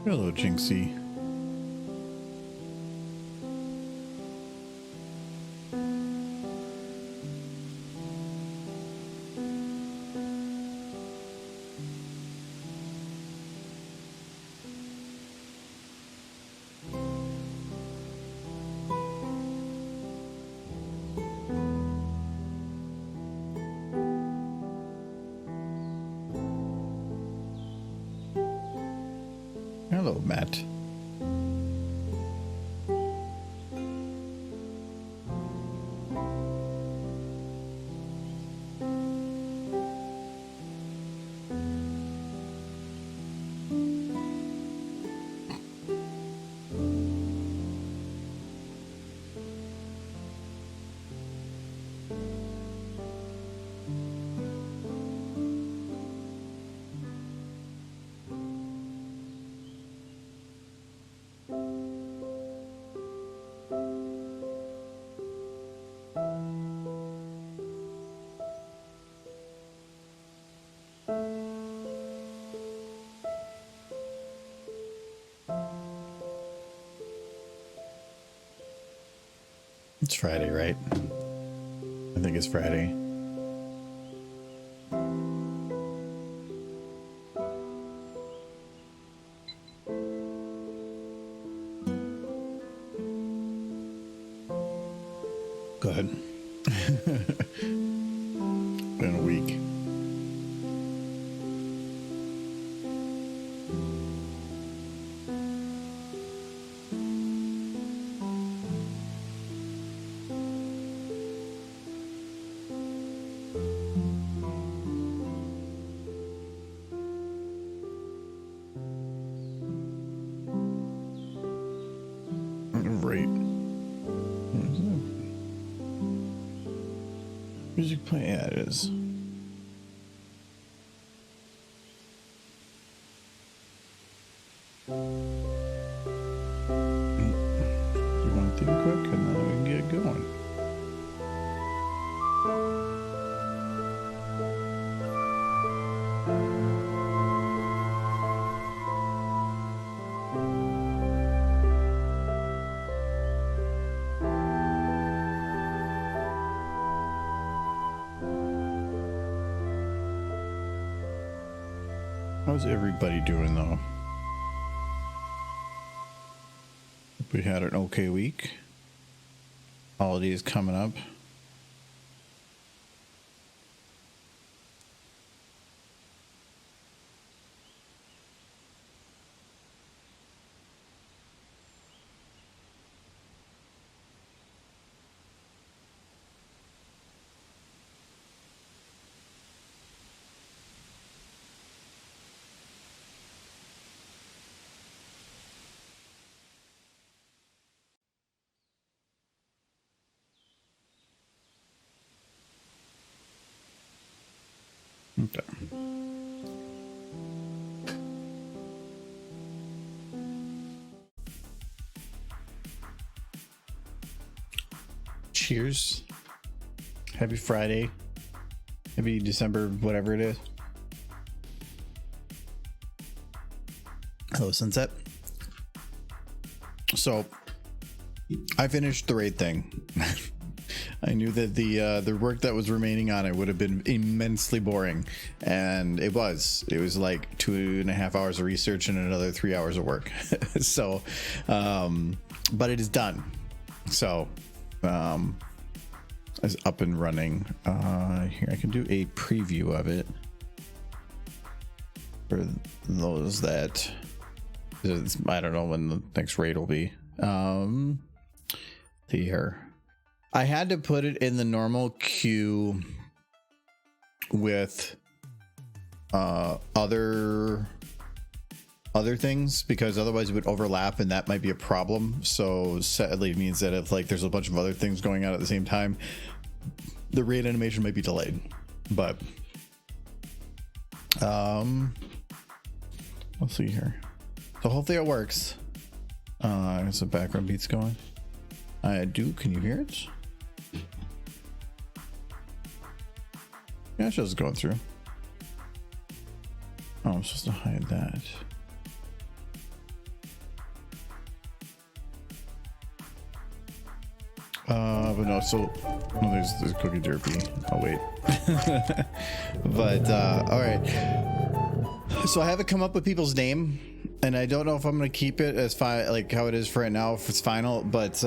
Hello, Jinxie. Hello, Matt. It's Friday, right? I think it's Friday. Go ahead. Been a week. Right. Music play? Yeah, it is. Do one thing quick and then we can get going. How's everybody doing though? We had an okay week. Holidays coming up. Okay. Cheers. Happy Friday. Happy December, whatever it is. Hello, Sunset. So, I finished the raid thing. I knew that the work that was remaining on it would have been immensely boring, and it was. It was like 2.5 hours of research and another 3 hours of work. So, but it is done. So, it's up and running. Here I can do a preview of it for those that I don't know when the next raid will be. Here. I had to put it in the normal queue with other things, because otherwise it would overlap and that might be a problem. So sadly it means that if like there's a bunch of other things going on at the same time, the raid animation might be delayed. But let's see here. So hopefully it works. I got some background beats going. I do. Can you hear it? Yeah, it shows going through. Oh, I'm supposed to hide that. But no, so there's Cookie Derpy. Oh wait. But all right. So I haven't come up with people's name, and I don't know if I'm gonna keep it as like how it is for right now if it's final, but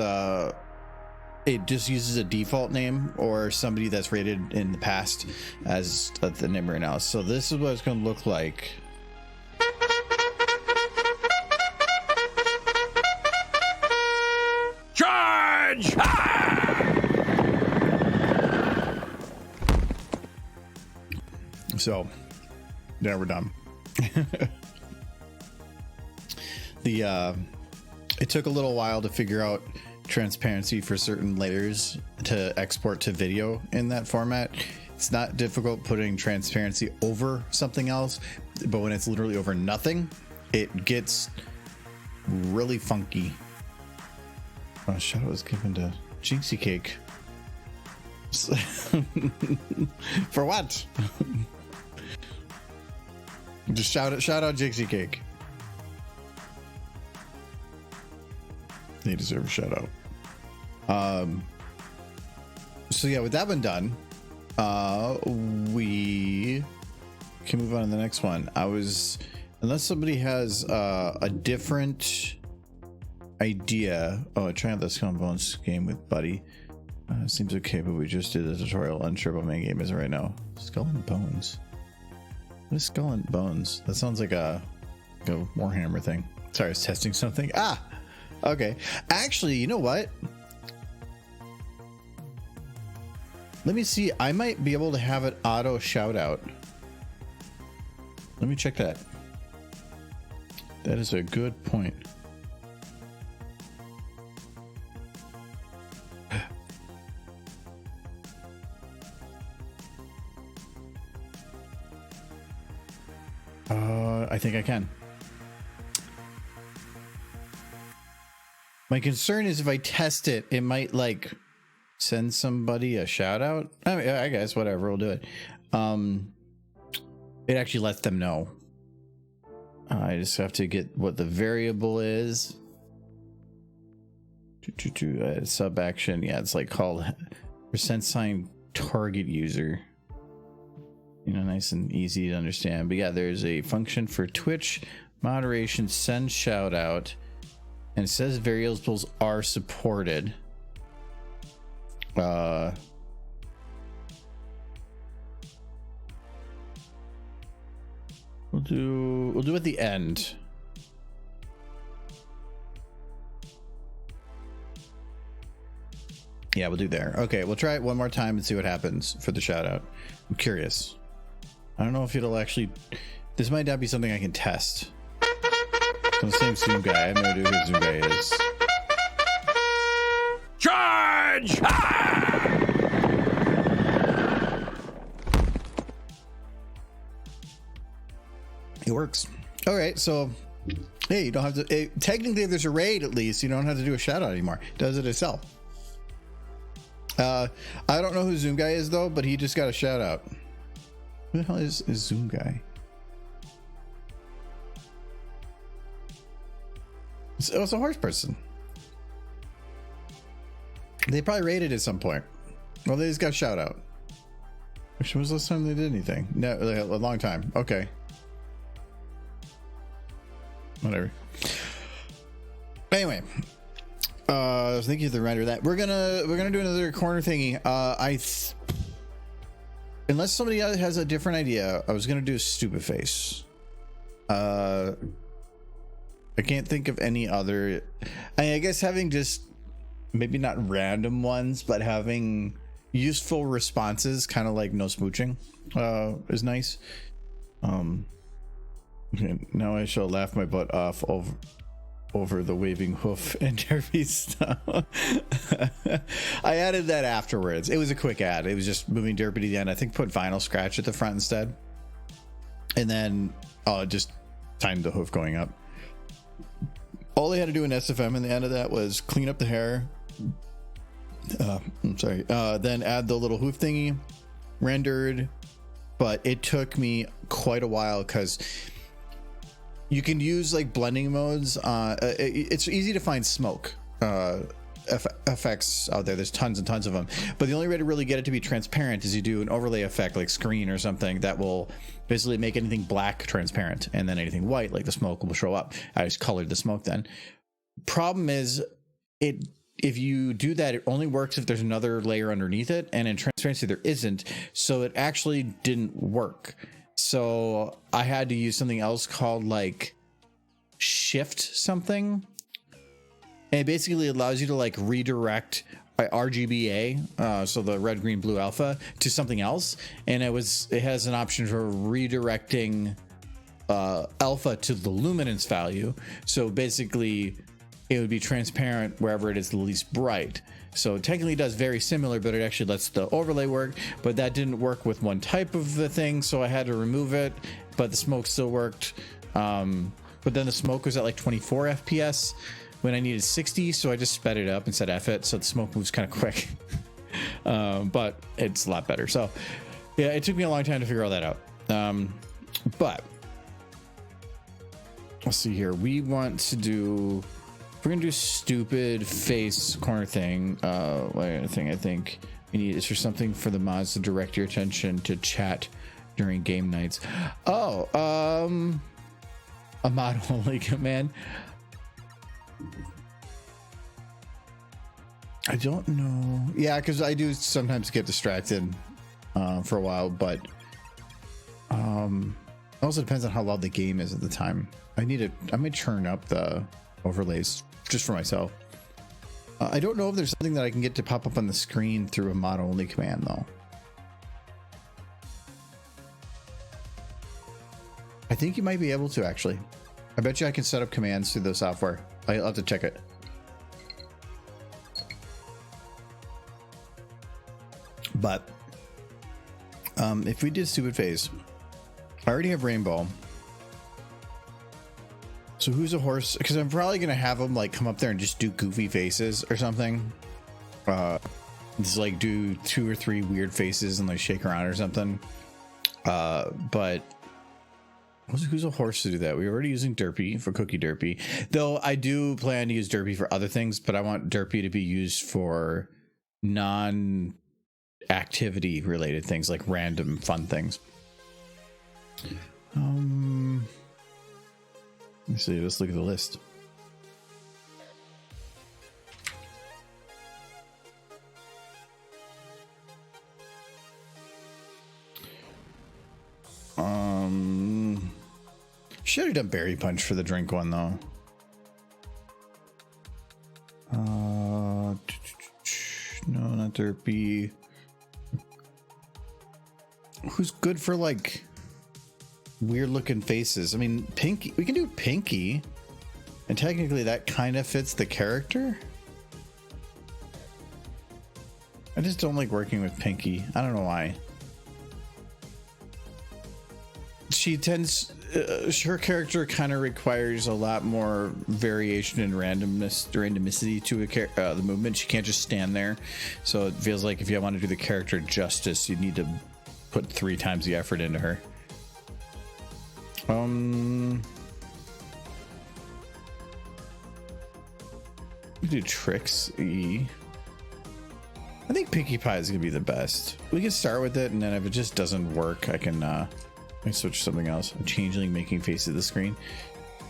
it just uses a default name or somebody that's rated in the past as the name right now. So this is what it's gonna look like. Charge! So, yeah, we're done. It took a little while to figure out transparency for certain layers to export to video in that format. It's not difficult putting transparency over something else, but when it's literally over nothing, it gets really funky. Oh, Shadow was given to Jinxie Cake. For what? Just shout out Jinxie Cake. They deserve a shout out. So yeah, with that one done, we can move on to the next one. Unless somebody has a different idea. Oh, trying out the Skull and Bones game with Buddy. Seems okay, but we just did a tutorial on Turbo main game is right now. Skull and Bones. What is Skull and Bones? That sounds like a Warhammer thing. Sorry, I was testing something. Okay. Actually, you know what? Let me see. I might be able to have it auto shout out. Let me check that. That is a good point. I think I can. My concern is if I test it, it might like send somebody a shout out. I mean, I guess whatever, we'll do it. It actually lets them know. I just have to get what the variable is. Sub action. Yeah, it's like called %sign target user. You know, nice and easy to understand. But yeah, there's a function for Twitch moderation, send shout out, and it says variables are supported. We'll do at the end. Yeah, we'll do there. Okay, we'll try it one more time and see what happens for the shout out. I'm curious. I don't know if it'll actually. This might not be something I can test. I'm the same Zoom guy. I have no idea who Zoom guy is. Charge! It works. All right, so hey, you don't have to. Technically, if there's a raid, at least you don't have to do a shout out anymore. It does it itself. I don't know who Zoom guy is though, but he just got a shout out. Who the hell is Zoom guy? It's a horse person. They probably raided at some point. Well, they just got a shout out. Actually, when was the last time they did anything? No, a long time. Okay. Whatever. Anyway, thank you for the render of that. We're gonna do another corner thingy. Unless somebody else has a different idea, I was gonna do a stupid face. I can't think of any other. I guess having just maybe not random ones, but having useful responses, kind of like no smooching, is nice. Okay, now I shall laugh my butt off over the waving hoof and derby stuff. I added that afterwards. It was a quick ad. It was just moving derby to the end. I think put vinyl scratch at the front instead, and then just timed the hoof going up. All they had to do in SFM in the end of that was clean up the hair. I'm sorry. Then add the little hoof thingy, rendered, but it took me quite a while because you can use like blending modes. It's easy to find smoke effects out there. There's tons and tons of them, but the only way to really get it to be transparent is you do an overlay effect like screen or something that will basically make anything black transparent, and then anything white like the smoke will show up. I just colored the smoke then. Problem is, if you do that, it only works if there's another layer underneath it, and in transparency there isn't, so it actually didn't work. So I had to use something else called like shift something, and it basically allows you to like redirect RGBA, so the red, green, blue alpha, to something else, and it has an option for redirecting alpha to the luminance value. So basically it would be transparent wherever it is the least bright. So it technically does very similar, but it actually lets the overlay work. But that didn't work with one type of the thing, so I had to remove it. But the smoke still worked. But then the smoke was at like 24 FPS when I needed 60, so I just sped it up and said F it, so the smoke moves kind of quick. But it's a lot better. So yeah, it took me a long time to figure all that out. But let's see here. We want to do... We're gonna do stupid face corner thing. I think we need is for something for the mods to direct your attention to chat during game nights. Oh, a mod only command. I don't know. Yeah, because I do sometimes get distracted for a while, but it also depends on how loud the game is at the time. I might turn up the overlays just for myself. I don't know if there's something that I can get to pop up on the screen through a mod only command though. I think you might be able to actually. I bet you I can set up commands through the software. I'll have to check it. But if we did stupid phase, I already have rainbow. So who's a horse? Because I'm probably gonna have them like come up there and just do goofy faces or something. Just like do 2 or 3 weird faces and like shake around or something. But who's a horse to do that? We're already using Derpy for Cookie Derpy, though I do plan to use Derpy for other things, but I want Derpy to be used for non-activity related things, like random fun things. Let's see, let's look at the list. Should have done Berry Punch for the drink one though. No, not Derpy. Who's good for like weird looking faces? I mean, Pinky. We can do Pinky, and technically that kind of fits the character. I just don't like working with Pinky. I don't know why. She tends, her character kind of requires a lot more variation and randomicity to the movement. She can't just stand there, so it feels like if you want to do the character justice, you need to put 3 times the effort into her. We do Trixie. I think Pinkie Pie is gonna be the best. We can start with it, and then if it just doesn't work, I can switch to something else. A changeling making face at the screen.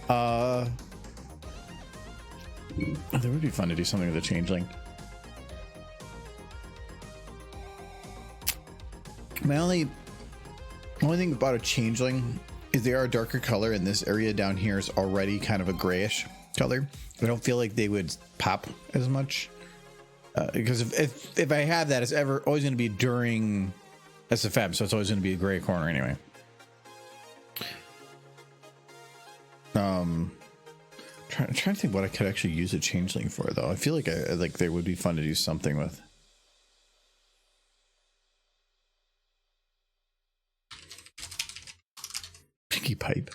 That would be fun to do something with a changeling. My only thing about a changeling is they are a darker color, and this area down here is already kind of a grayish color. I don't feel like they would pop as much. Because if I have that, it's always going to be during SFM, so it's always going to be a gray corner anyway. Trying to think what I could actually use a changeling for, though. I feel like they would be fun to do something with. Pinkie Pipe.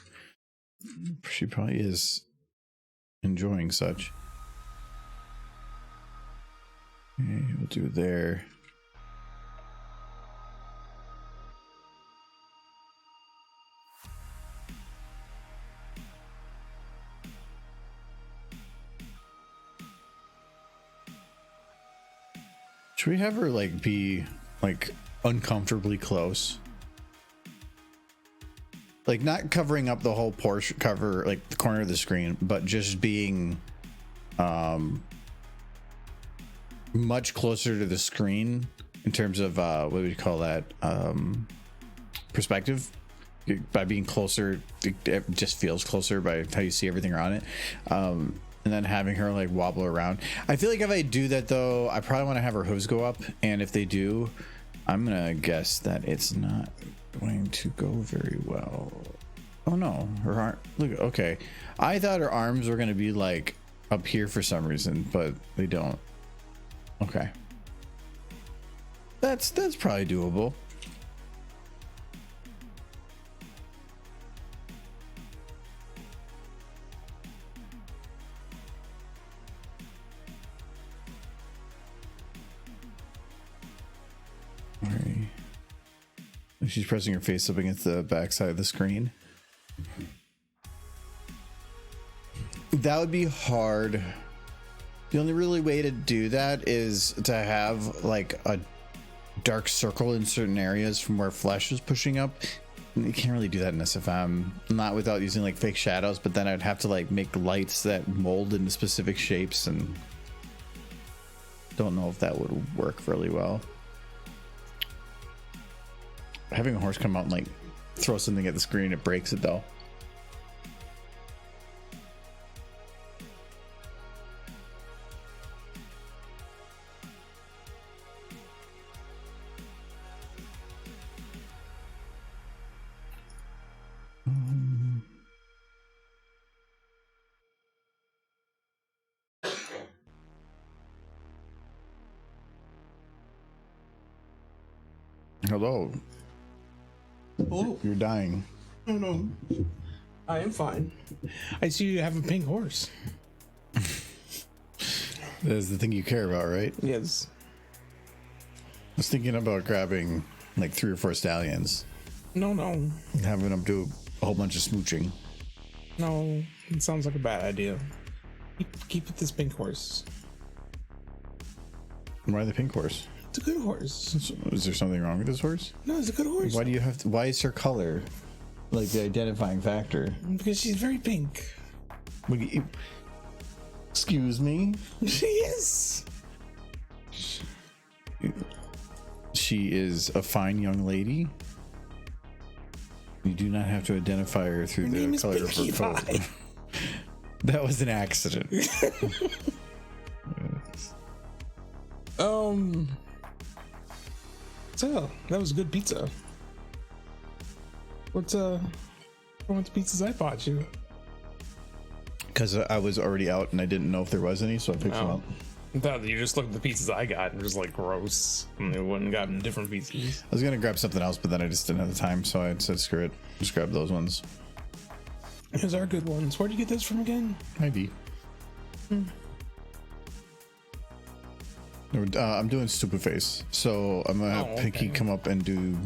She probably is enjoying such. Okay, we'll do there. Should we have her like be like uncomfortably close? Like not covering up the whole portion, cover like the corner of the screen, but just being much closer to the screen in terms of what would you call that, perspective. By being closer, it just feels closer by how you see everything around it, and then having her like wobble around. I feel like if I do that though, I probably want to have her hooves go up, and if they do, I'm gonna guess that it's not going to go very well. Oh no, her arm, look, okay, I thought her arms were gonna be like up here for some reason, but they don't. Okay, that's probably doable. She's pressing her face up against the backside of the screen. That would be hard. The only really way to do that is to have like a dark circle in certain areas from where flesh is pushing up. You can't really do that in SFM, not without using like fake shadows, but then I'd have to like make lights that mold into specific shapes, and don't know if that would work really well. Having a horse come out and like throw something at the screen, it breaks it though. Hello. Hello. You're dying. Oh no. I am fine. I see you have a pink horse. That's the thing you care about, right? Yes. I was thinking about grabbing like 3 or 4 stallions, No. and having them do a whole bunch of smooching. No. It sounds like a bad idea. Keep it this pink horse. Why the pink horse? It's a good horse. Is there something wrong with this horse? No, it's a good horse. Why do you have to, why is her color like the identifying factor? Because she's very pink. Excuse me? She is. She is a fine young lady. You do not have to identify her through Her the name is color of her Pinkie coat. Pie. That was an accident. So that was good pizza. What's the pizzas I bought you? Because I was already out and I didn't know if there was any, so I picked them up. I thought you just looked at the pizzas I got and just like gross, and they wouldn't gotten different pizzas. I was gonna grab something else, but then I just didn't have the time, so I said screw it. Just grab those ones. Those are good ones. Where'd you get this from again? Maybe. I'm doing stupid face, so I'm gonna have Pinky come up and do.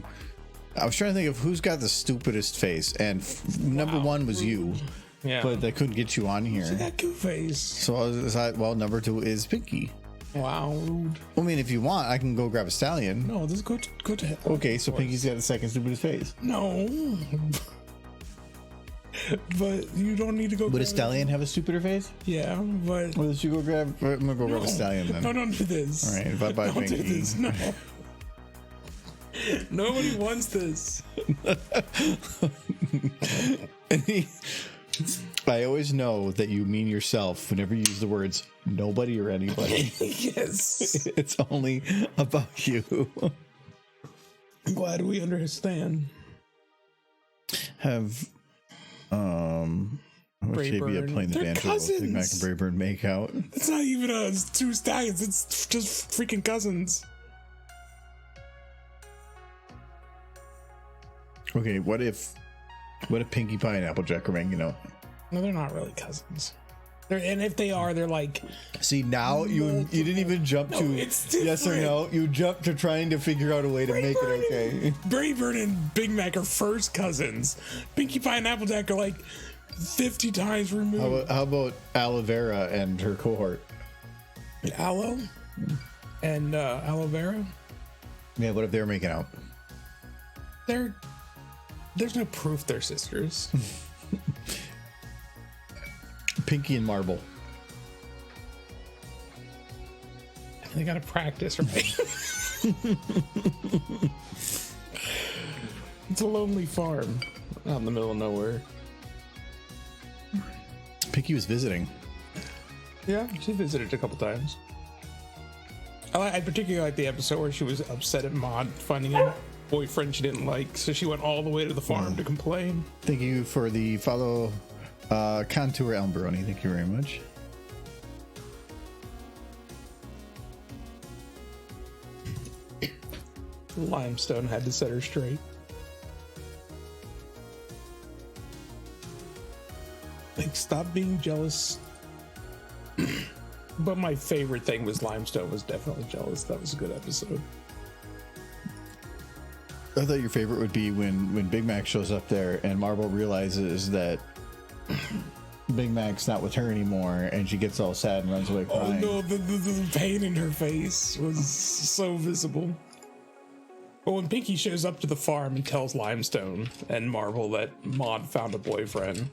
I was trying to think of who's got the stupidest face, and number one was you. Yeah, But I couldn't get you on here. she got good face. So I was like, well, number 2 is Pinky. Wow, rude. I mean, if you want, I can go grab a stallion. No, this is good. Good. Okay, so Pinky's got the second stupidest face. No. But you don't need to go. Would a grab stallion have a stupider face? it. Yeah, but. Well, you go grab. I'm gonna go grab a stallion then. No, don't do this. All right, bye bye, Don't do Pinky. this. No. Nobody wants this. I always know that you mean yourself whenever you use the words nobody or anybody. Yes. It's only about you. I'm glad we understand. Have how much JB Brayburn. playing the They're banjo? Big Mac and cousins. Brayburn make out. It's not even 2 stallions. It's just freaking cousins. Okay, what if Pinkie Pie and Applejack are making out? No, they're not really cousins. And if they are, they're like. See, now you didn't even jump No, to it's yes or different. no. You jumped to trying to figure out a way to make it okay. Brayburn and Big Mac are first cousins. Pinkie Pie and Applejack are like 50 times removed. How about Aloe Vera and her cohort? Aloe? and aloe vera. Yeah, what if they were making out? There's no proof they're sisters. Pinky and Marble. They gotta practice, right? It's a lonely farm out in the middle of nowhere. Pinky was visiting. Yeah, she visited a couple times. I particularly like the episode where she was upset at Maud finding a boyfriend she didn't like, so she went all the way to the farm to complain. Thank you for the follow, Contour Elmbroni. Thank you very much. Limestone had to set her straight. Like, stop being jealous. But my favorite thing was Limestone was definitely jealous. That was a good episode. I thought your favorite would be when Big Mac shows up there and Marble realizes that Big Mac's not with her anymore, and she gets all sad and runs away crying. Oh no, the pain in her face was so visible. But when Pinky shows up to the farm and tells Limestone and Marble that Maud found a boyfriend,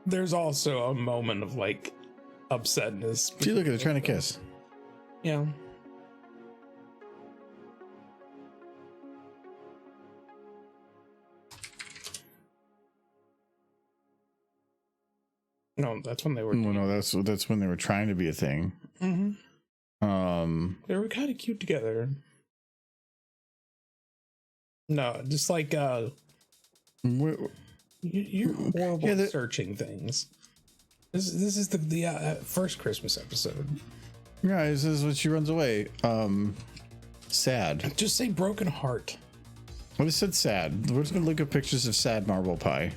there's also a moment of like upsetness. See, look, they're trying to kiss. Yeah. No, that's when they were. Well, no, that's when they were trying to be a thing. Mm-hmm. They were kind of cute together. No, just like you're horrible at searching things. This is the first Christmas episode. Yeah, this is when she runs away. Sad. Just say broken heart. I just said sad. We're just gonna look at pictures of sad marble pie.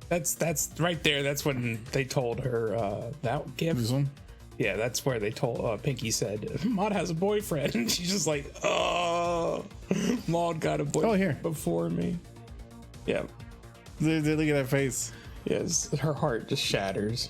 That's right there. That's when they told her that gift. This one? Yeah, that's where they told Pinky said Maud has a boyfriend. And she's just like, oh, Maud got a boyfriend here before me. Yeah. Look at that face. Yes, her heart just shatters.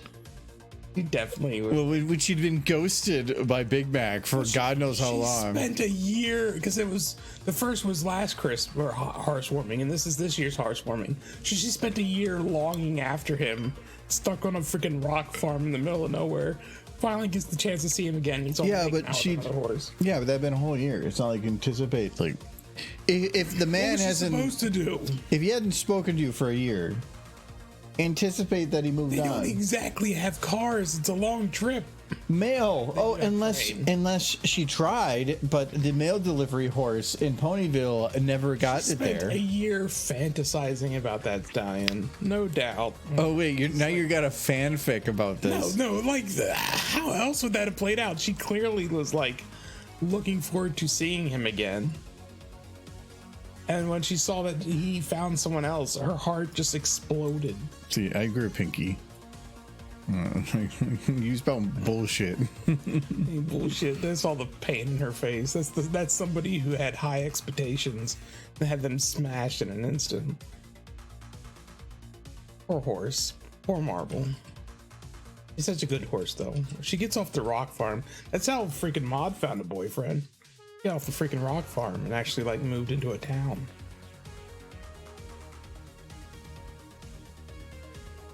He definitely was. Well, when she'd been ghosted by Big Mac for God knows how long. She spent a year, because it was, the first was last Christmas, or Hearthwarming, and this is this year's Hearthwarming. She spent a year longing after him, stuck on a freaking rock farm in the middle of nowhere. Finally gets the chance to see him again. He's Yeah, but she. Yeah, but that'd been a whole year. It's not like anticipate. Like, if the man hasn't supposed to do, if he hadn't spoken to you for a year, anticipate that he moved they on. don't exactly have cars. It's a long trip. Mail. Oh, unless she tried, but the mail delivery horse in Ponyville never got it there. A year fantasizing about that stallion, no doubt. Oh wait, you got a fanfic about this. No, like how else would that have played out? She clearly was like looking forward to seeing him again. And when she saw that he found someone else, her heart just exploded. See, I agree with Pinky. You spelled bullshit. Bullshit. That's all the pain in her face. That's somebody who had high expectations and had them smashed in an instant. Poor horse. Poor Marble. He's such a good horse, though. She gets off the rock farm. That's how freaking Maud found a boyfriend. Get off the freaking rock farm and actually like moved into a town.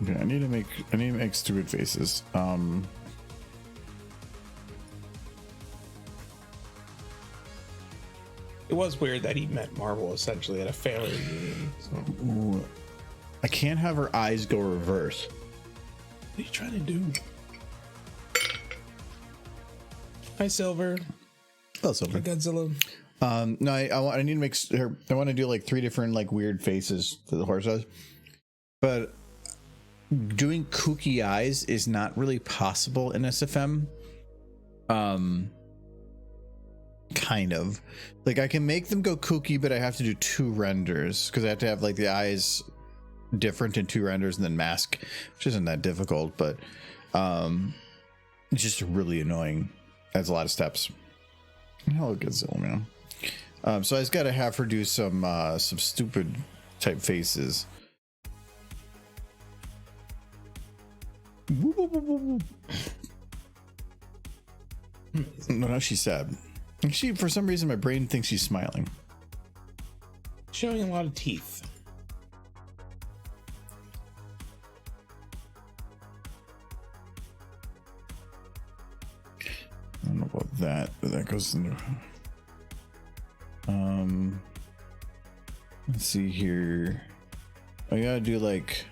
Okay, I need to make stupid faces. It was weird that he met Marble essentially at a family reunion. So. Ooh, I can't have her eyes go reverse. What are you trying to do? Hi, Silver. Oh, Silver. Godzilla. No, I need to make her. I want to do like 3 different like weird faces that the horse does, but doing kooky eyes is not really possible in SFM. Kind of like I can make them go kooky, but I have to do 2 renders because I have to have like the eyes different in 2 renders and then mask, which isn't that difficult, but it's just really annoying. Adds a lot of steps. Hello, Godzilla, man. So I just got to have her do some stupid type faces. No, no, she's sad. She, for some reason, my brain thinks she's smiling. Showing a lot of teeth. I don't know about that, but that goes into. Let's see here. I gotta do like.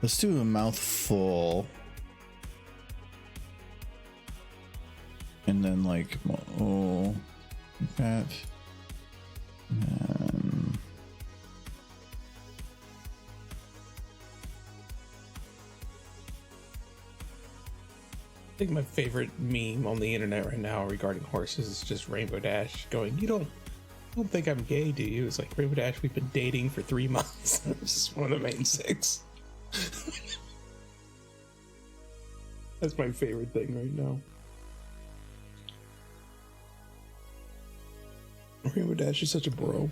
Let's do a mouthful. And then like, oh, like that. And I think my favorite meme on the internet right now regarding horses is just Rainbow Dash going, you don't think I'm gay, do you? It's like, Rainbow Dash, we've been dating for 3 months. It's just one of the main 6. That's my favorite thing right now. Rainbow Dash is such a bro.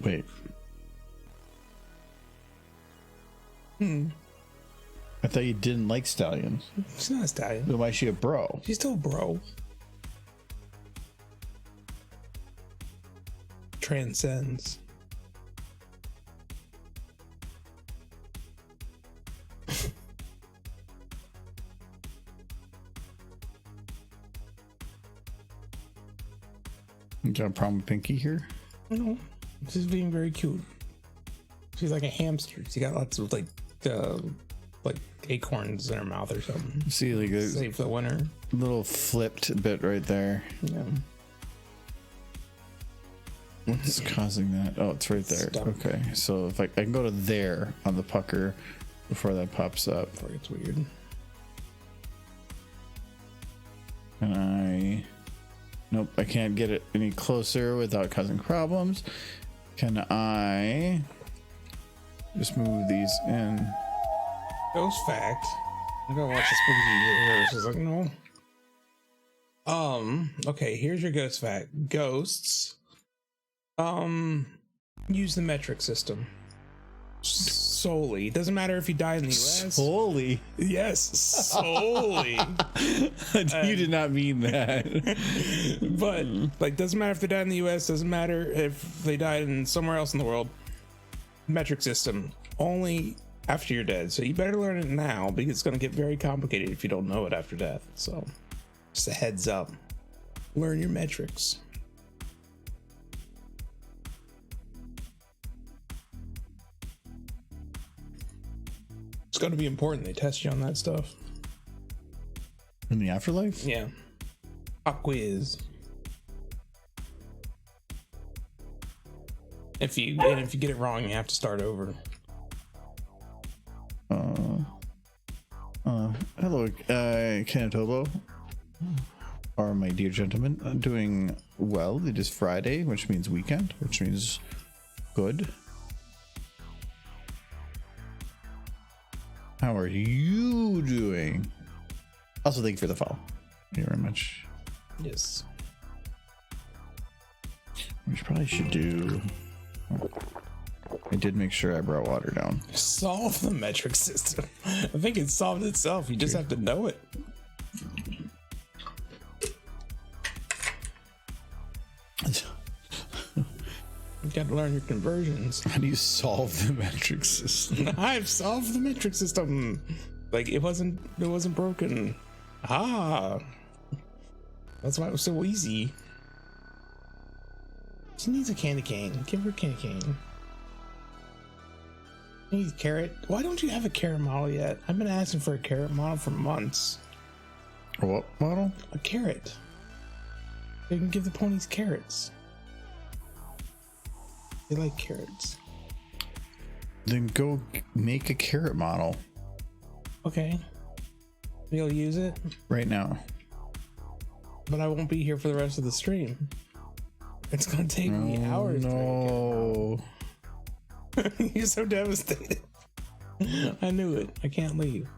wait. I thought you didn't like stallions. She's not a stallion. Then why is she a bro? She's still a bro. Transcends. You got a problem with Pinky here? No, she's being very cute. She's like a hamster. She got lots of like acorns in her mouth or something. See, like a Save for the winter. little flipped bit right there. Yeah. What's causing that? Oh, it's right there. Stop. Okay, so if I can go to there on the pucker before that pops up. Before it gets weird. And nope, I can't get it any closer without causing problems. Can I just move these in? Ghost fact. I'm gonna watch the spooky universe. It's like, no. Okay, here's your ghost fact. Ghosts use the metric system solely. It doesn't matter if you die in the US. Solely. Yes, solely. You did not mean that. But like, doesn't matter if they died in the US, doesn't matter if they died in somewhere else in the world. Metric system only after you're dead. So you better learn it now because it's going to get very complicated if you don't know it after death. So just a heads up. Learn your metrics. It's going to be important. They test you on that stuff. In the afterlife? Yeah. Pop quiz. If you get it wrong, you have to start over. Hello, Kanatobo. Or my dear gentlemen, I'm doing well. It is Friday, which means weekend, which means good. How are you doing? Also, thank you for the follow. Thank you very much. Yes. We probably should do. I did make sure I brought water down. Solve the metric system. I think it solved itself. You just have to know it. You got to learn your conversions. How do you solve the metric system? I've solved the metric system. Like it wasn't broken. Ah, that's why it was so easy. She needs a candy cane. Give her a candy cane. Needs carrot. Why don't you have a carrot model yet? I've been asking for a carrot model for months. What model? A carrot. They can give the ponies carrots. They like carrots. Then go make a carrot model Okay. You'll use it, right now. but I won't be here for the rest of the stream. It's gonna take me hours. No. You're so devastated. I knew it. I can't leave.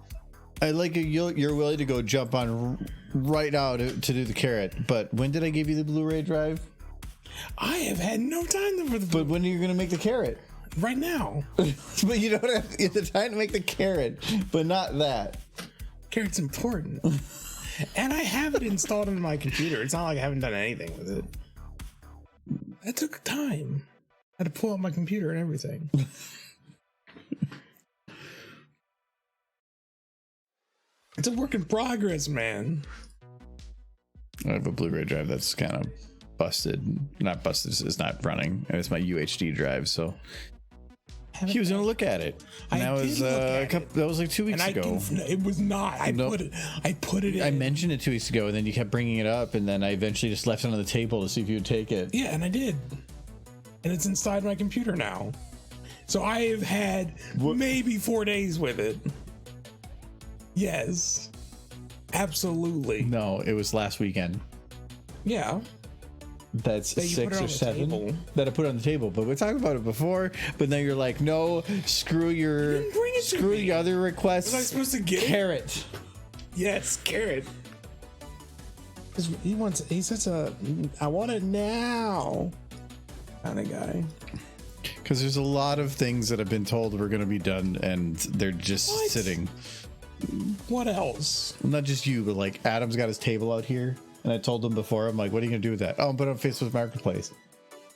I like it. You're willing to go jump on right now to do the carrot. But when did I give you the Blu-ray drive? I have had no time for the. But when are you going to make the carrot? right now. But you don't have the time to make the carrot, but not that. Carrot's important. And I have it installed on my computer. It's not like I haven't done anything with it. That took time. I had to pull up my computer and everything. It's a work in progress, man. I have a Blu-ray drive that's kind of busted. Not busted, it's not running. And it's my UHD drive, so he was gonna look at it. And that was that was like 2 weeks ago. It was not. I put it in. I mentioned it 2 weeks ago, and then you kept bringing it up, and then I eventually just left it on the table to see if you would take it. Yeah, and I did. And it's inside my computer now. So I have had maybe 4 days with it. Yes. Absolutely. No, it was last weekend. Yeah. That's that 6 or 7 that I put on the table. But we talked about it before. But then you're like, no, screw the other requests. Was I supposed to get carrot? Yes, carrot. He's such a I want it now kind of guy. Because there's a lot of things that have been told were going to be done, and they're just sitting. What else? Not just you, but like Adam's got his table out here, and I told him before, I'm like, what are you gonna do with that? Oh, I'm putting it on Facebook Marketplace.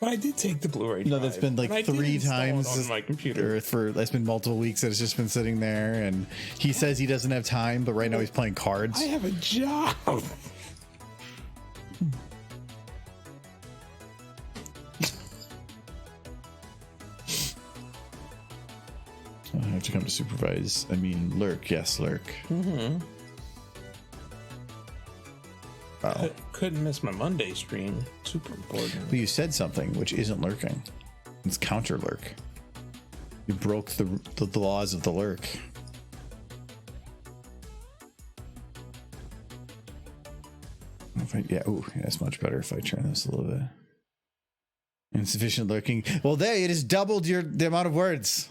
But I did take the Blu-ray. No, that's been like 3 times on my computer. That's been multiple weeks that it's just been sitting there, and he says he doesn't have time, but right now he's playing cards. I have a job. I have to come to supervise. I mean, lurk. Yes, lurk. Mm-hmm. Wow. Couldn't miss my Monday stream. Super important. But you said something which isn't lurking. It's counter lurk. You broke the laws of the lurk. Ooh, that's much better if I turn this a little bit. Insufficient lurking. Well, there, it has doubled the amount of words.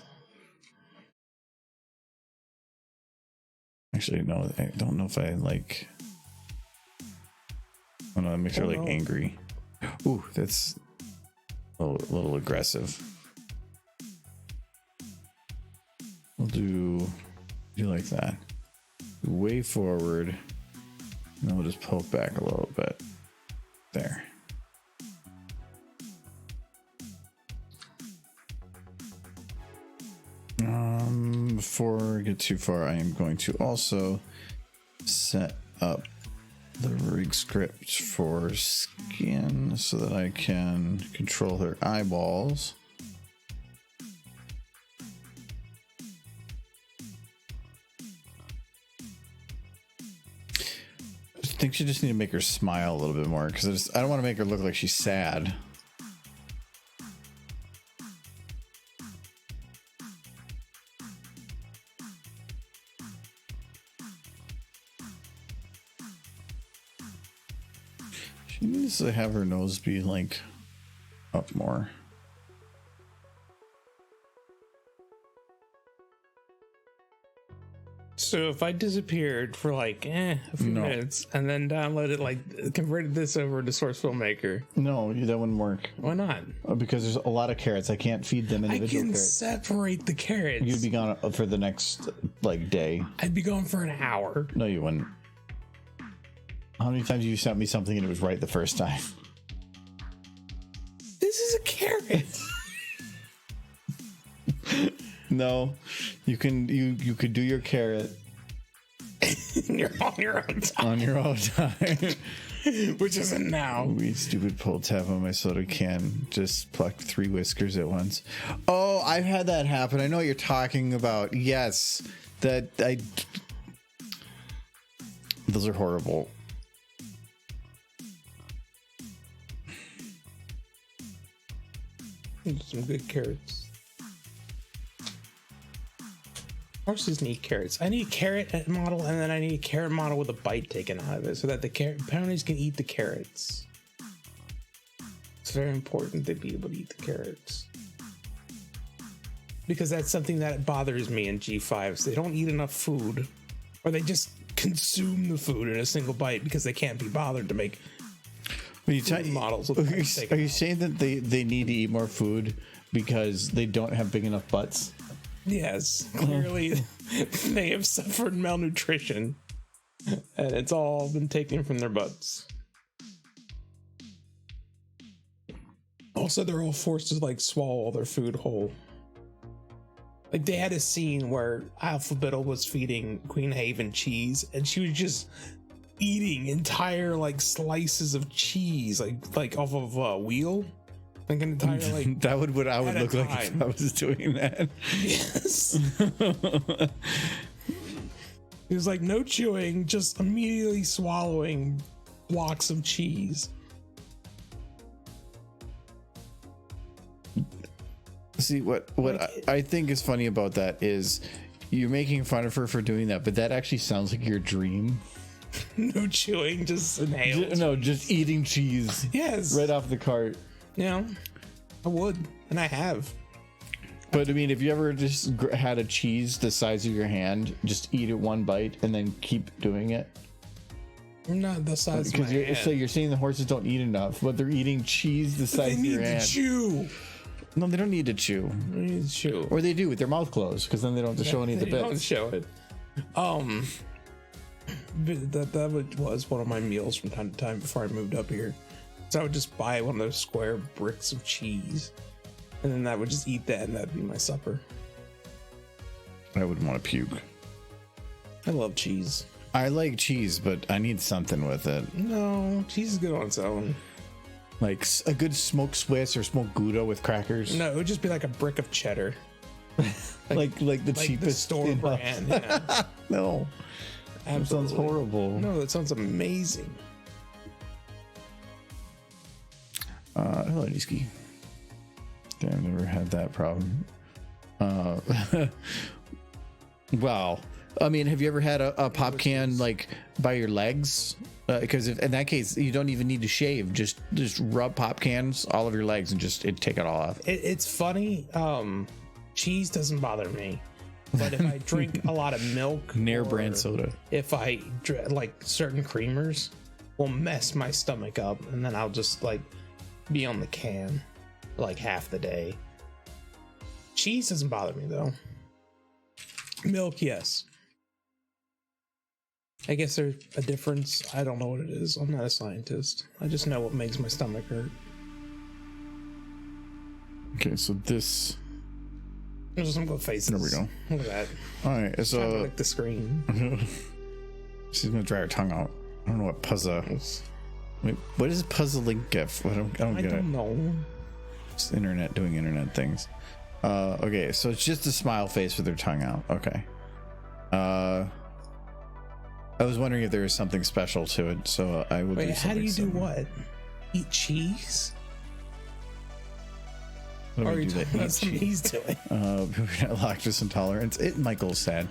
Actually, no, I don't know if I like. Oh no, that makes her like angry. Ooh, that's a little aggressive. We'll do like that. Way forward. And then we'll just poke back a little bit. There. Before I get too far, I am going to also set up the rig script for skin so that I can control her eyeballs. I think you just need to make her smile a little bit more, because I don't want to make her look like she's sad. She needs to have her nose be like up more. So if I disappeared for like a few minutes and then downloaded, like converted this over to Source Filmmaker. No, that wouldn't work. Why not? Because there's a lot of carrots. I can't feed them individual I can carrots. separate the carrots. You'd be gone for the next like day. I'd be gone for an hour. No, you wouldn't. How many times have you sent me something and it was right the first time? This is a carrot. No, you could do your carrot. You're on your own time. On your own time. Which isn't now. Weed stupid pull tab on my soda can. Just plucked 3 whiskers at once. Oh, I've had that happen. I know what you're talking about. Yes. Those are horrible. Some good carrots. Horses need carrots. I need a carrot model, and then I need a carrot model with a bite taken out of it, so that the ponies can eat the carrots. It's very important to be able to eat the carrots, because that's something that bothers me in G5s. They don't eat enough food, or they just consume the food in a single bite because they can't be bothered to make models. Are you saying that they need to eat more food because they don't have big enough butts. Yes, clearly they have suffered malnutrition, and it's all been taken from their butts. Also, they're all forced to like swallow all their food whole. Like they had a scene where Alphabettle was feeding Queen Haven cheese, and she was just eating entire like slices of cheese, like off of a wheel, like an entire like. That would what I would at a look like if time. I was doing that. Yes. He was like, no chewing, just immediately swallowing blocks of cheese. See what I think is funny about that is you're making fun of her for doing that, but that actually sounds like your dream. No chewing, just inhale. No, just eating cheese Yes. right off the cart. Yeah, I would, and I have. But I mean, if you ever just had a cheese the size of your hand, just eat it one bite and then keep doing it. Not the size of my Because hand. so you're saying the horses don't eat enough, but they're eating cheese the They size of your need to hand. chew. No, they don't need to chew. They need to chew. Or they do with their mouth closed, because then they don't have to show any of the They don't bits. show it. But that was one of my meals from time to time before I moved up here. So I would just buy one of those square bricks of cheese, and then I would just eat that, and that'd be my supper. I wouldn't want to puke. I love cheese. I like cheese, but I need something with it. No, cheese is good on its own. Like a good smoked Swiss or smoked Gouda with crackers. No, it would just be like a brick of cheddar. Like the Like cheapest the store you know. brand. Yeah. No, that sounds Absolutely. horrible. No, that sounds amazing. Hello, Niski. Okay, I've never had that problem. Wow. I mean, have you ever had a pop can like by your legs? Because in that case, you don't even need to shave. Just rub pop cans all of your legs and just take it all off. It's funny. Cheese doesn't bother me, but if I drink a lot of milk, Nair or brand soda. if I like certain creamers, will mess my stomach up, and then I'll just like be on the can like half the day. Cheese doesn't bother me though. Milk, yes. I guess there's a difference. I don't know what it is. I'm not a scientist. I just know what makes my stomach hurt. Okay, so this. There's some good faces. There we go. Look at that. All right, Trying to so lick the screen. she's gonna dry her tongue out. I don't know what puzzle. Wait, what is puzzling GIF? I don't I get it. don't know. It's the internet doing internet things. Okay, so it's just a smile face with her tongue out. Okay. I was wondering if there was something special to it, so I will. Wait, do how do something you do similar. what? Eat cheese? What do Or we are you do to talking about eat something cheese? he's doing? Lactose intolerance. Michael's sad.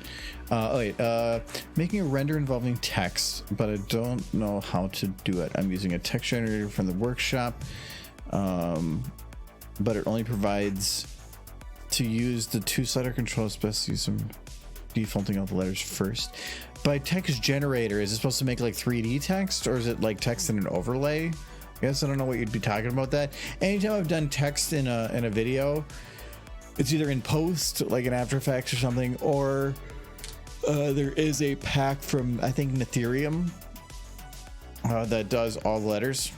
Making a render involving text, but I don't know how to do it. I'm using a text generator from the workshop, but it only provides to use the 2-slider control. It's best to use some defaulting all the letters first. By text generator, is it supposed to make like 3D text, or is it like text in an overlay? I guess I don't know what you'd be talking about that. Anytime I've done text in a video, it's either in post, like in After Effects or something, or there is a pack from, I think, Ethereum that does all the letters.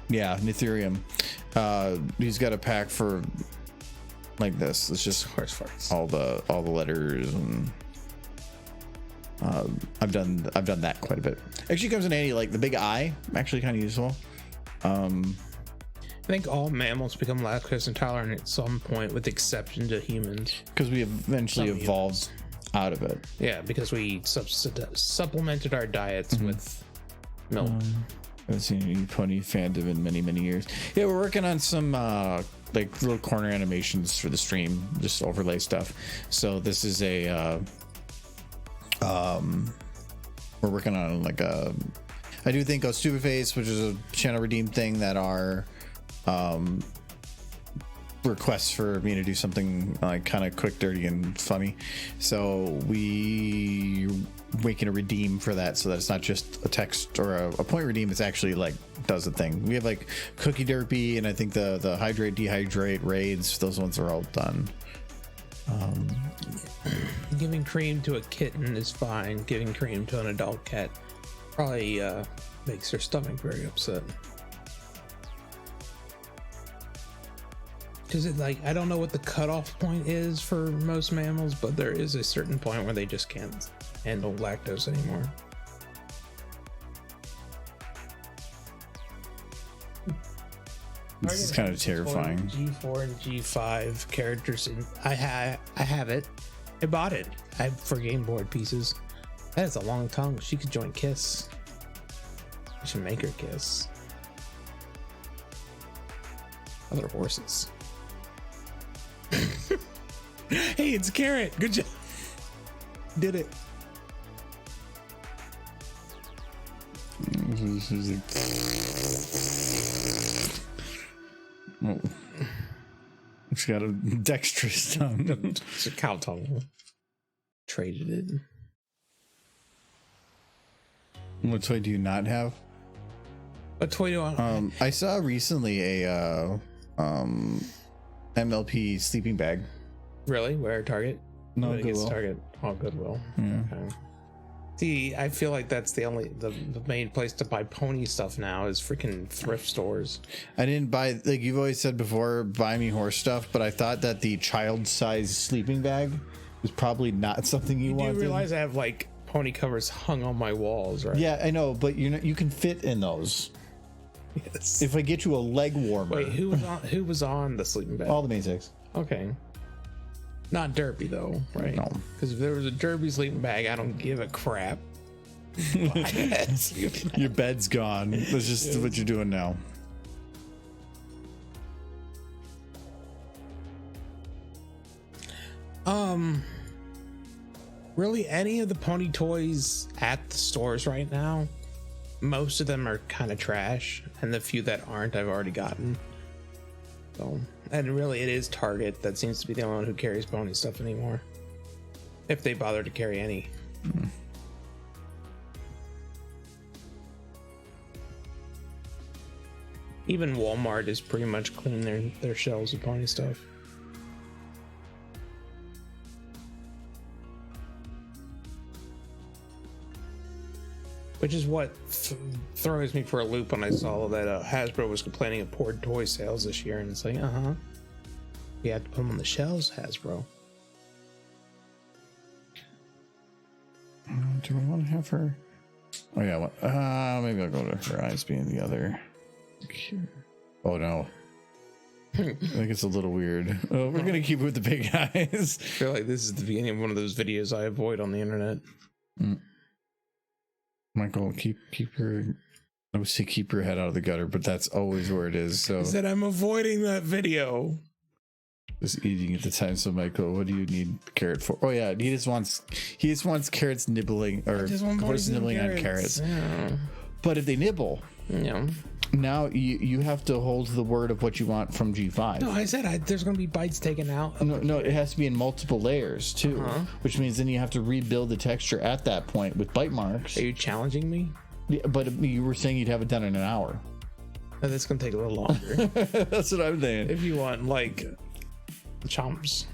Yeah, Ethereum. He's got a pack for like this. It's just all the letters, and I've done that quite a bit. Actually comes in handy. Like the big I, actually kind of useful. I think all mammals become lactose intolerant at some point, with the exception to humans. Because we eventually Some evolved out of it. Yeah, because we supplemented our diets with milk. I haven't seen any pony fandom in many, many years. Yeah, we're working on some like little corner animations for the stream, just overlay stuff. So this is a we're working on like a, I do think Stupid Face, which is a channel redeem thing, that are requests for me to do something like kind of quick, dirty, and funny. So we making a redeem for that, so that it's not just a text or a point redeem. It's actually like does the thing. We have like cookie derpy, and I think the hydrate, dehydrate raids. Those ones are all done. Giving cream to a kitten is fine. Giving cream to an adult cat probably makes their stomach very upset. Because it like I don't know what the cutoff point is for most mammals, but there is a certain point where they just can't handle lactose anymore. This is kind of terrifying. G4 and G5 characters. I have it. I bought it. For game board pieces. That is a long tongue. She could join Kiss. I should make her Kiss. Other horses. Hey, it's Carrot. Good job. Did it. Oh. She's got a dexterous tongue. It's a cow tongue. Traded it. What toy do you not have? What toy do I? I saw recently a MLP sleeping bag. Really? Where? Target? No, I think it's Goodwill. Target. Oh, Goodwill. Yeah. Okay. See, I feel like that's the main place to buy pony stuff now is freaking thrift stores. I didn't buy, like you've always said before, buy me horse stuff, but I thought that the child-sized sleeping bag was probably not something you wanted. You realize I have like pony covers hung on my walls, right? Yeah, I know, but you can fit in those. Yes. If I get you a leg warmer. Wait, who was on the sleeping bag? All the main six. Okay. Not Derpy though, right? No. Because if there was a Derpy sleeping bag, I don't give a crap. Your bed's gone. That's just what you're doing now. Really, any of the pony toys at the stores right now, most of them are kind of trash, and the few that aren't, I've already gotten. So, and really, it is Target that seems to be the only one who carries pony stuff anymore, if they bother to carry any. Even Walmart is pretty much clean their shelves of pony stuff. Which is what throws me for a loop when I saw that Hasbro was complaining of poor toy sales this year, and it's like, you have to put them on the shelves, Hasbro. Do I want to have her? Oh yeah, maybe I'll go to her eyes being the other. Oh no. I think it's a little weird. Oh, we're gonna keep it with the big eyes. I feel like this is the beginning of one of those videos I avoid on the internet. Michael, keep your, I would say keep your head out of the gutter, but that's always where it is. So I said I'm avoiding that video. Just eating at the time. So Michael, what do you need Carrot for? Oh yeah, he just wants carrots nibbling, or horse nibbling on carrots. Yeah. But if they nibble, Yeah. now you have to hold the word of what you want from G5. No, I said there's gonna be bites taken out. No, it has to be in multiple layers too, which means then you have to rebuild the texture at that point with bite marks. Are you challenging me? Yeah, but you were saying you'd have it done in an hour. No, that's gonna take a little longer. That's what I'm saying. If you want like chomps.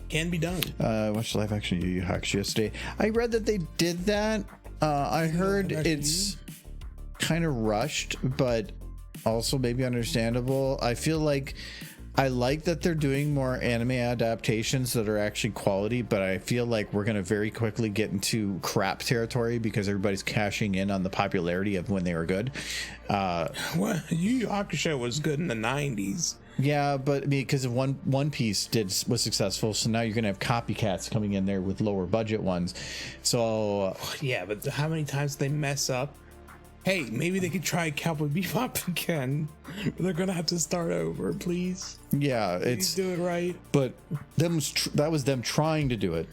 Can be done. I watched live action Yu Yu Hakusho yesterday. I read that they did that. I heard it's kind of rushed, but also maybe understandable. I feel like I like that they're doing more anime adaptations that are actually quality, but I feel like we're going to very quickly get into crap territory because everybody's cashing in on the popularity of when they were good. Well, Yu Yu Hakusho was good in the 90s. Yeah, but I mean, because of One Piece was successful, so now you're gonna have copycats coming in there with lower budget ones. So Yeah, but how many times they mess up? Hey, maybe they could try Cowboy Bebop again. But they're gonna have to start over, please. yeah, Please it's do it right. but that was them trying to do it.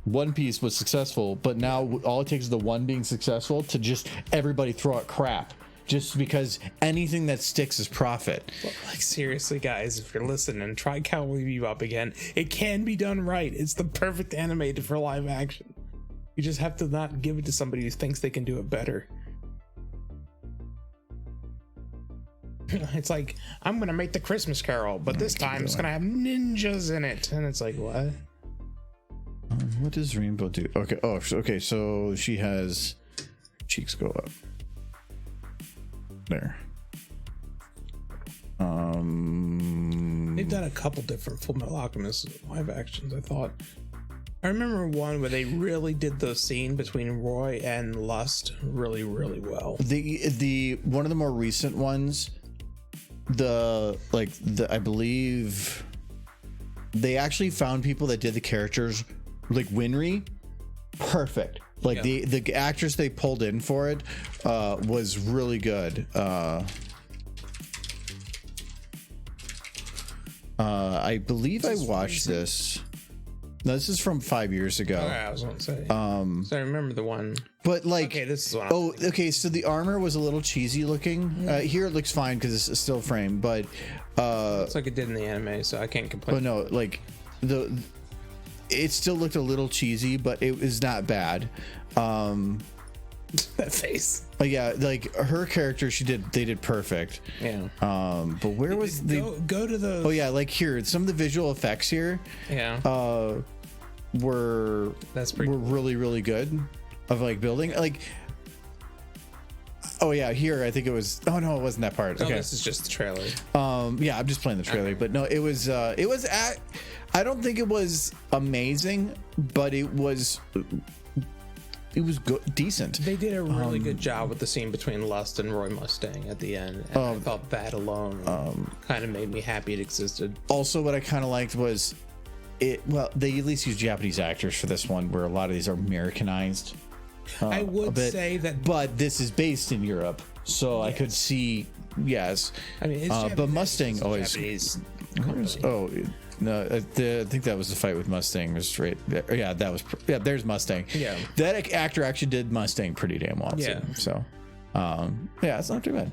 One Piece was successful, but now all it takes is the one being successful to just everybody throw out crap. just because anything that sticks is profit. Like, seriously, guys, if you're listening, try Cowboy Bebop again. It can be done right. It's the perfect animated for live action. You just have to not give it to somebody who thinks they can do it better. It's like, I'm gonna make the Christmas Carol, but this time it's gonna have ninjas in it, and it's like, what? What does Rainbow do? Okay. Oh, okay. So she has cheeks go up. There. They've done a couple different Full Metal Alchemist live actions. I remember one where they really did the scene between Roy and Lust really, really well. The one of the more recent ones, I believe they actually found people that did the characters like Winry perfect. Like the actress they pulled in for it was really good. I believe I watched this. No, this is from 5 years ago. Okay, I was gonna say. So I remember the one. But like, Okay, this is what okay. So the armor was a little cheesy looking. Here it looks fine because it's still frame, but it's like it did in the anime, so I can't complain. but no, like it still looked a little cheesy, but it was not bad. That face. But yeah, like her character, they did perfect. Yeah. But where was go to the? Oh yeah, like here, some of the visual effects here. Yeah. Were really, really good of like building like. Oh yeah, here I think it was. Oh no, it wasn't that part. No, Okay, this is just the trailer. yeah, I'm just playing the trailer, but no, it was. I don't think it was amazing, but it was good, decent. They did a really good job with the scene between Lust and Roy Mustang at the end. And I thought that alone kind of made me happy it existed. Also, what I kind of liked was they at least used Japanese actors for this one, where a lot of these are Americanized. I would say that, but this is based in Europe, so yes. I could see, yes. I mean, it's but Mustang always. Japanese No, I think that was the fight with Mustang. Was right there. Yeah, that was. Yeah, there's Mustang. Yeah, that actor actually did Mustang pretty damn well. Yeah. Too, so, yeah, it's not too bad.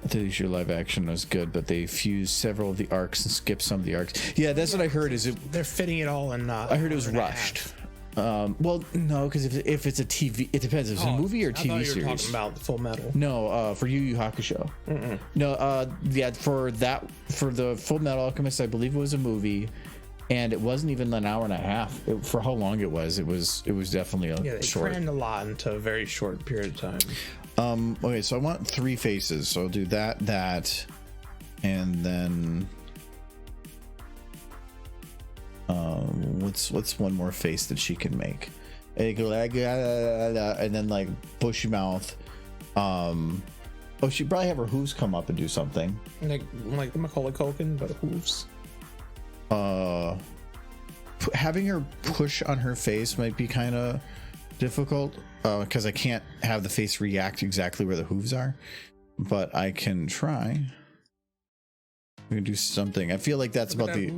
I think your live action was good, but they fused several of the arcs and skipped some of the arcs. Yeah, that's what I heard. They're fitting it all in. I heard it was rushed. Well, no, because if it's a TV, it depends. If it's a movie or TV series. You were talking about Full Metal. No, for Yu Yu Hakusho. No, yeah, for the Full Metal Alchemist, I believe it was a movie, and it wasn't even an hour and a half. For how long it was definitely they short. crammed a lot into a very short period of time. Okay, so I want 3 faces. So I'll do that, and then. What's one more face that she can make? And then like bushy mouth. She'd probably have her hooves come up and do something. Like Macaulay Culkin, but hooves. Having her push on her face might be kind of difficult because I can't have the face react exactly where the hooves are, but I can try. We can do something. I feel like that's about the.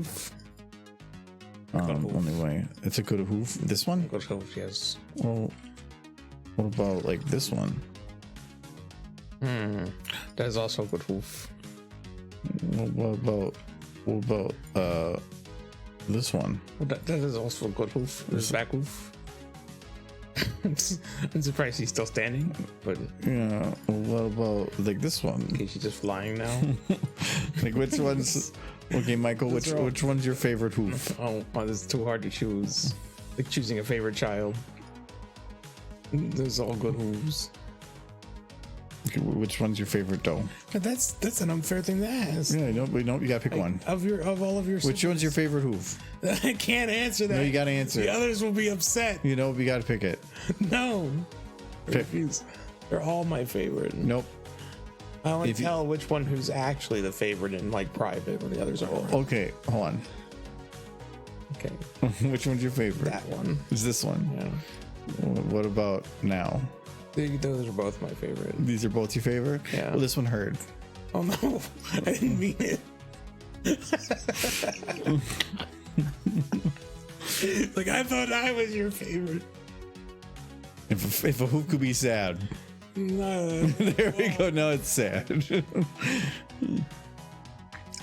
Only way. It's a good hoof. This one? Good hoof, yes. Well, what about like this one? That is also a good hoof. What about this one? Well, that is also a good hoof. This back hoof. I'm surprised he's still standing, but yeah. What about like this one? Okay, she's just flying now. Like which one's? Okay, Michael, which one's your favorite hoof? Oh, this is too hard to choose. Like choosing a favorite child. There's all good hooves. Okay, which one's your favorite dough? But that's an unfair thing to ask. Yeah, no, you gotta pick one. Of all of your. Which one's your favorite hoof? I can't answer that. No, you gotta answer. The others will be upset. You know, we gotta pick it. No. Pick. They're all my favorite. Nope. I only tell which one who's actually the favorite in like private when the others are. Okay, hold on. Okay. Which one's your favorite? That one. Is this one? Yeah. What about now? Those are both my favorite. These are both your favorite? Yeah. Well, this one hurt. Oh no, I didn't mean it. Like I thought I was your favorite. If a hoof could be sad. There we go. Now it's sad.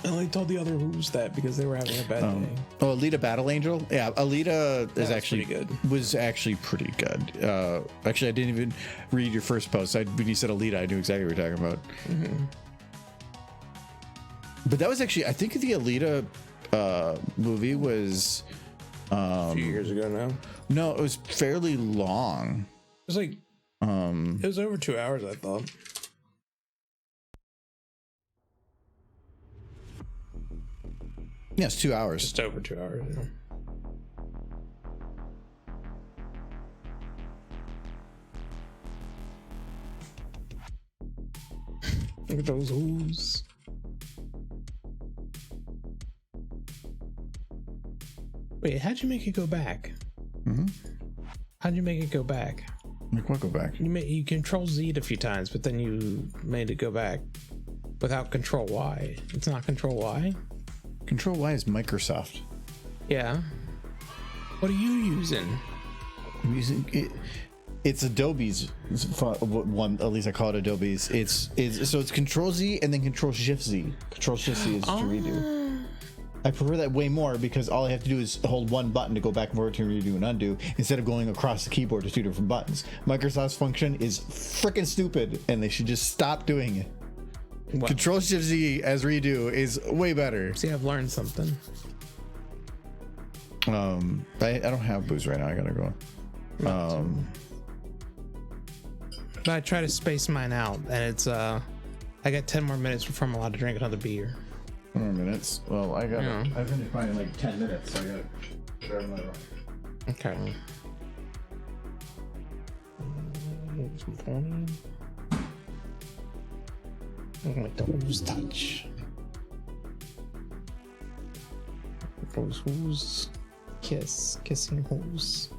I only told the other Who's that because they were having a bad day. Oh, Alita Battle Angel. Yeah, Alita is actually pretty good. Was actually pretty good. Actually, I didn't even read your first post. When you said Alita, I knew exactly what you were talking about. Mm-hmm. But that was actually, I think the Alita movie was A few years ago now. no, it was fairly long. It was like it was over 2 hours, I thought. Yes, 2 hours. Just over 2 hours. Yeah. Look at those Who's. Wait, how'd you make it go back? How'd you make it go back? Like what? Go back. You control Z'd a few times, but then you made it go back without control Y. It's not control Y? Control Y is Microsoft. Yeah. What are you using? I'm using it. It's Adobe's one. At least I call it Adobe's. So it's Control Z and then Control Shift Z. Control Shift Z is to redo. I prefer that way more because all I have to do is hold one button to go back and forward to redo and undo instead of going across the keyboard to two different buttons. Microsoft's function is freaking stupid and they should just stop doing it. Well, Control Shift Z as redo is way better. See, I've learned something. I don't have booze right now. I gotta go. But I try to space mine out, and it's I got 10 more minutes before I'm allowed to drink another beer. 10 more minutes. Well, I got. Yeah. I've been fine in like 10 minutes. So I got. Grab another one. Okay. Like the Who's touch. Those Who's kissing Who's.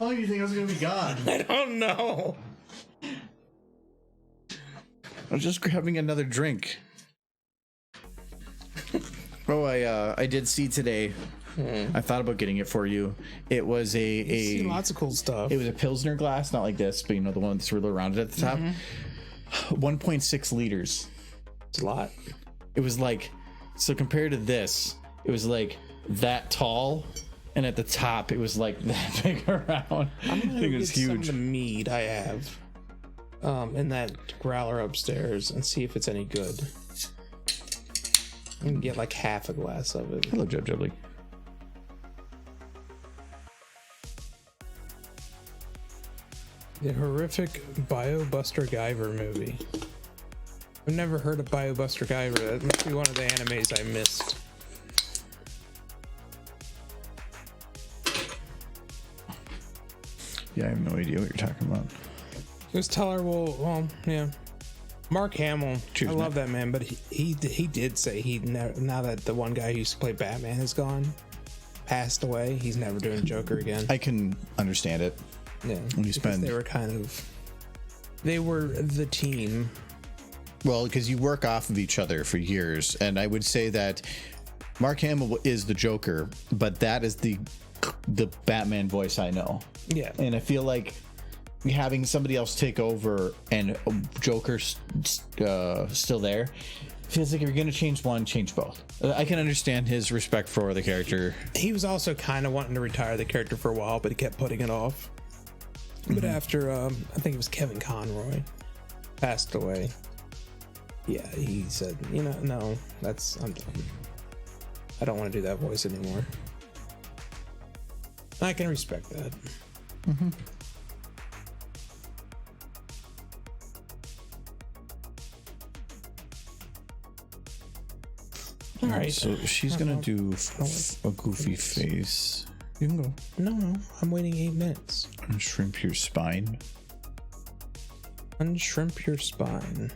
How long do you think I was gonna be gone? I don't know. I'm just grabbing another drink. Oh, I did see today. I thought about getting it for you. It was See lots of cool stuff. It was a Pilsner glass, not like this, but you know the one that's really rounded at the top. 1.6 liters. It's a lot. It was like, so compared to this, it was like that tall, and at the top it was like that big around. I'm gonna I think it was get some of huge. the mead I have in that growler upstairs and see if it's any good. I'm gonna get like half a glass of it. Hello, Joe Jubbly. The horrific BioBuster Guyver movie. I've never heard of BioBuster Guyver. That must be one of the animes I missed. Yeah, I have no idea what you're talking about. Just tell her, well, yeah. Mark Hamill, Cheers, I love that man, but he did say now that the one guy who used to play Batman is gone, passed away, he's never doing Joker again. I can understand it. Yeah, When you spend, they were the team. well, because you work off of each other for years, and I would say that Mark Hamill is the Joker, but that is the Batman voice I know. Yeah, And I feel like having somebody else take over and Joker's still there feels like if you're going to change one, change both. I can understand his respect for the character. he was also kind of wanting to retire the character for a while, but he kept putting it off. But after I think it was Kevin Conroy passed away, yeah, he said, no, I'm done. I don't want to do that voice anymore. I can respect that. All right. So she's going to do a goofy face. You can go. No, I'm waiting 8 minutes. Unshrimp your spine. Unshrimp your spine.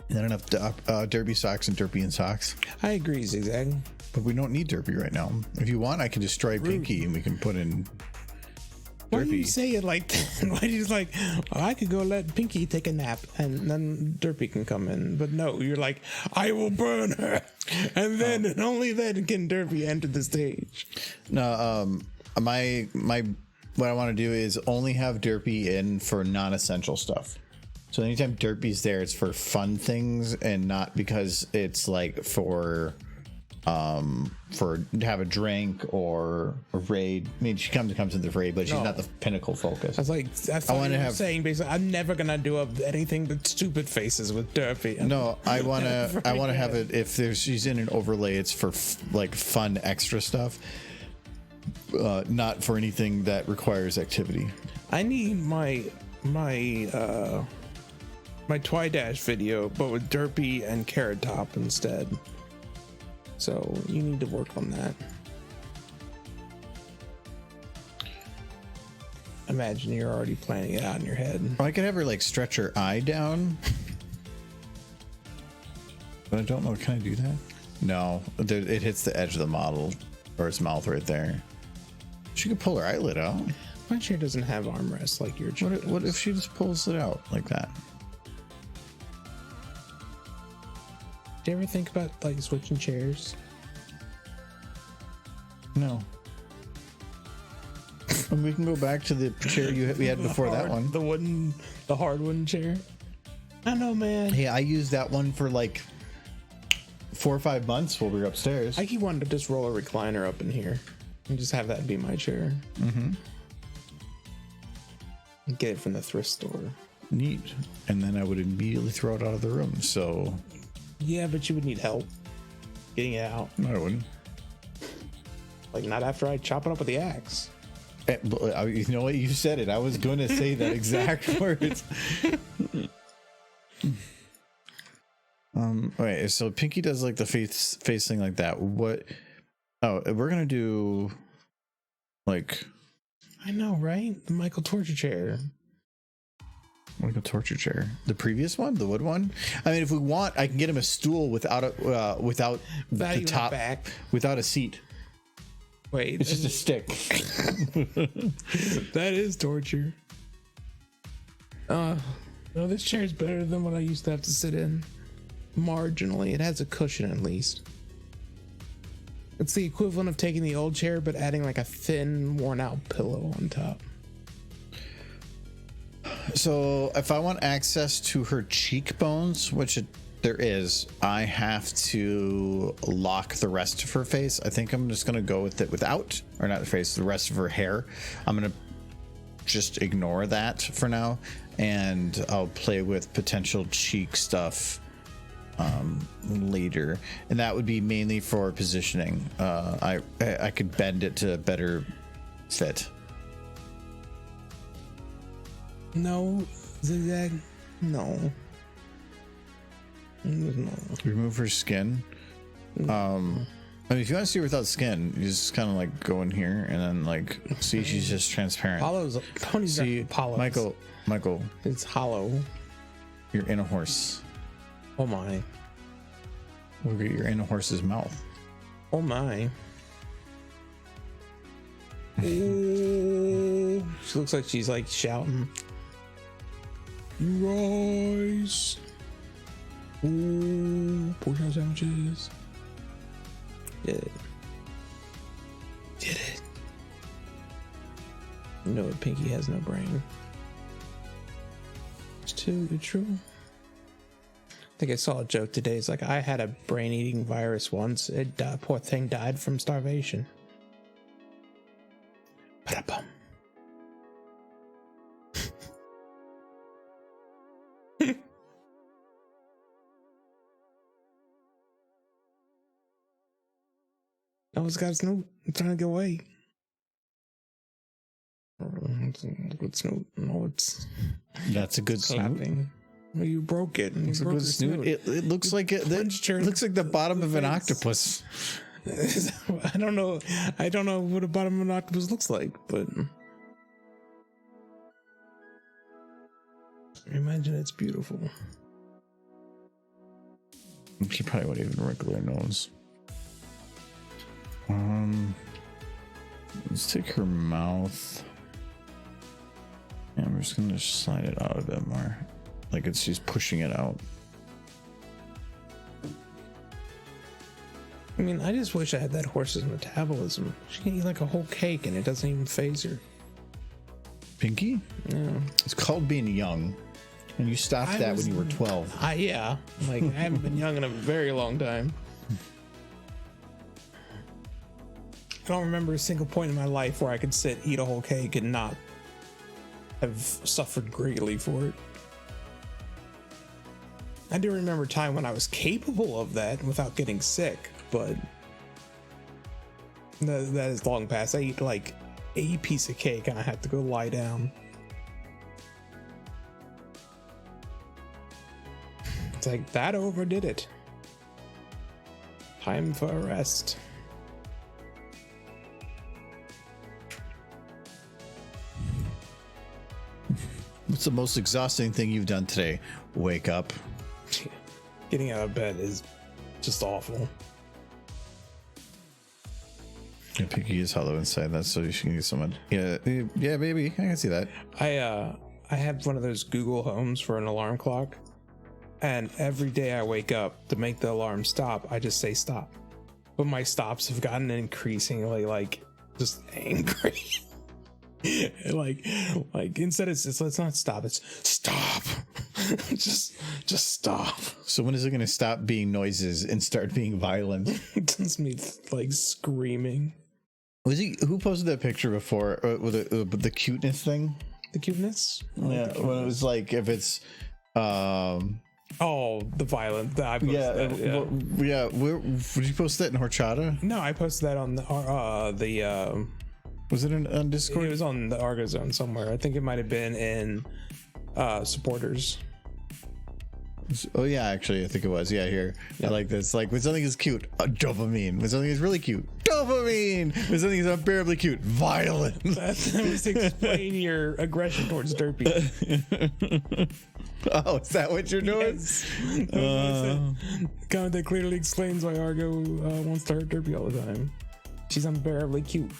Not enough derpy socks and derpy and socks. I agree, Zigzag. But we don't need derpy right now. If you want, I can destroy Pinky and we can put in Why do you derpy. say it like that? Why do you just like, I could go let Pinky take a nap and then Derpy can come in. But no, you're like, I will burn her. And then and only then can Derpy enter the stage. No, my what I want to do is only have Derpy in for non-essential stuff. So anytime Derpy's there, it's for fun things and not because it's like for to have a drink or a raid. I mean, she comes in the raid, but she's not the pinnacle focus. I want to have saying basically, I'm never gonna do anything but stupid faces with Derpy. No, I want to have it if she's in an overlay. It's for like fun extra stuff, not for anything that requires activity. I need my Twidash video, but with Derpy and Carrot Top instead. So you need to work on that. Imagine you're already planning it out in your head. I could have her like stretch her eye down, but I don't know. Can I do that? No, it hits the edge of the model or its mouth right there. She could pull her eyelid out. My chair doesn't have armrests like your chair. What if she just pulls it out like that? Do you ever think about like switching chairs? No. And we can go back to the chair we had before that one. The hard wooden chair. I know, man. Hey, I used that one for like 4 or 5 months while we were upstairs. I keep wanting to just roll a recliner up in here and just have that be my chair. Mm-hmm. Get it from the thrift store. Neat. And then I would immediately throw it out of the room. So. Yeah, but you would need help getting it out. No, I wouldn't. Like, not after I chop it up with the axe. You know what? You said it. I was going to say that exact words. Okay, so Pinky does like the face thing like that. What? Oh, we're going to do like. I know, right? The Michael torture chair. Like a torture chair. The previous one, the wood one. I mean, if we want, I can get him a stool without the top, back. Without a seat. Wait, it's just a stick. That is torture. No, this chair is better than what I used to have to sit in. Marginally, it has a cushion at least. It's the equivalent of taking the old chair but adding like a thin, worn-out pillow on top. So if I want access to her cheekbones, which there is, I have to lock the rest of her face. I think I'm just going to go with it without, or not the face, the rest of her hair. I'm going to just ignore that for now, and I'll play with potential cheek stuff later. And that would be mainly for positioning. I could bend it to better fit. No, zigzag. No. Remove her skin. I mean, if you want to see her without skin, you just kind of like go in here and then like see she's just transparent. Tony's see, Apollo's. Michael, it's hollow. You're in a horse. Oh my! Look at you're in a horse's mouth. Oh my! Ooh. She looks like she's like shouting. Rise! Ooh, pork chop sandwiches. Did it. Did it. You know what? Pinky has no brain. It's too true. I think I saw a joke today. It's like, I had a brain-eating virus once. It died. Poor thing died from starvation. Ba-da-bum. Oh, it's got Snoop. I'm trying to get away. It's a good Snoop. No, it's. That's a good Snoop. Well, you broke it. It's a good Snoop. It looks like it looks like the bottom of an octopus. I don't know. I don't know what a bottom of an octopus looks like, but imagine it's beautiful. She probably wouldn't even wrinkle her nose. Let's take her mouth. And I'm just gonna slide it out a bit more. Like she's pushing it out. I mean, I just wish I had that horse's metabolism. She can eat like a whole cake and it doesn't even phase her. Pinky? Yeah. It's called being young. And you stopped when you were 12. Yeah. Like, I haven't been young in a very long time. I don't remember a single point in my life where I could sit, eat a whole cake, and not have suffered greatly for it. I do remember a time when I was capable of that without getting sick, but that is long past. I ate like a piece of cake and I had to go lie down. It's like, that overdid it. Time for a rest. What's the most exhausting thing you've done today? Wake up. Getting out of bed is just awful. Yeah, Pinky is hollow inside. That's so you should get someone. Yeah, baby. I can see that. I have one of those Google Homes for an alarm clock, and every day I wake up to make the alarm stop, I just say stop. But my stops have gotten increasingly like just angry. like instead it's let's not stop, it's stop. just stop. So when is it going to stop being noises and start being violent? It's me like screaming. Was he who posted that picture before with the cuteness thing? The cuteness? Yeah, when it was like if it's oh, the violent. I posted that, yeah. Where did you post that in Horchata? No, I posted that on the was it on Discord? It was on the Argo Zone somewhere. I think it might have been in supporters. Oh yeah, actually, I think it was. Yeah, here. I like this. Like when something is cute, dopamine. When something is really cute, dopamine. When something is unbearably cute, violent. That was to explain your aggression towards Derpy. Oh, is that what you're doing? Yes. Comment that clearly explains why Argo wants to hurt Derpy all the time. She's unbearably cute.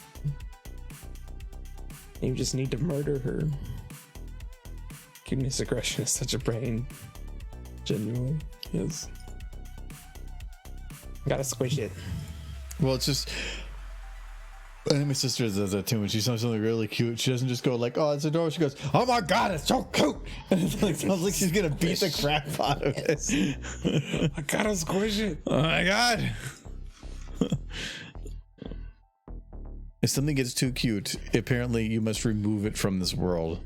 You just need to murder her. Cuteness aggression is such a brain. Genuinely. Yes. Gotta squish it. Well, it's just. I think my sister does that too. When she saw something really cute, she doesn't just go like, "Oh, it's adorable." She goes, "Oh my god, it's so cute!" And it like, sounds like she's gonna beat the crap out of it. I gotta squish it. Oh my god. If something gets too cute, apparently you must remove it from this world.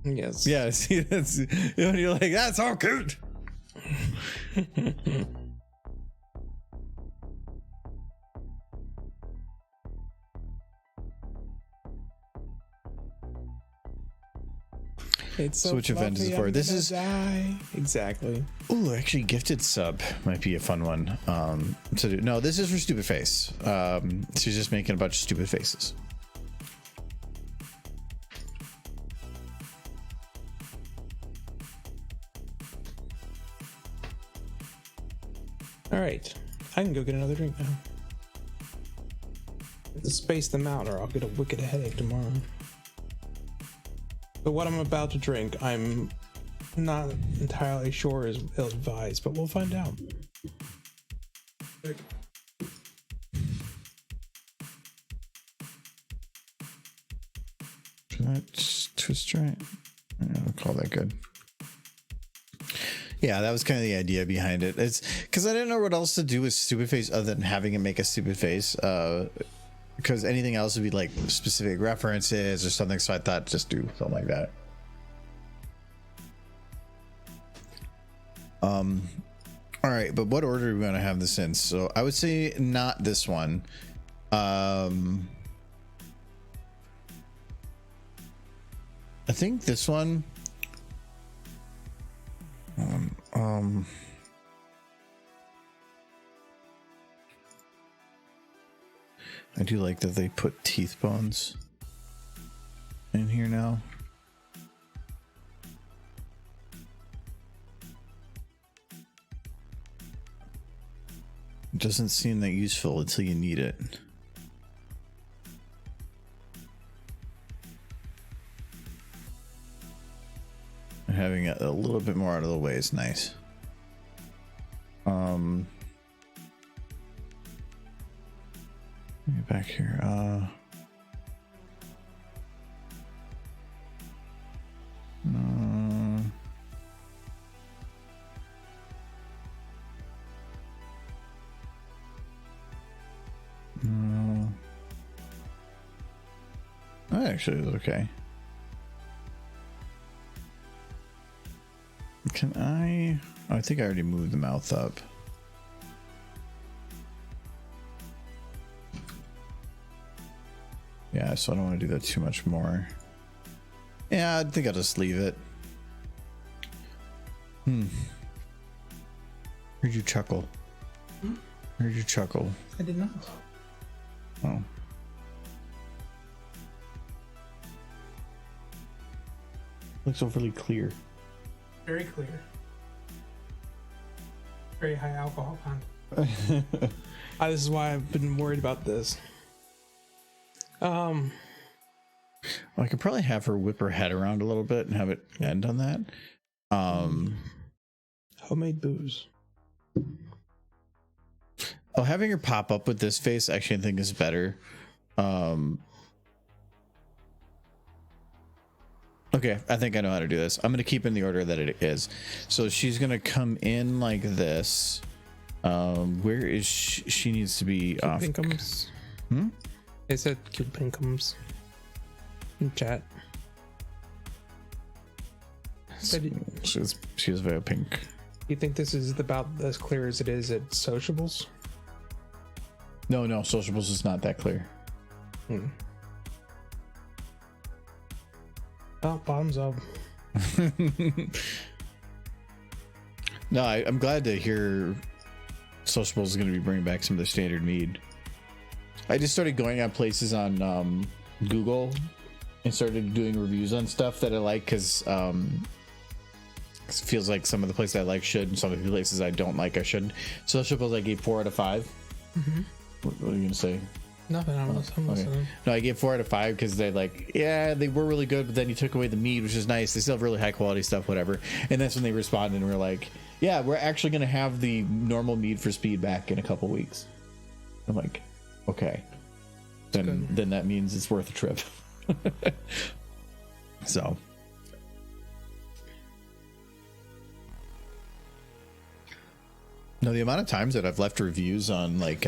Yes. Yeah, see, that's, you're like, that's so cute. It's so which event is it for? This is exactly. Oh, actually, gifted sub might be a fun one to do. No, this is for Stupid Face. She's just making a bunch of stupid faces. All right, I can go get another drink now. Just space them out, or I'll get a wicked headache tomorrow. But what I'm about to drink, I'm not entirely sure is ill-advised, but we'll find out. Twist right? I'll call that good. Yeah, that was kind of the idea behind it. It's because I didn't know what else to do with Stupid Face other than having it make a stupid face. Because anything else would be like specific references or something. So I thought just do something like that. All right, but what order are we going to have this in? So I would say not this one. I think this one. I do like that they put teeth bones in here now. It doesn't seem that useful until you need it. And having it a little bit more out of the way is nice. Let me get back here. No. No. That actually is okay. Can I? Oh, I think I already moved the mouth up. Yeah, so I don't want to do that too much more. Yeah, I think I'll just leave it. Heard you chuckle. Heard you chuckle. I did not. Oh. Looks overly clear. Very clear. Very high alcohol content. This is why I've been worried about this. Well, I could probably have her whip her head around a little bit and have it end on that. Homemade booze. Oh, having her pop up with this face actually I think is better. Okay, I think I know how to do this. I'm going to keep in the order that it is. So she's going to come in like this. Where is she needs to be off. Pinkums. It said cute pinkums in chat. She was very pink. You think this is about as clear as it is at sociables? No, sociables is not that clear. Oh, bottoms up. No, I'm glad to hear sociables is going to be bringing back some of the standard mead. I just started going on places on Google and started doing reviews on stuff that I like because it feels like some of the places I like should, and some of the places I don't like I shouldn't. Sociables I gave 4 out of 5. What are you gonna say? Nothing. I'm listening. No, I gave 4 out of 5 because they they were really good, but then you took away the mead, which is nice. They still have really high quality stuff, whatever. And that's when they responded and were like, yeah, we're actually gonna have the normal mead for speed back in a couple weeks. I'm like, okay, then that means it's worth a trip. So no, the amount of times that I've left reviews on like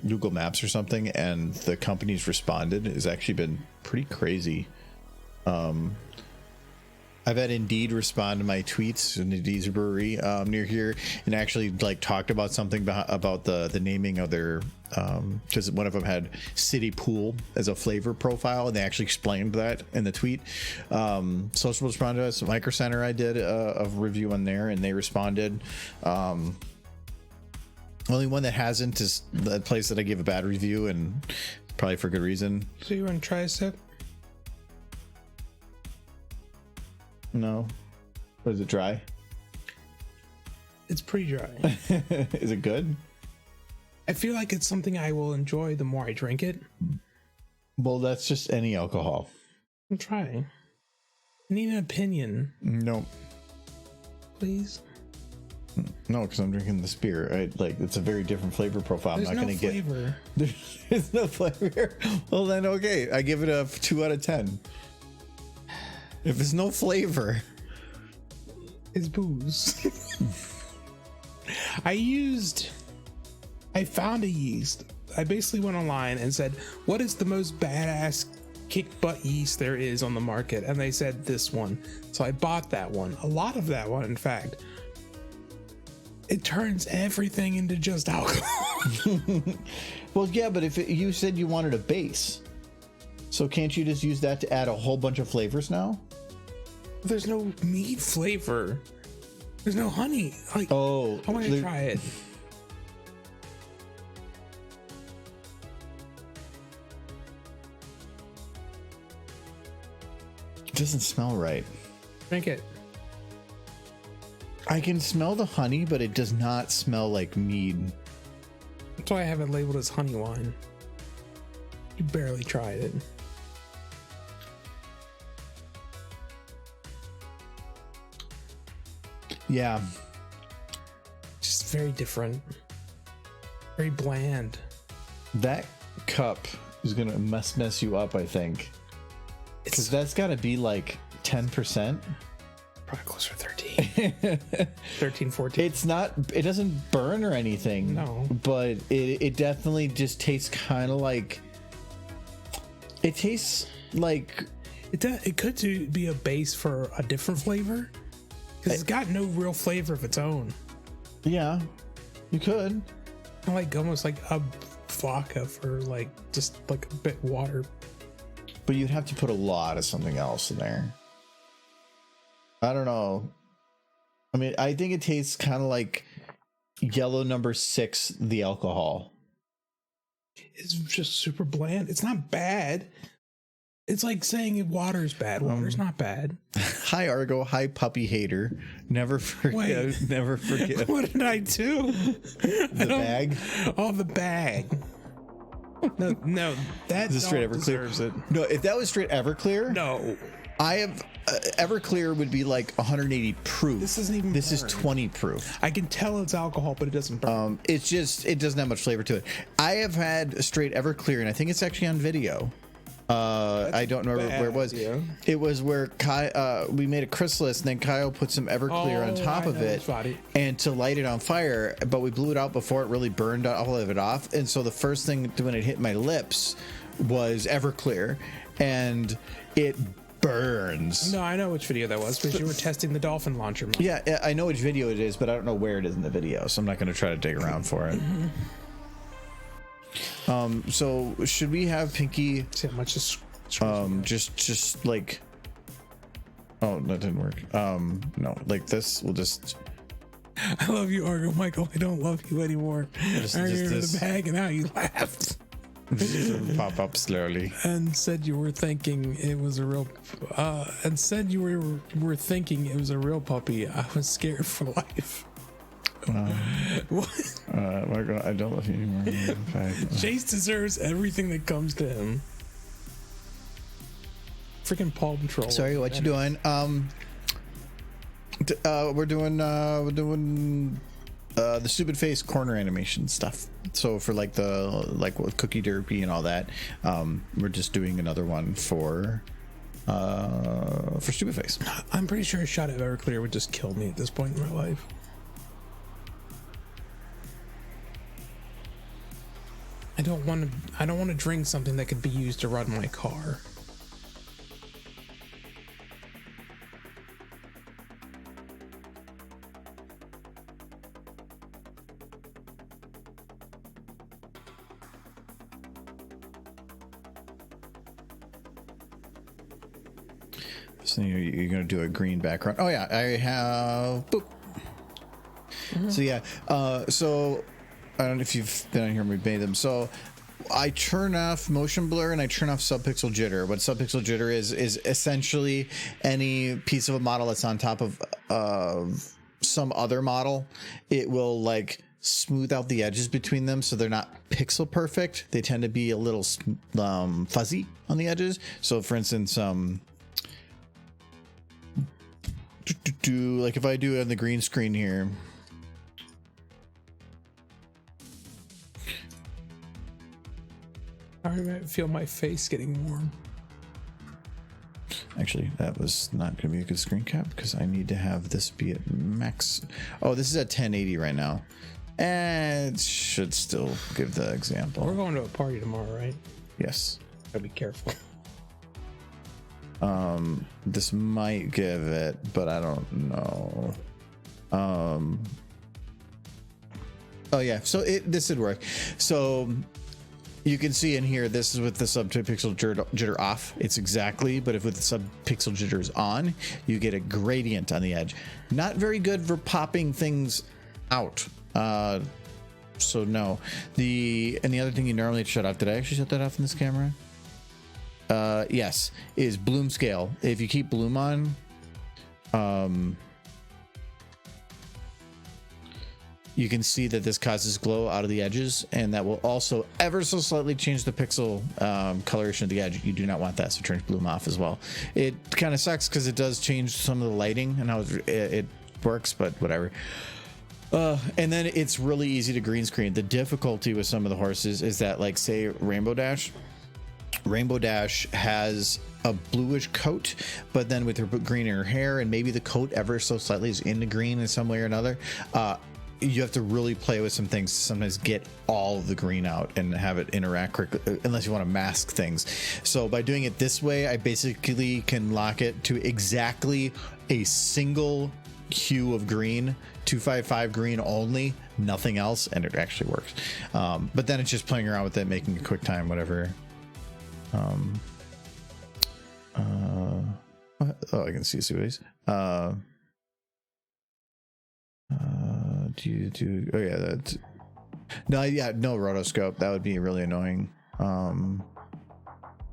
Google Maps or something and the company's responded has actually been pretty crazy. I've had Indeed respond to my tweets, Indeed's a brewery near here, and actually like talked about something about the naming of their because one of them had City Pool as a flavor profile, and they actually explained that in the tweet. Social responded to us. Micro Center, I did a review on there, and they responded. Only one that hasn't is the place that I gave a bad review, and probably for good reason. So you want to try a sip? No. What is it, dry? It's pretty dry. Is it good? I feel like it's something I will enjoy the more I drink it. Well, that's just any alcohol. I'm trying. I need an opinion. No. Please? No, because I'm drinking this beer. It's a very different flavor profile. There's I'm not no going to flavor. There's no flavor. Well, then okay. I give it a 2 out of 10. If there's no flavor, it's booze. I found a yeast. I basically went online and said, what is the most badass kick butt yeast there is on the market? And they said this one. So I bought that one. A lot of that one, in fact. It turns everything into just alcohol. Well, yeah, but you said you wanted a base, so can't you just use that to add a whole bunch of flavors now? There's no meat flavor. There's no honey. I want to try it. It doesn't smell right. Drink it. I can smell the honey, but it does not smell like mead. That's why I have it labeled as honey wine. You barely tried it. Yeah. Just very different. Very bland. That cup is gonna mess you up, I think, because that's got to be like 10%. Probably closer to 13. 13, 14. It's not. It doesn't burn or anything. No. But it definitely just tastes kind of like. It tastes like. It could be a base for a different flavor, because it's got no real flavor of its own. Yeah, you could. Like almost like a vodka for like just like a bit water. But you'd have to put a lot of something else in there. I don't know. I mean, I think it tastes kind of like yellow number 6, the alcohol. It's just super bland. It's not bad. It's like saying water's bad. Water's not bad. Hi, Argo. Hi, puppy hater. Never forget. Wait. Never forget. What did I do? The bag. Oh, the bag. No, that Is it straight dog Everclear? deserves it. No, if that was straight Everclear, No, I have Everclear would be like 180 proof. This isn't even This is burned. 20 proof. I can tell it's alcohol, but it doesn't burn. It's just it doesn't have much flavor to it. I have had straight Everclear, and I think it's actually on video. I don't remember where it was. idea. It was where we made a chrysalis, and then Kyle put some Everclear on top of it, and to light it on fire. But we blew it out before it really burned all of it off. And so the first thing when it hit my lips was Everclear, and it burns. No, I know which video that was, because you were testing the dolphin launcher. Yeah, I know which video it is, but I don't know where it is in the video, so I'm not going to try to dig around for it. So should we have Pinky See how much is just like, oh, that didn't work. No, like this, we'll just I love you, Argo Michael. I don't love you anymore. Just- I just remember this. the bag and how you laughed pop up slowly. and said you were thinking it was a real and said you were thinking it was a real puppy. I was scared for life. What? My God, I don't love you anymore. In fact, Chase deserves everything that comes to him. Freaking Paw Patrol. sorry, what you doing? We're doing the stupid face corner animation stuff. So for like with Cookie Derpy and all that, we're just doing another one for stupid face. I'm pretty sure a shot of Everclear would just kill me at this point in my life. I don't want to drink something that could be used to run my car. So you're gonna do a green background. Oh yeah, I have. Boop. So yeah, so I don't know if you've been on here. We made them. So I turn off motion blur and I turn off subpixel jitter. What subpixel jitter is essentially any piece of a model that's on top of some other model. It will like smooth out the edges between them so they're not pixel perfect. They tend to be a little fuzzy on the edges. So for instance, like if I do it on the green screen here, I feel my face getting warm. actually that was not going to be a good screen cap because I need to have this be at max. Oh, this is at 1080 right now, and it should still give the example. We're going to a party tomorrow, right? Yes. Gotta be careful. This might give it, but I don't know. Oh yeah, so this would work. So you can see in here, this is with the subpixel jitter off. It's exactly, but if with the subpixel jitters on, you get a gradient on the edge. Not very good for popping things out. So no. The other thing you normally shut off. Did I actually shut that off in this camera? Yes, is bloom scale. If you keep bloom on, you can see that this causes glow out of the edges, and that will also ever so slightly change the pixel coloration of the edge. You do not want that, so turn bloom off as well. It kind of sucks because it does change some of the lighting and how it works, but whatever. And then it's really easy to green screen. The difficulty with some of the horses is that, like, say Rainbow Dash has a bluish coat, but then with her greener hair and maybe the coat ever so slightly is into green in some way or another, you have to really play with some things to sometimes get all of the green out and have it interact quickly, unless you want to mask things. So by doing it this way, I basically can lock it to exactly a single hue of green, 255 green only, nothing else, and it actually works. But then it's just playing around with it, making a quick time, whatever. I can see ways. Do you do? Oh yeah, that's no rotoscope. That would be really annoying.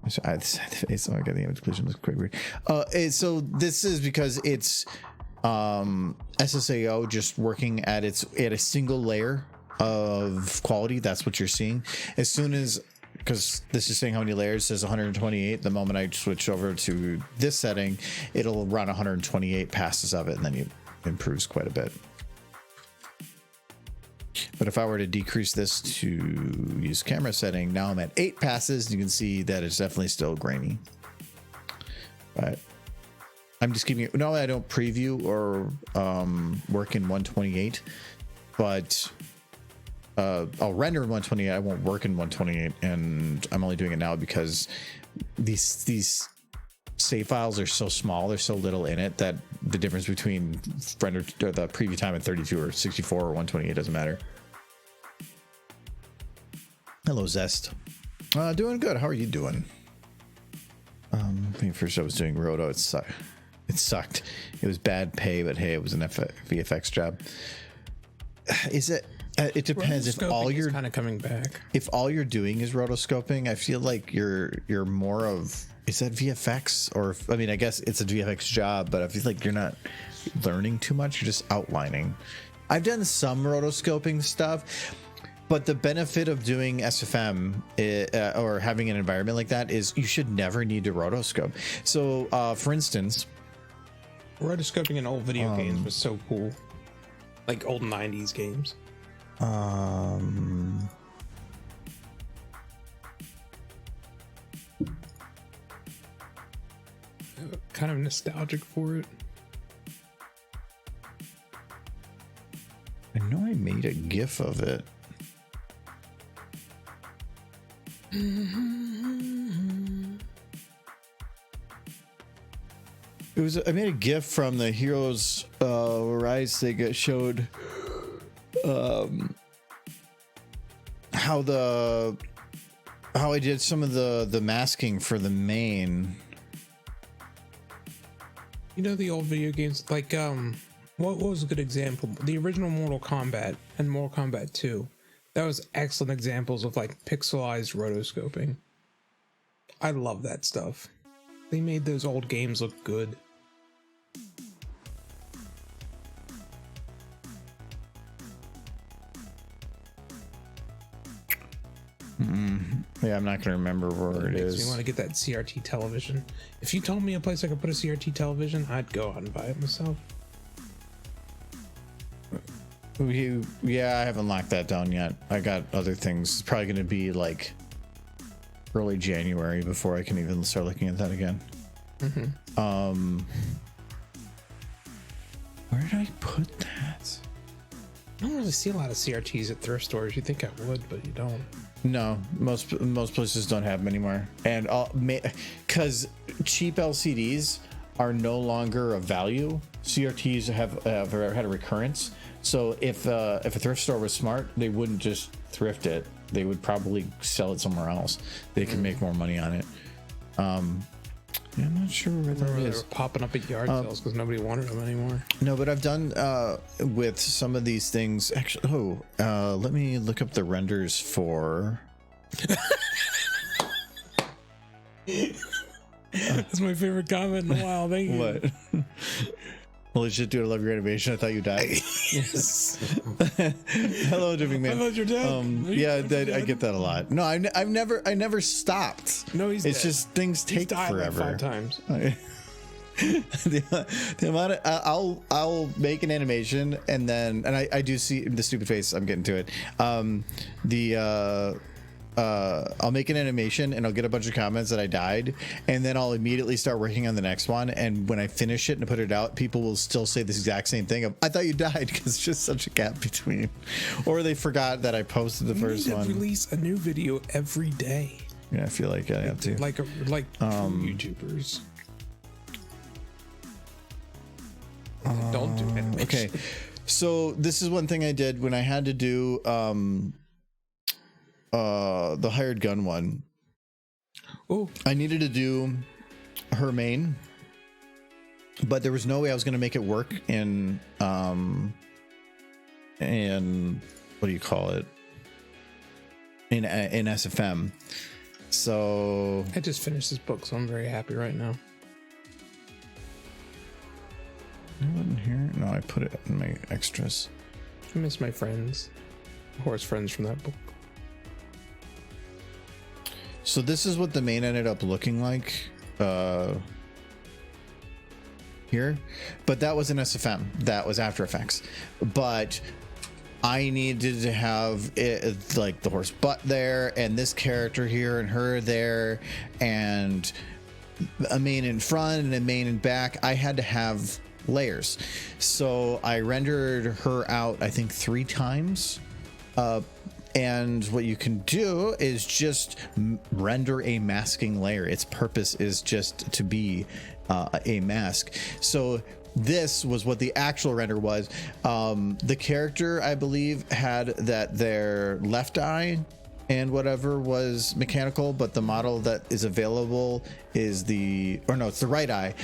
It's not getting the image completion looks quite weird. So this is because it's SSAO just working at a single layer of quality. That's what you're seeing. As soon as, because this is saying how many layers, it says 128. The moment I switch over to this setting, it'll run 128 passes of it, and then it improves quite a bit. But if I were to decrease this to use camera setting, now I'm at 8 passes. You can see that it's definitely still grainy. But I'm just keeping it. No, I don't preview or work in 128, but I'll render in 128. I won't work in 128, and I'm only doing it now because these save files are so small. There's so little in it that the difference between render or the preview time at 32 or 64 or 128 doesn't matter. Hello, Zest. Doing good. How are you doing? I think first I was doing Roto. It sucked. It was bad pay, but hey, it was an VFX job. Is it? It depends. If all you're kind of coming back, if all you're doing is rotoscoping, I feel like you're more of, is that VFX? Or I mean, I guess it's a VFX job, but I feel like you're not learning too much. You're just outlining. I've done some rotoscoping stuff, but the benefit of doing SFM or having an environment like that is you should never need to rotoscope. So, for instance, rotoscoping in old video games was so cool, like old 90s games. Kind of nostalgic for it. I know I made a GIF of it. I made a GIF from the Heroes Rise thing that showed how I did some of the masking for the main. You know, the old video games, like what was a good example? The original Mortal Kombat and Mortal Kombat 2. That was excellent examples of like pixelized rotoscoping. I love that stuff. They made those old games look good. Yeah, I'm not gonna remember where it is. You want to get that CRT television? If you told me a place I could put a CRT television, I'd go out and buy it myself. Yeah, I haven't locked that down yet. I got other things. It's probably gonna be like early January before I can even start looking at that again. Where did I put that? I don't really see a lot of CRTs at thrift stores. You think I would, but you don't. No, most places don't have them anymore, and because cheap LCDs are no longer of value. CRTs have had a recurrence. So if a thrift store was smart, they wouldn't just thrift it. They would probably sell it somewhere else. They can make more money on it. Yeah, I'm not sure where that They is. were popping up at yard sales because nobody wanted them anymore. No, but I've done with some of these things. Actually, let me look up the renders for. That's my favorite comment in a while. Thank you. What? Holy shit, dude! I love your animation. I thought you died. Yes. Hello, Jimmy Man. I thought you're dead. Yeah, I get that a lot. No, I never stopped. No, he's It's dead. just things He's take died forever. like 5 times. the amount of I'll make an animation and then I do see the stupid face. I'm getting to it. I'll make an animation and I'll get a bunch of comments that I died, and then I'll immediately start working on the next one. And when I finish it and put it out, people will still say this exact same thing of, I thought you died, because it's just such a gap between, or they forgot that I posted the first one. Release a new video every day. Yeah, I feel like I have to. Like YouTubers. Don't do animation. Okay, so this is one thing I did when I had to do the hired gun one. Oh, I needed to do her main, but there was no way I was going to make it work in what do you call it, in SFM. So I just finished this book, so I'm very happy right now. I wasn't here. No, I put it in my extras. I miss my friends, horse friends from that book. So this is what the main ended up looking like here, but that was an SFM. That was After Effects, but I needed to have it like the horse butt there, and this character here, and her there, and a mane in front and a mane in back. I had to have layers, so I rendered her out, I think 3 times. And what you can do is just render a masking layer. Its purpose is just to be a mask. So this was what the actual render was. The character, I believe, had that their left eye and whatever was mechanical, but the model that is available is it's the right eye.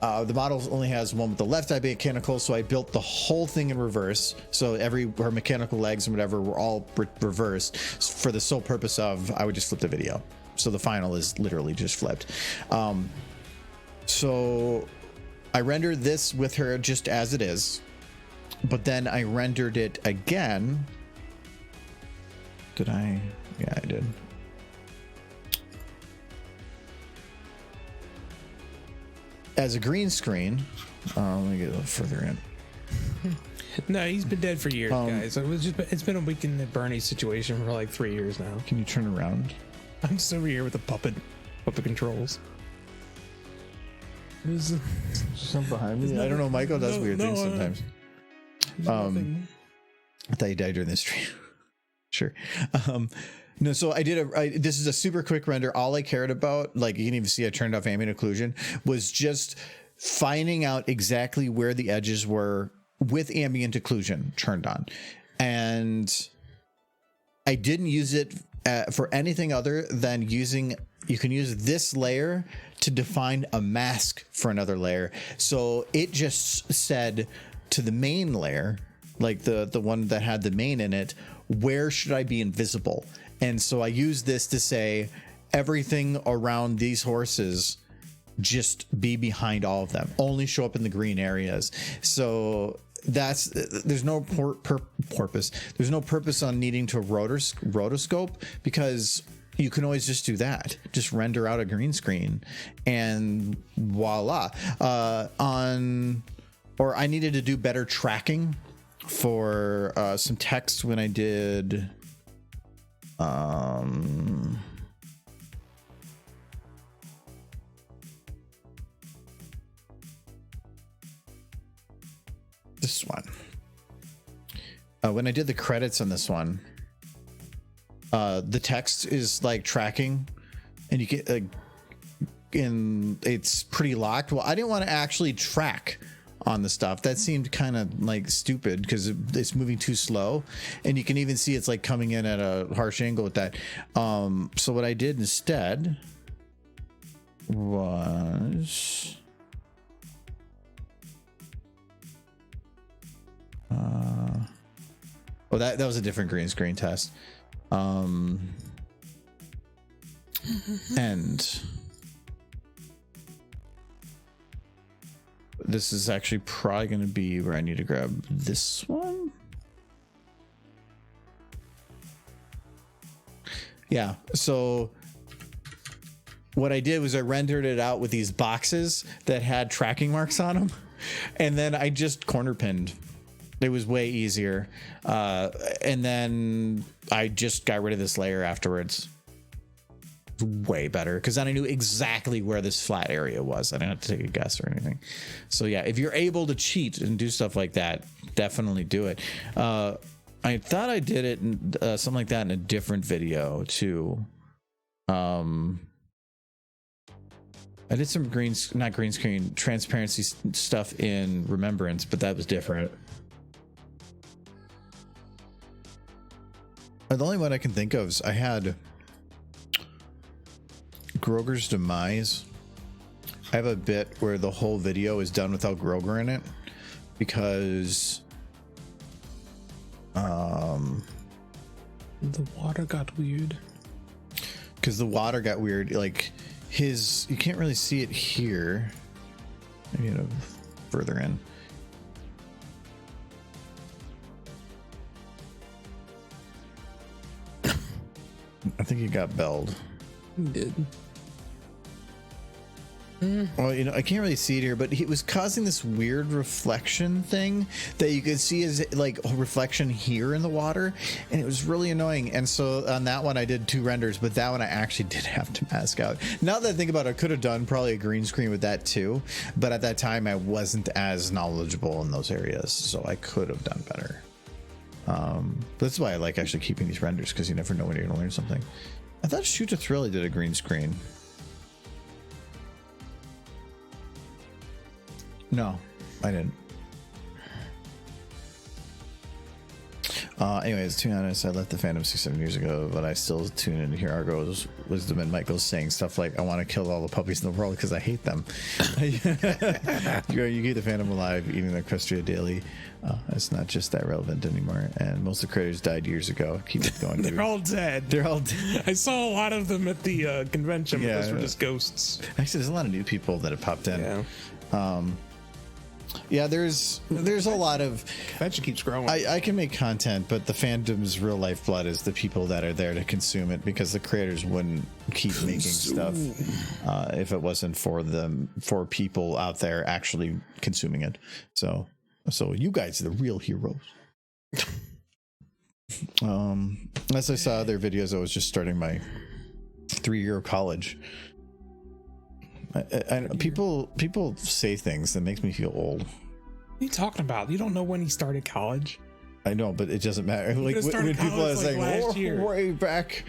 The model only has one with the left eye mechanical, so I built the whole thing in reverse. So her mechanical legs and whatever were all reversed for the sole purpose of I would just flip the video. So the final is literally just flipped. So I rendered this with her just as it is, but then I rendered it again. Did I? Yeah, I did. As a green screen. Let me get a little further in. No, he's been dead for years, guys. It's been a Weekend at Bernie's situation for like 3 years now. Can you turn around? I'm just over here with the puppet controls. There's something behind me. I don't know. Michael does weird things sometimes. I thought you died during this stream. Sure. No, so I did this is a super quick render. All I cared about, like you can even see I turned off ambient occlusion, was just finding out exactly where the edges were with ambient occlusion turned on. And I didn't use it for anything other than you can use this layer to define a mask for another layer. So it just said to the main layer, like the one that had the main in it, where should I be invisible? And so I use this to say everything around these horses, just be behind all of them, only show up in the green areas. So there's no purpose. There's no purpose on needing to rotoscope, because you can always just do that. Just render out a green screen and voila. Or I needed to do better tracking for some text when I did this one. When I did the credits on this one, the text is like tracking, and you get it's pretty locked. Well, I didn't want to actually track on the stuff. That seemed kind of like stupid because it's moving too slow, and you can even see it's like coming in at a harsh angle with that. So what I did instead was that was a different green screen test. And this is actually probably going to be where I need to grab this one. Yeah. So what I did was I rendered it out with these boxes that had tracking marks on them, and then I just corner pinned. It was way easier, and then I just got rid of this layer afterwards. Way better, because then I knew exactly where this flat area was. I didn't have to take a guess or anything. So yeah, if you're able to cheat and do stuff like that, definitely do it. I thought I did it something like that in a different video too. I did some not green screen, transparency stuff in Remembrance, but that was different. The only one I can think of is I had Groger's Demise. I have a bit where the whole video is done without Groger in it because the water got weird. Because the water got weird. Like you can't really see it here. Maybe further in. I think he got belled. He did. Well, I can't really see it here, but it was causing this weird reflection thing that you could see as like a reflection here in the water, and it was really annoying. And so on that one, I did 2 renders, but that one I actually did have to mask out. Now that I think about it, I could have done probably a green screen with that too, but at that time I wasn't as knowledgeable in those areas, so I could have done better. That's why I like actually keeping these renders, because you never know when you're gonna learn something. I thought Shoot to Thrill I did a green screen. No, I didn't. Anyways, to be honest, I left the fandom 6-7 years ago, but I still tune in to hear Argo's wisdom and Michael's saying stuff like, I want to kill all the puppies in the world because I hate them. You keep the fandom alive, eating the Equestria daily. It's not just that relevant anymore. And most of the creators died years ago. Keep it going. They're all dead. They're all dead. I saw a lot of them at the convention, but Yeah, those were just ghosts. Actually, there's a lot of new people that have popped in. Yeah. Yeah, there's a lot of. Convention keeps growing. I can make content, but the fandom's real lifeblood is the people that are there to consume it, because the creators wouldn't keep making stuff if it wasn't for people out there actually consuming it. So you guys are the real heroes. As I saw their videos, I was just starting my 3-year college. People say things that makes me feel old. What are you talking about? You don't know when he started college? I know, but it doesn't matter. Like when people are saying, way back,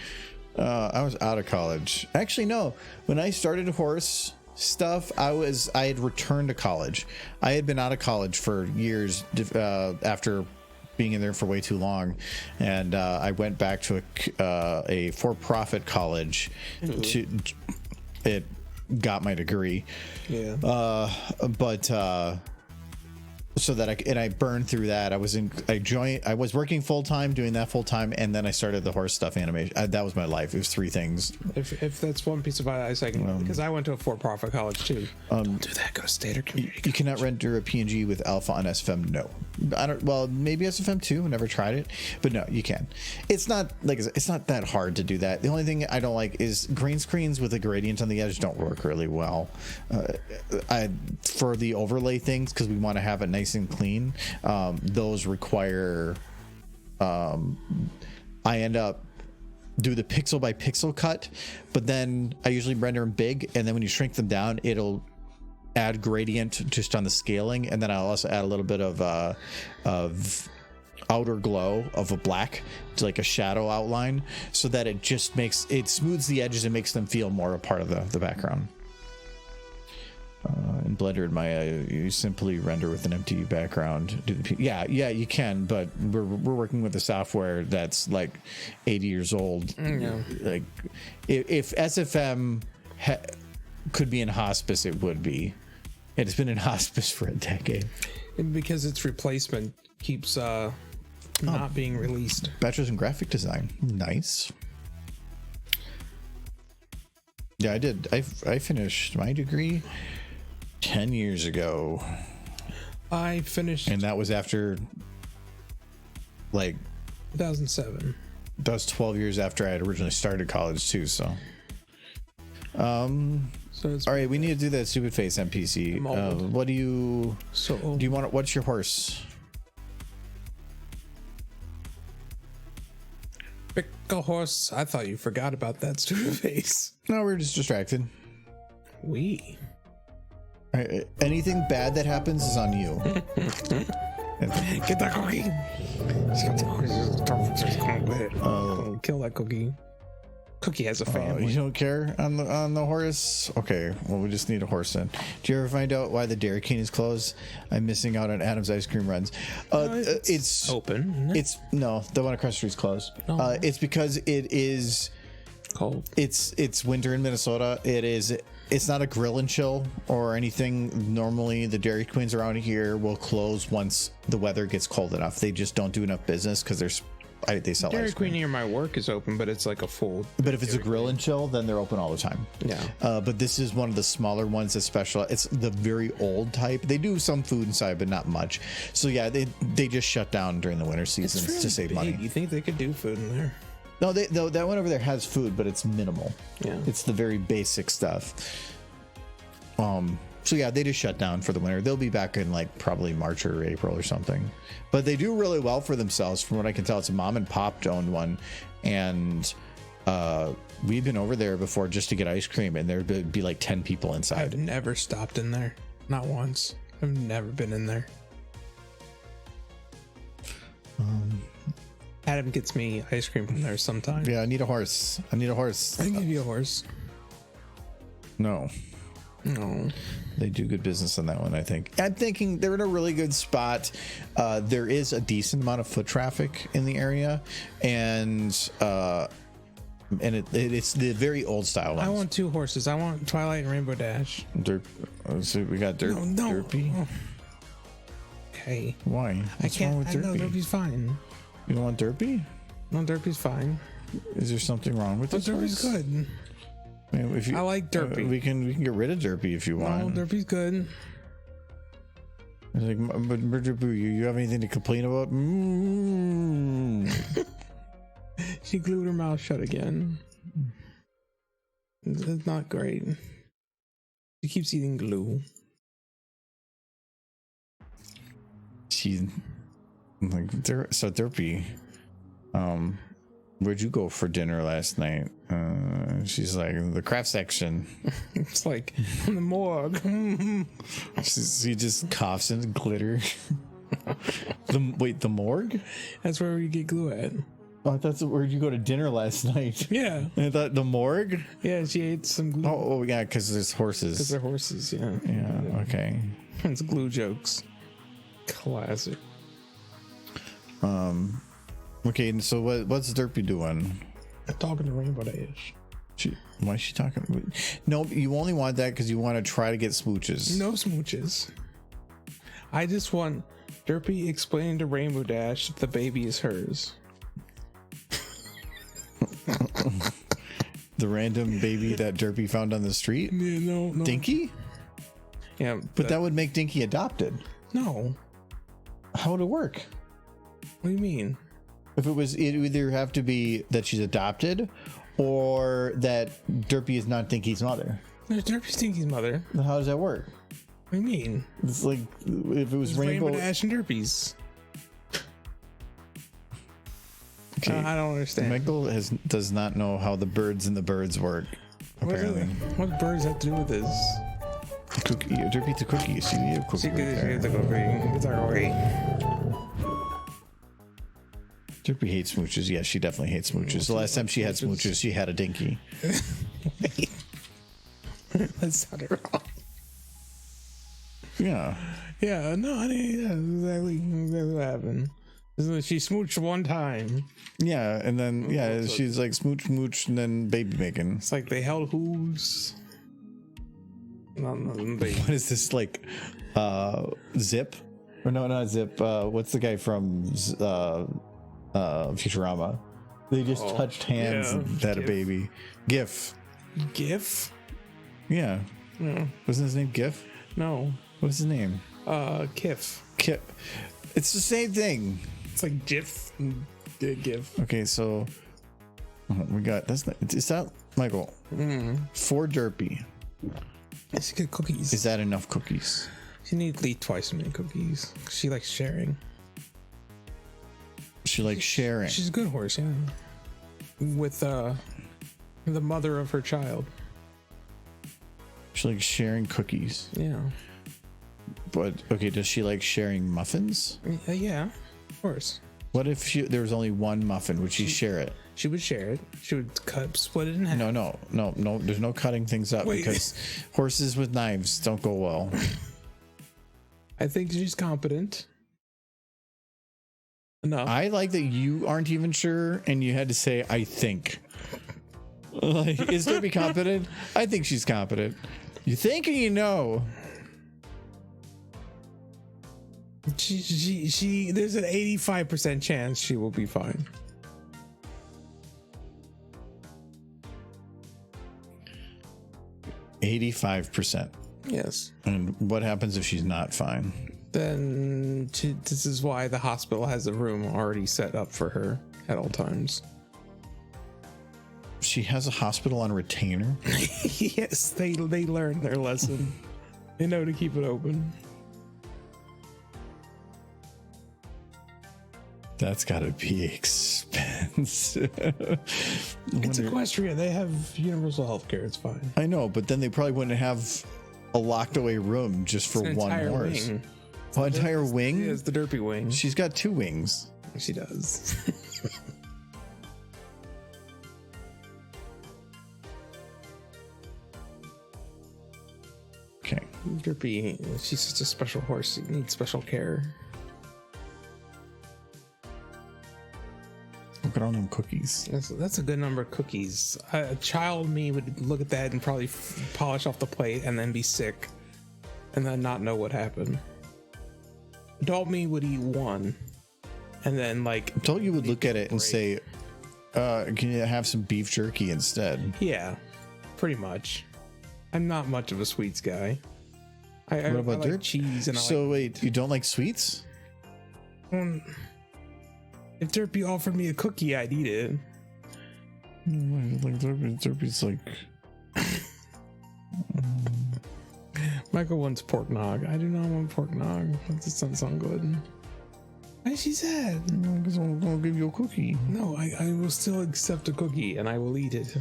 I was out of college. Actually, no. When I started horse stuff, I had returned to college. I had been out of college for years after being in there for way too long, and I went back to a for-profit college. It got my degree. Yeah. So that I burned through that. I was working full time, doing that full time, and then I started the horse stuff animation. That was my life. It was 3 things. If that's one piece of advice I can, because I went to a for-profit college too. Don't do that. Go to state or community. You cannot render a PNG with alpha on SFM. No, I don't. Well, maybe SFM 2. Never tried it, but no, you can. It's not it's not that hard to do that. The only thing I don't like is green screens with a gradient on the edge don't work really well. For the overlay things, because we want to have it nice and clean, those require I end up do the pixel by pixel cut, but then I usually render them big, and then when you shrink them down, it'll add gradient just on the scaling, and then I'll also add a little bit of outer glow of a black to like a shadow outline, so that it just smooths the edges and makes them feel more a part of the background. In Blender and Maya, you simply render with an empty background. Yeah, you can, but we're working with a software that's like 80 years old. Yeah. Like, if SFM could be in hospice, it would be. And it's been in hospice for a decade. And because its replacement keeps not being released. Bachelor's in graphic design. Nice. Yeah, I did. I finished my degree 10 years ago. I finished, and that was after, like, 2007. That was 12 years after I had originally started college too. So So it's All right, we need to do that stupid face NPC. Mold. What do you so do? You want? What's your horse? pick a horse. I thought you forgot about that stupid face. No, we're just distracted. We. All right, anything bad that happens is on you. Get that cookie. Kill that cookie. Cookie has a family. You don't care on the horse? Okay, well we just need a horse then. Do you ever find out why the Dairy King is closed? I'm missing out on Adam's ice cream runs. It's open. Isn't it? It's no, the one across the street's closed. No. It's because it is cold. It's winter in Minnesota. It's not a grill and chill or anything. Normally the Dairy Queens around here will close once the weather gets cold enough. They just don't do enough business because they sell Dairy ice cream. Queen near my work is open, but it's like a full. But if it's a grill and chill, then they're open all the time. Yeah. But this is one of the smaller ones that specialize. It's the very old type. They do some food inside, but not much. So yeah, they just shut down during the winter seasons to save money. You think they could do food in there? No, that one over there has food, but it's minimal. Yeah. It's the very basic stuff. So yeah, they just shut down for the winter. They'll be back in like probably March or April or something. But they do really well for themselves, from what I can tell. It's a mom and pop owned one, and we've been over there before just to get ice cream, and there'd be like 10 people inside. I've never stopped in there, not once. I've never been in there. Adam gets me ice cream from there sometime. Yeah, I need a horse. I I can give you a horse. No. No. They do good business on that one, I think. I'm thinking they're in a really good spot. There is a decent amount of foot traffic in the area, and it's the very old style ones. I want two horses. I want Twilight and Rainbow Dash. So we got No. Derpy. Oh. Okay. Why? What's wrong with I know Derpy? Derpy's fine. You don't want Derpy? No, Derpy's fine. Is there something wrong with No, this Derpy's horse? good. I mean, if you, I like Derpy. we can get rid of Derpy if you No, want. Derpy's good. It's like, but Derpy, you have anything to complain about? She glued her mouth shut again. It's not great. She keeps eating glue. She's like, so Derpy, where'd you go for dinner last night? She's like, the craft section. It's like in the morgue. She just coughs into glitter. The morgue? That's where we get glue at. Oh, I thought where'd you go to dinner last night? Yeah. I thought the morgue. Yeah, she ate some glue. Oh yeah, because there's horses. Because they're horses, yeah. Yeah. Okay. It's glue jokes. Classic. Okay. And so what's Derpy doing? I'm talking to Rainbow Dash. Why is she talking? No, you only want that because you want to try to get smooches. No smooches. I just want Derpy explaining to Rainbow Dash that the baby is hers. The random baby that Derpy found on the street? Yeah, no. Dinky? Yeah, But that would make Dinky adopted. no. How would it work? What do you mean? If it would either have to be that she's adopted or that Derpy is not Dinky's mother. There's Derpy's Dinky's mother. Then how does that work? What do you mean? It's like if it was It's Rainbow. Dash and Derpy's. Okay. I don't understand. Michael does not know how the birds and the birds work. Apparently, What birds have to do with this? cookie. Derpy's a cookie. See a cookie. Right there. Derpy hates smooches. Yeah, she definitely hates smooches. The last time she had smooches, she had a dinky. That sounded wrong. Yeah. Yeah, no, I mean, yeah, exactly what happened. She smooched one time. Yeah, and then she's like smooch, and then baby making. It's like they held hooves. No, What is this like? Zip? Or no, not Zip. What's the guy from Futurama? They just touched hands and had a baby. GIF. GIF? Yeah. No. Wasn't his name GIF? No. What's his name? KIF. Kip. It's the same thing. It's like GIF and GIF. Okay, so Oh, we got that's not, is that Michael? 4 derpy. She get cookies. Is that enough cookies? She needs to eat twice as many cookies. She likes sharing. She likes sharing. She's a good horse, yeah. With the mother of her child. She likes sharing cookies. Yeah. But okay, does she like sharing muffins? Yeah, of course. What if there was only one muffin? Would she share it? She would share it. She would split it in half. No. There's no cutting things up because horses with knives don't go well. I think she's competent enough. I like that you aren't even sure and you had to say, I think. Like, is Derby competent? I think she's competent. You think or you know? She there's an 85% chance she will be fine. %85%. Yes. And what happens if she's not fine? Then this is why the hospital has a room already set up for her at all times. She has a hospital on retainer? Yes, they learned their lesson. They know to keep it open. That's gotta be expensive. It's Equestria. They have universal health care. It's fine. I know, but then they probably wouldn't have a locked away room just for one horse. Wing. An entire wing? It's the derpy wing. She's got 2 wings. She does. Okay. Derpy, she's such a special horse. She needs special care. Look at all them cookies. That's a good number of cookies. A child me would look at that and probably polish off the plate and then be sick and then not know what happened. Adult me would eat one and then like... Adult you would look at it and say, can you have some beef jerky instead? Yeah, pretty much. I'm not much of a sweets guy. I about like cheese and wait, you don't like sweets? If Derpy offered me a cookie, I'd eat it. Like Derpy's like... Michael wants pork nog. I do not want pork nog. That just doesn't sound good. Why is she sad? Because I'm gonna give you a cookie. No, I will still accept a cookie and I will eat it.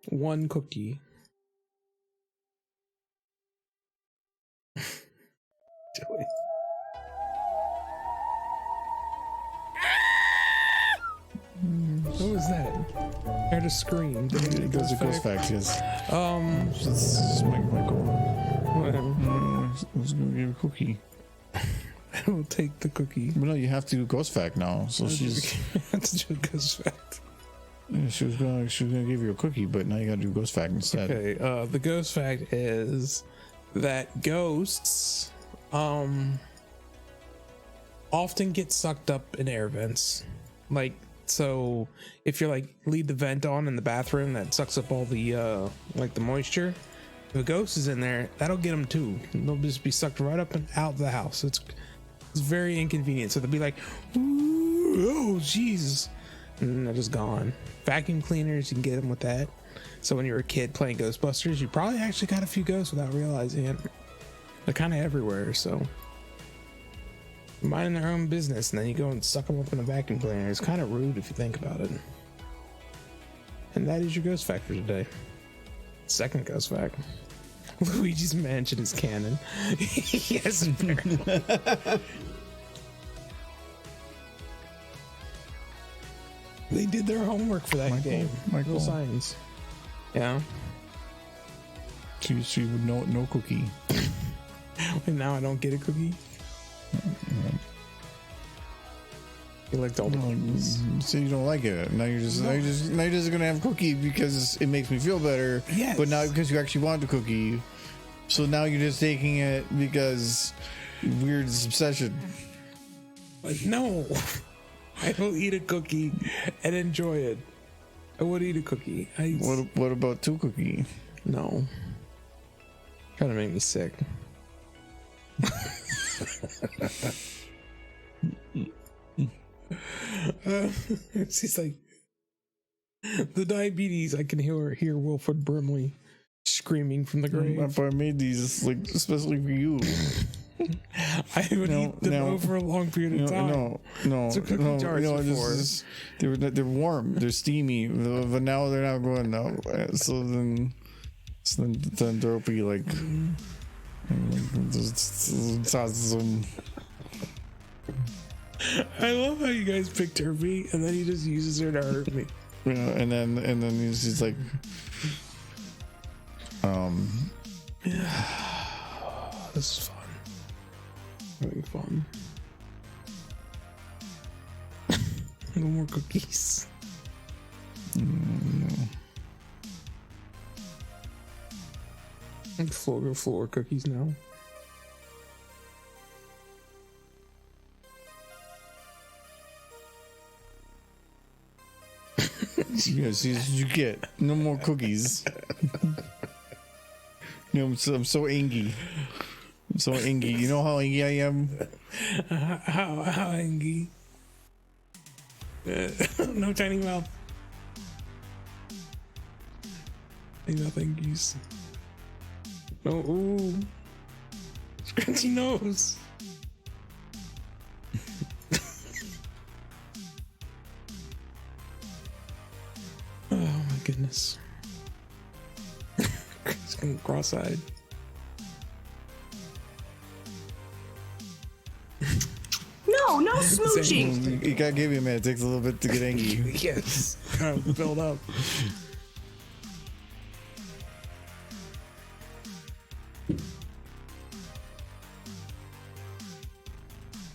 One cookie. Joey. What was that? I heard a scream. It goes to Ghost Fact, yes. This is Michael. Let's go give her a cookie. I will take the cookie. But no, you have to do Ghost Fact now. So she's... That's a Ghost Fact. Yeah, she was gonna give you a cookie, but now you gotta do Ghost Fact instead. Okay, the Ghost Fact is that ghosts often get sucked up in air vents. Like, so if you're like leave the vent on in the bathroom that sucks up all the like the moisture, if a ghost is in there, that'll get them too. They'll just be sucked right up and out of the house. It's very inconvenient. So they'll be like, oh Jesus, and then they're just gone. Vacuum cleaners, you can get them with that. So when you were a kid playing Ghostbusters, you probably actually got a few ghosts without realizing it. They're kind of everywhere, so minding their own business, and then you go and suck them up in a vacuum cleaner. It's kind of rude if you think about it. And that is your Ghost Fact for today. Second Ghost Fact. Luigi's Mansion is canon. Yes, they did their homework for that game. Michael Science. Yeah. She would no cookie. And now I don't get a cookie. You liked all the cookies. So you don't like it. Now you're just gonna have a cookie because it makes me feel better. Yes. But now because you actually want the cookie, so now you're just taking it because weird obsession. But no, I will eat a cookie and enjoy it. I would eat a cookie. What about 2 cookie? No. Trying to make me sick. She's like, The diabetes, I can hear Wilford Brimley screaming from the grave. I made these like especially for you. I would eat them over a long period of time. So cookie jars before. They're warm, they're steamy, but now they're not going now. So then there'll be like some. I love how you guys pick Turpy and then he just uses her to hurt me. And then he's like, this is fun. Having fun. No more cookies. Floor cookies now. Yes, you get no more cookies. I'm so angry. I'm so angry. You know how angry I am? How angry? No tiny mouth. Ain't nothing use. No, ooh. Scratchy nose. Oh my goodness. It's going cross-eyed. No smooching. You gotta give me a minute. It takes a little bit to get angry. Yes. Build up.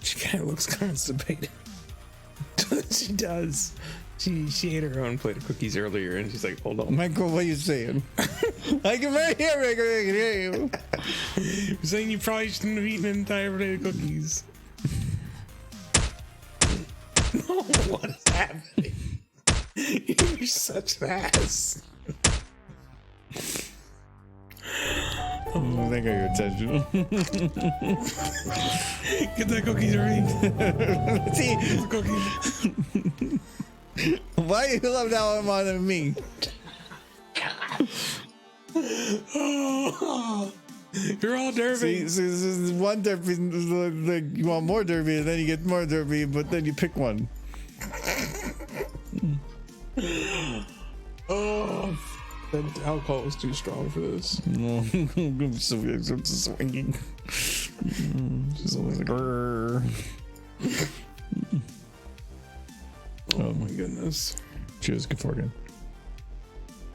She kind of looks constipated. She does. She ate her own plate of cookies earlier, and she's like, "Hold on, Michael, what are you saying?" I can right here, Michael. I can hear you. You're saying you probably shouldn't have eaten an entire plate of cookies." No, what is happening? You're such an ass. I got your attention. Get that cookies right. See, The cookies. why you love that one more than me? You're all derpy. See, one derpy, like, you want more derpy, and then you get more derpy, but then you pick one. Oh, the alcohol was too strong for this. No, I'm so swinging. She's always like, "Grr." Oh my goodness. Cheers, good fortune.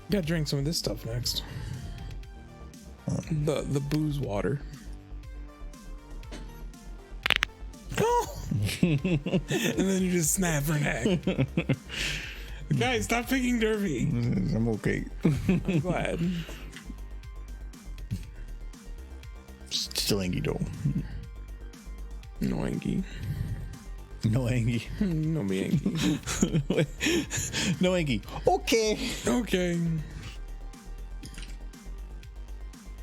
Gotta drink some of this stuff next. The booze water. Oh! And then you just snap her neck. Guys, stop picking Derby. I'm okay. I'm glad. Still angry though. No Angie. No angry. No me Angie. No angry. Okay. Okay.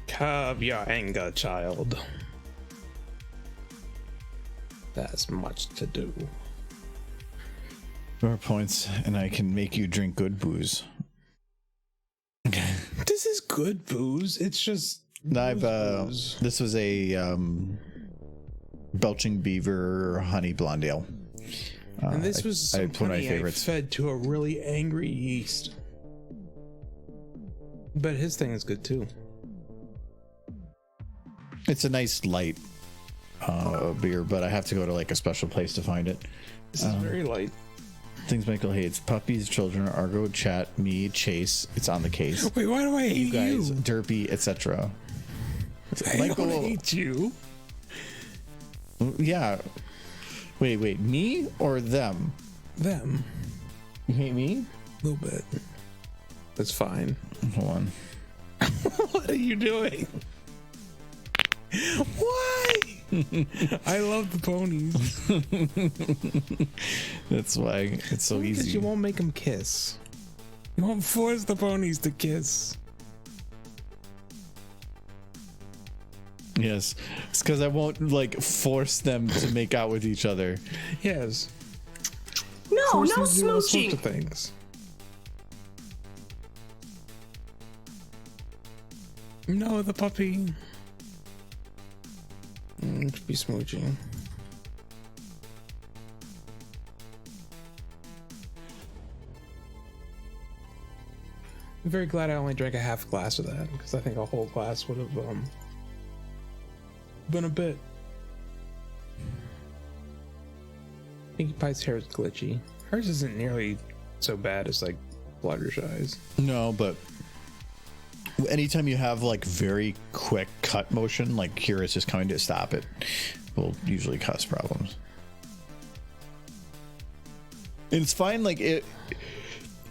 Curb your anger, child. There's much to do. More points, and I can make you drink good booze. This is good booze. It's just booze. This was a Belching Beaver Honey Blonde Ale. And this was some one of my honey I favorites. fed to a really angry yeast. But his thing is good too. It's a nice light beer, but I have to go to like a special place to find it. This is very light. Things Michael hates: puppies, children, Argo, chat, me, Chase. It's on the case. Wait, why do I hate You guys, you? Derpy, etc. I don't hate you. Yeah. Wait, me or them? Them. You hate me? A little bit. That's fine. Hold on. What are you doing? Why? I love the ponies. That's why it's so Because easy. you won't make them kiss. You won't force the ponies to kiss. Yes, it's because I won't like force them to make out with each other. Yes. No Force them to do all sorts smooching. of things. No, the puppy. Should be smooching. I'm very glad I only drank a half glass of that, because I think a whole glass would have been a bit. Pinkie Pie's hair is glitchy. Hers isn't nearly so bad as like Fluttershy's. No, but anytime you have like very quick cut motion, like here it's just coming to stop, it will usually cause problems. And it's fine, like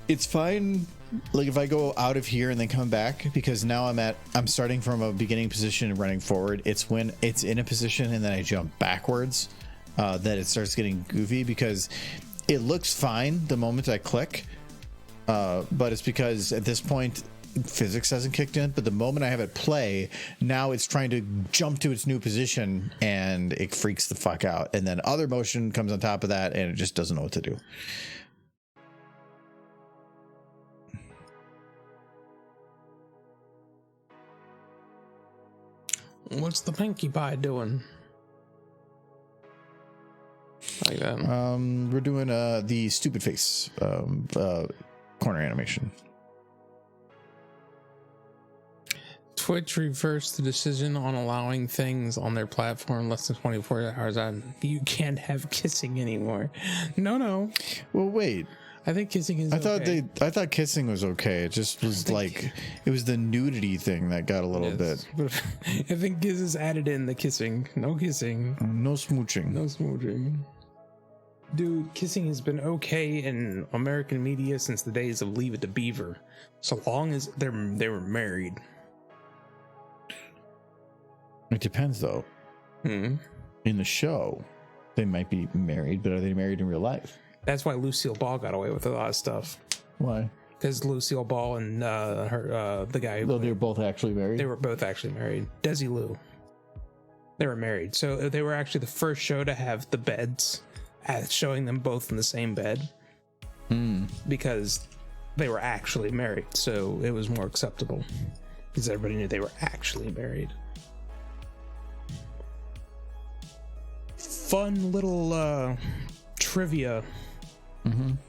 it's fine, like if I go out of here and then come back, because now I'm starting from a beginning position and running forward. It's when it's in a position and then I jump backwards that it starts getting goofy, because it looks fine the moment I click, but it's because at this point physics hasn't kicked in. But the moment I have it play, now it's trying to jump to its new position and it freaks the fuck out, and then other motion comes on top of that and it just doesn't know what to do. What's the Pinkie Pie doing? Like that. We're doing the stupid face corner animation. Twitch reversed the decision on allowing things on their platform less than 24 hours on. You can't have kissing anymore. No. Well, wait. I think kissing is. I thought kissing was okay. It just was like it was the nudity thing that got a little bit. But I think Giz has added in the kissing. No kissing. No smooching. No smooching. Dude, kissing has been okay in American media since the days of Leave It to Beaver, so long as they were married. It depends, though. In the show, they might be married, but are they married in real life? That's why Lucille Ball got away with a lot of stuff. Why? Because Lucille Ball and the guy. No, they were both actually married. They were both actually married. Desilu. They were married, so they were actually the first show to have the beds, showing them both in the same bed, because they were actually married. So it was more acceptable because everybody knew they were actually married. Fun little trivia,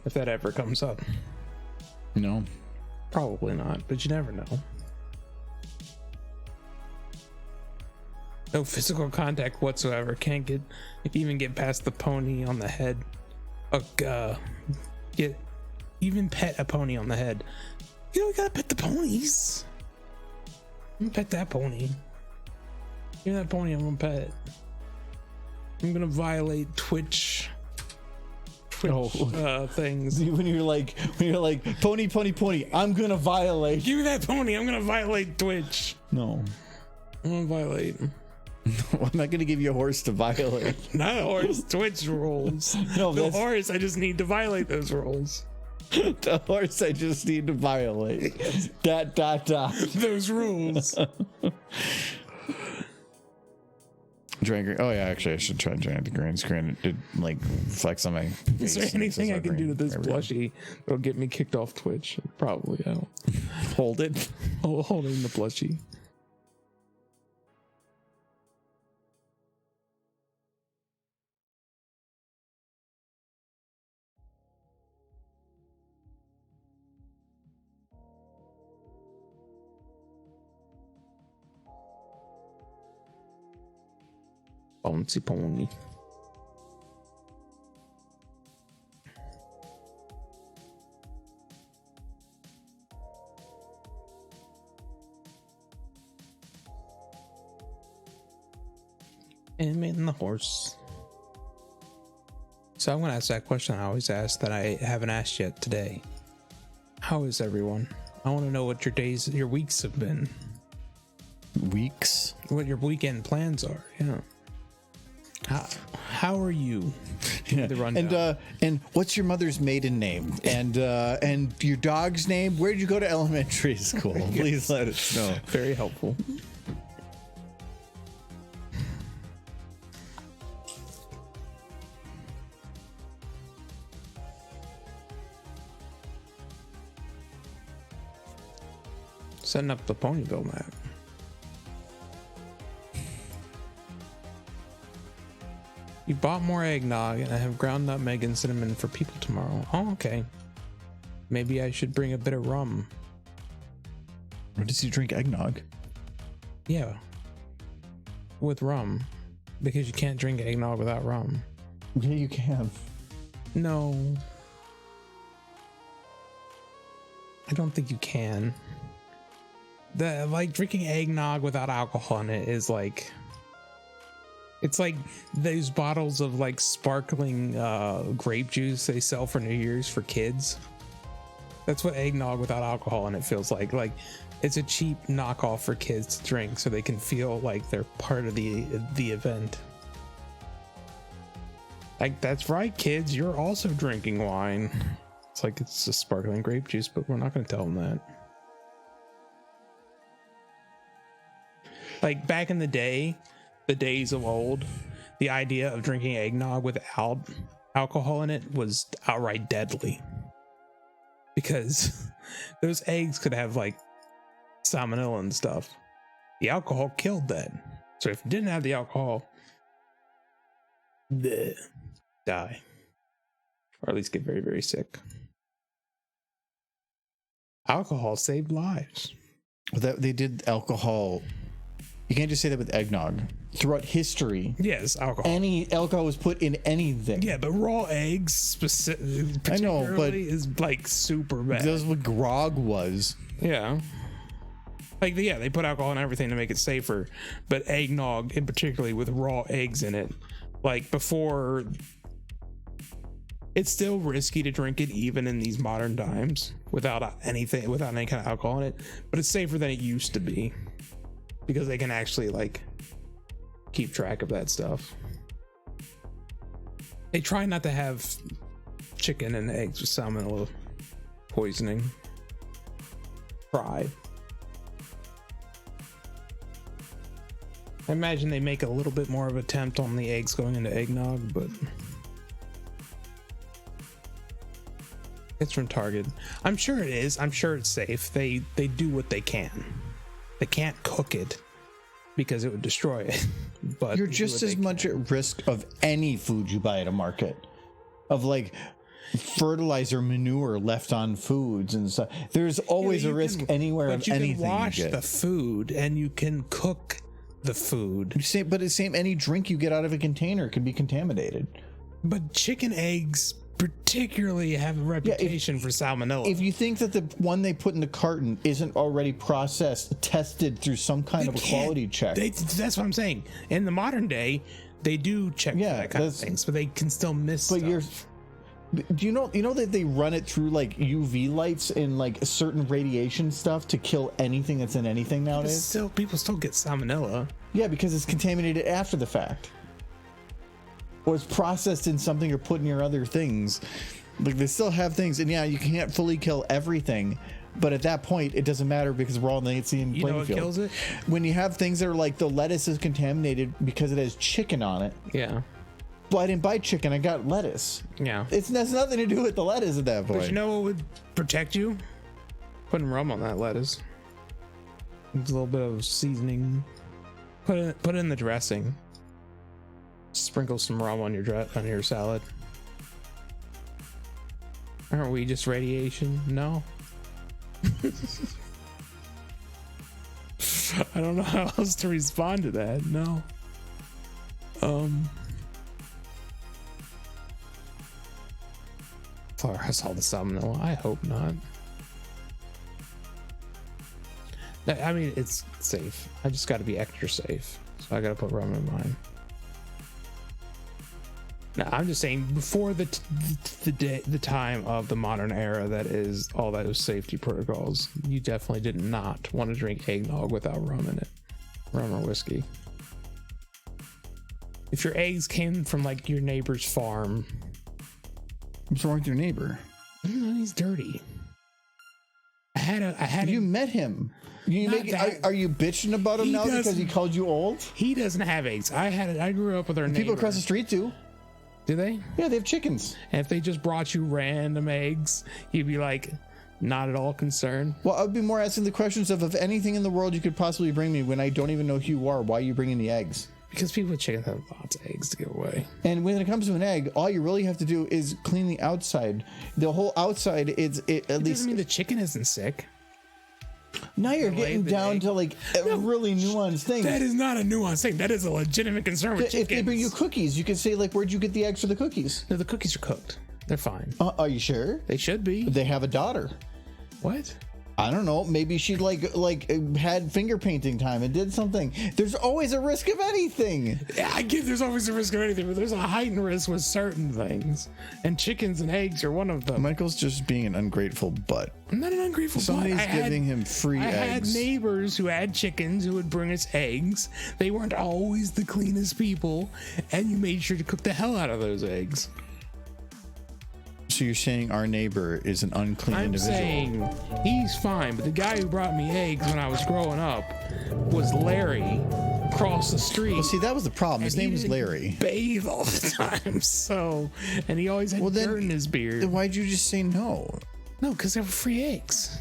if that ever comes up. No, probably not, but you never know. No physical contact whatsoever. Can't even get past the pony on the head. Even pet a pony on the head. You know, we gotta pet the ponies. I'm gonna pet that pony. Give me that pony, I'm gonna pet it. I'm gonna violate Twitch things. When you're like pony, I'm gonna violate. Give me that pony, I'm gonna violate Twitch. No, I'm gonna violate. No, I'm not gonna give you a horse to violate. Not a horse, Twitch rules. No, the horse, I just need to violate those rules. The horse, I just need to violate. Those rules. Drink. Oh yeah, actually, I should try and drink the green screen. It did like flex on my face. Is there anything I can do to this plushie that'll get me kicked off Twitch? Probably. I don't. Hold it. Holding the plushie. Bouncy pony. And the horse. So I'm going to ask that question I always ask that I haven't asked yet today. How is everyone? I want to know what your weeks have been. Weeks? What your weekend plans are. Yeah. How are you? Yeah. And what's your mother's maiden name? And your dog's name? Where'd you go to elementary school? Please let us know. Very helpful. Setting up the Ponyville map. You bought more eggnog, and I have ground nutmeg and cinnamon for people tomorrow. Oh, okay. Maybe I should bring a bit of rum. What does he drink eggnog? Yeah. With rum. Because you can't drink eggnog without rum. Yeah, you can. No. I don't think you can. Like drinking eggnog without alcohol in it is like, it's like those bottles of like sparkling grape juice they sell for New Year's for kids. That's what eggnog without alcohol in it feels like. Like it's a cheap knockoff for kids to drink so they can feel like they're part of the event. Like, that's right, kids, you're also drinking wine. It's like it's just sparkling grape juice, but we're not going to tell them that. Like back in the day, the days of old, the idea of drinking eggnog without alcohol in it was outright deadly. Because those eggs could have like salmonella and stuff. The alcohol killed that. So if you didn't have the alcohol, die. Or at least get very, very sick. Alcohol saved lives. That they did alcohol. You can't just say that with eggnog. Throughout history, Yes, alcohol. any alcohol was put in anything. Yeah, but raw eggs specifically I know, but is like super bad. that's what grog was. Yeah. Like, yeah, they put alcohol in everything to make it safer, but eggnog, in particularly with raw eggs in it, like before, it's still risky to drink it even in these modern times without anything, without any kind of alcohol in it, but it's safer than it used to be because they can actually like keep track of that stuff. They try not to have chicken and eggs with salmonella poisoning. Try. I imagine they make a little bit more of an attempt on the eggs going into eggnog, but it's from Target. I'm sure it is. I'm sure it's safe. They do what they can. They can't cook it because it would destroy it. But You're just as much at risk of any food you buy at a market, of like fertilizer, manure left on foods and stuff. There's always a risk anywhere of anything. You can wash you get. the food and you can cook the food. But it's same. Any drink you get out of a container can be contaminated. But chicken eggs particularly have a reputation for salmonella. If you think that the one they put in the carton isn't already processed, tested through some kind of a quality check. That's what I'm saying. In the modern day, they do check for that kind of things, but they can still miss But stuff. do you know that they run it through like UV lights and like certain radiation stuff to kill anything that's in anything nowadays? People still get salmonella. Yeah, because it's contaminated after the fact. Or it's processed in something or put in your other things. Like they still have things, and yeah, you can't fully kill everything, but at that point it doesn't matter because we're all in the same You know playing what field. kills it? When you have things that are like the lettuce is contaminated because it has chicken on it. Yeah. Well, I didn't buy chicken, I got lettuce. Yeah. It has nothing to do with the lettuce at that point. But you know what would protect you? Putting rum on that lettuce. It's a little bit of seasoning. Put it in the dressing. Sprinkle some rum on your salad. Aren't we just radiation? No. I don't know how else to respond to that. No. Far as all the salmonella, I hope not. I mean, it's safe. I just got to be extra safe, so I got to put rum in mine. Now, I'm just saying, before the time of the modern era, that is all those safety protocols, you definitely did not want to drink eggnog without rum in it, rum or whiskey. If your eggs came from like your neighbor's farm, What's wrong with your neighbor? he's dirty. I had You met him. Are you bitching about him now because he called you old? He doesn't have eggs. I grew up with our neighbor. People across the street do. Do they? Yeah, they have chickens. And if they just brought you random eggs, you'd be like, not at all concerned. Well, I'd be more asking the questions of if anything in the world you could possibly bring me when I don't even know who you are, why are you bringing the eggs? Because people with chickens have lots of eggs to give away. And when it comes to an egg, all you really have to do is clean the outside. The whole outside is at It least. doesn't mean the chicken isn't sick. Now you're getting the down egg. to like a really nuanced thing. That is not a nuanced thing. That is a legitimate concern with If they bring you chickens. cookies, you could say like, "Where'd you get the eggs for the cookies?" No, the cookies are cooked. They're fine. Are you sure? They should be. They have a daughter. What? I don't know. Maybe she like had finger painting time and did something. There's always a risk of anything. Yeah, I get there's always a risk of anything, but there's a heightened risk with certain things. And chickens and eggs are one of them. Michael's just being an ungrateful butt. I'm not an ungrateful Somebody's butt. giving him free I eggs. had neighbors who had chickens who would bring us eggs. They weren't always the cleanest people, and you made sure to cook the hell out of those eggs. So you're saying our neighbor is an unclean I'm individual? saying he's fine, but the guy who brought me eggs when I was growing up was Larry across the street. Well, see, that was the problem. His And he name was didn't Larry. Bathe all the time, so and he always had then- dirt in his beard. Then why'd you just say no? No, because they were free eggs.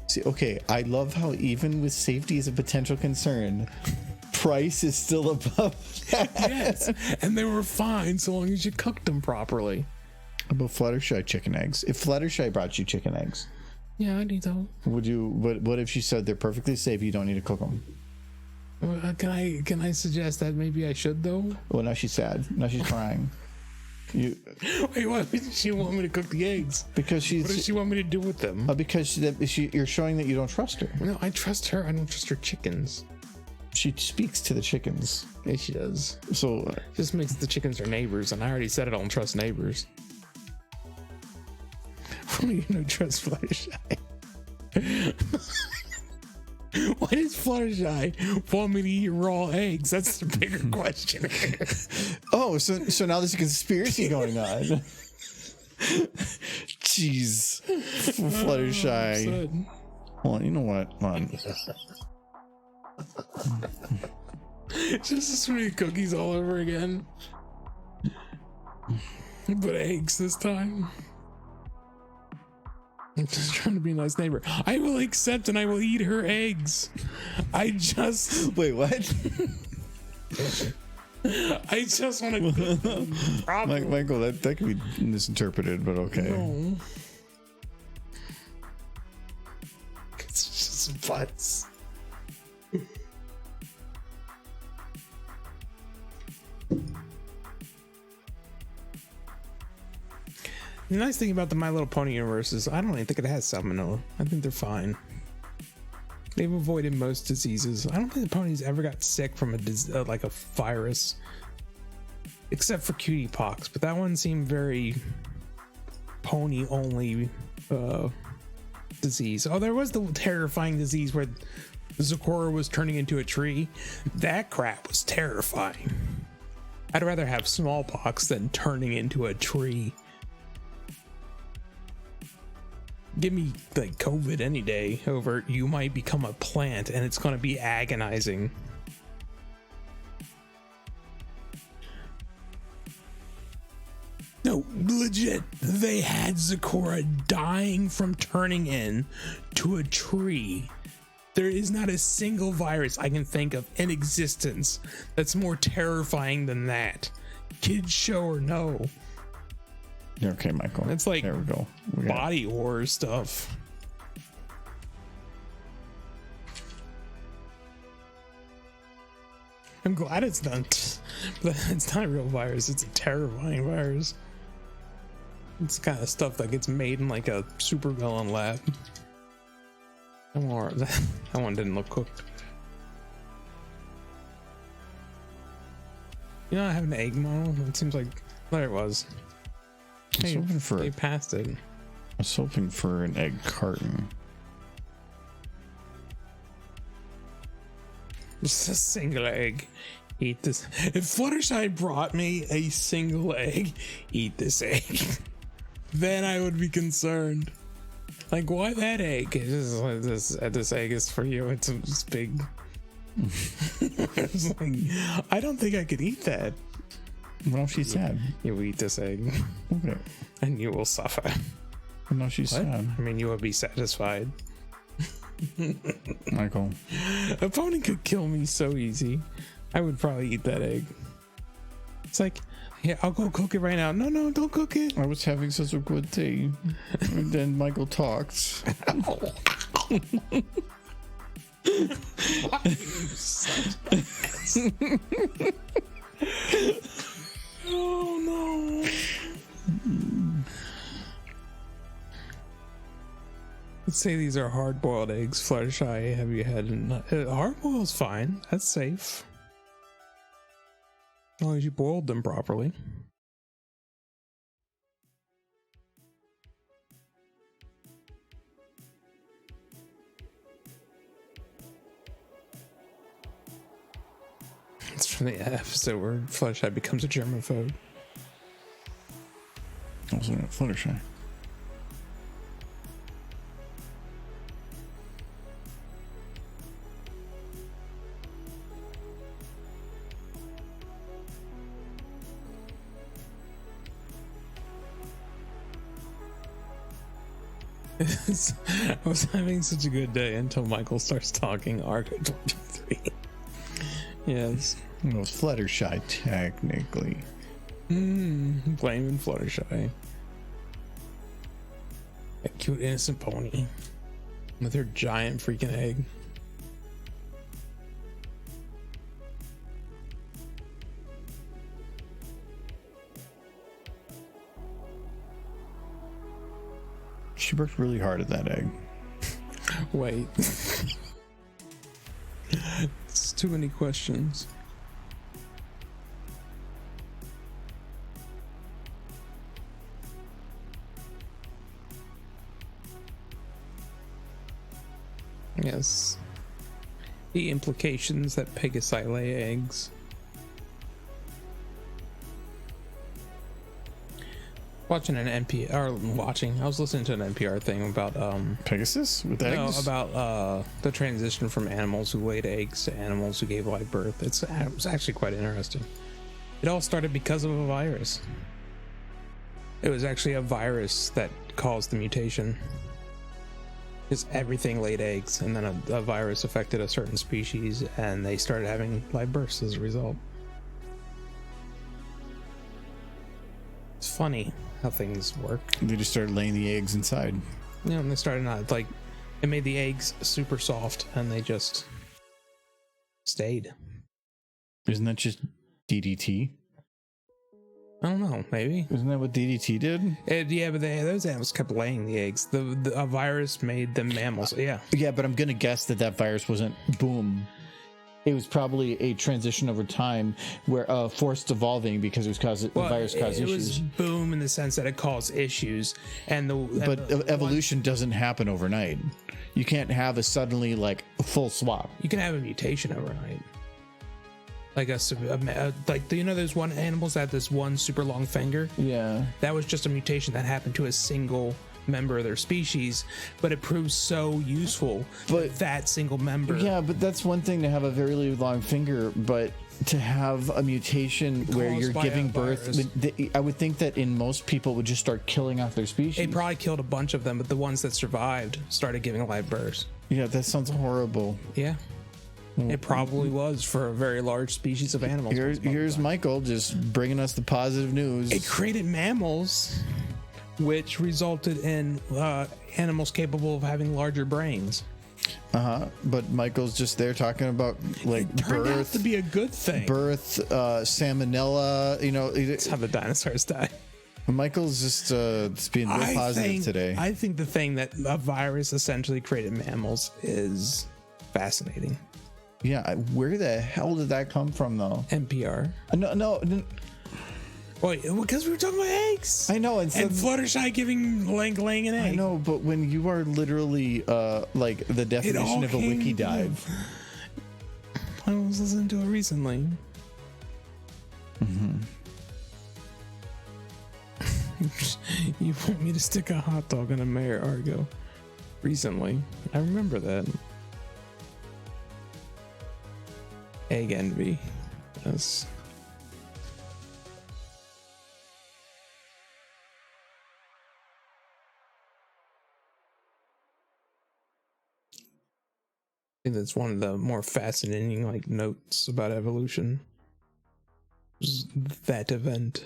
See, okay, I love how even with safety as a potential concern, price is still above that. Yes, and they were fine so long as you cooked them properly. How about Fluttershy chicken eggs? If Fluttershy brought you chicken eggs, Yeah, I need those. would you? What if she said they're perfectly safe? You don't need to cook them. Can I suggest that maybe I should though? Well, now she's sad. Now she's crying. You Wait, what does she want me to cook the eggs? because What does she's she want me to do with them? because you're showing that you don't trust her. No, I trust her. I don't trust her chickens. She speaks to the chickens, Yeah, she does. so Just makes the chickens her neighbors, and I already said I don't trust neighbors. What do you know? Trust Fluttershy. Why does Fluttershy want me to eat raw eggs? That's the bigger question. oh, so now there's a conspiracy going on. Jeez, Fluttershy. Well, you know what? Come on. Just as many cookies all over again. But eggs this time. I'm just trying to be a nice neighbor. I will accept and I will eat her eggs. I just Wait, what? want to cook them properly. Michael, that could be misinterpreted, but okay. No. It's just butts. The nice thing about the My Little Pony universe is I don't even think it has salmonella. I think they're fine. They've avoided most diseases. I don't think the ponies ever got sick from like a virus, except for cutie pox. But that one seemed very pony only disease. Oh, there was the terrifying disease where Zecora was turning into a tree. That crap was terrifying. I'd rather have smallpox than turning into a tree. Give me like COVID any day over you might become a plant and it's going to be agonizing. No, legit. They had Zecora dying from turning into a tree. There is not a single virus I can think of in existence that's more terrifying than that. Kids show or no. Yeah, okay, Michael. It's like there we go. We got it. body horror stuff. I'm glad it's not, but it's not a real virus. It's a terrifying virus. It's the kind of stuff that gets made in like a supervillain lab. That one didn't look cooked. You know, I have an egg model. It seems like there it was. I was hoping for They passed it. I was hoping for an egg carton. Just a single egg. Eat this. If Fluttershy brought me a single egg, eat this egg, then I would be concerned. Like, why that egg? It's just like this egg is for you. It's big. It's like, I don't think I could eat that. What if she's sad? You eat this egg, Okay. and you will suffer. What if she's sad? I mean, you will be satisfied. Michael. A pony could kill me so easy. I would probably eat that egg. It's like, yeah, I'll go cook it right now. No, no, don't cook it. I was having such a good day. And then Michael talks. Oh no. Let's say these are hard-boiled eggs. Fluttershy, have you had hard-boiled's fine. That's safe. As long as you boiled them properly. It's from the episode where Fluttershy becomes a germaphobe. Also not Fluttershy. I was having such a good day until Michael starts talking Arc 23. Yes. It was Fluttershy, technically. Blaming Fluttershy. A cute innocent pony with her giant freaking egg. She worked really hard at that egg. Wait. It's too many questions. Yes. The implications that Pegasi lay eggs. Watching an NPR, or watching, I was listening to an NPR thing about Pegasus with eggs? no, about the transition from animals who laid eggs to animals who gave live birth. It was actually quite interesting. It all started because of a virus. It was actually a virus that caused the mutation. Because everything laid eggs, and then a virus affected a certain species, and they started having live births as a result. It's funny how things work. They just started laying the eggs inside. Yeah, and they started not like it made the eggs super soft, and they just stayed. Isn't that just DDT? I don't know, maybe. Isn't that what DDT did? Yeah, but those animals kept laying the eggs. A virus made them mammals. Yeah. Yeah, but I'm gonna guess that virus wasn't boom. It was probably a transition over time where forced evolving because the virus caused it issues. was boom in the sense that it caused issues, and evolution doesn't happen overnight. You can't have a suddenly like full swap. You can have a mutation overnight. Like like there's one animals that have this one super long finger. Yeah, that was just a mutation that happened to a single member of their species, but it proves so useful. But that single member. Yeah, but that's one thing to have a very long finger, but to have a mutation where you're giving birth, I would think that in most people would just start killing off their species. It probably killed a bunch of them, but the ones that survived started giving live births. Yeah, that sounds horrible. Yeah. It probably was for a very large species of animals. Here's Michael just bringing us the positive news. It created mammals, which resulted in animals capable of having larger brains. But Michael's just there talking about like it turned out to be a good thing. Birth, salmonella. That's how the dinosaurs die. Michael's just being real positive today. I think the thing that a virus essentially created mammals is fascinating. Yeah, where the hell did that come from, though? NPR. No. Wait, because we were talking about eggs. I know, and Fluttershy laying an egg. I know, but when you are literally like the definition of a wiki dive. I was listening to it recently. You want me to stick a hot dog in a Mayor Argo? Recently, I remember that. Egg envy. Yes. think that's one of the more fascinating like notes about evolution. Was that event.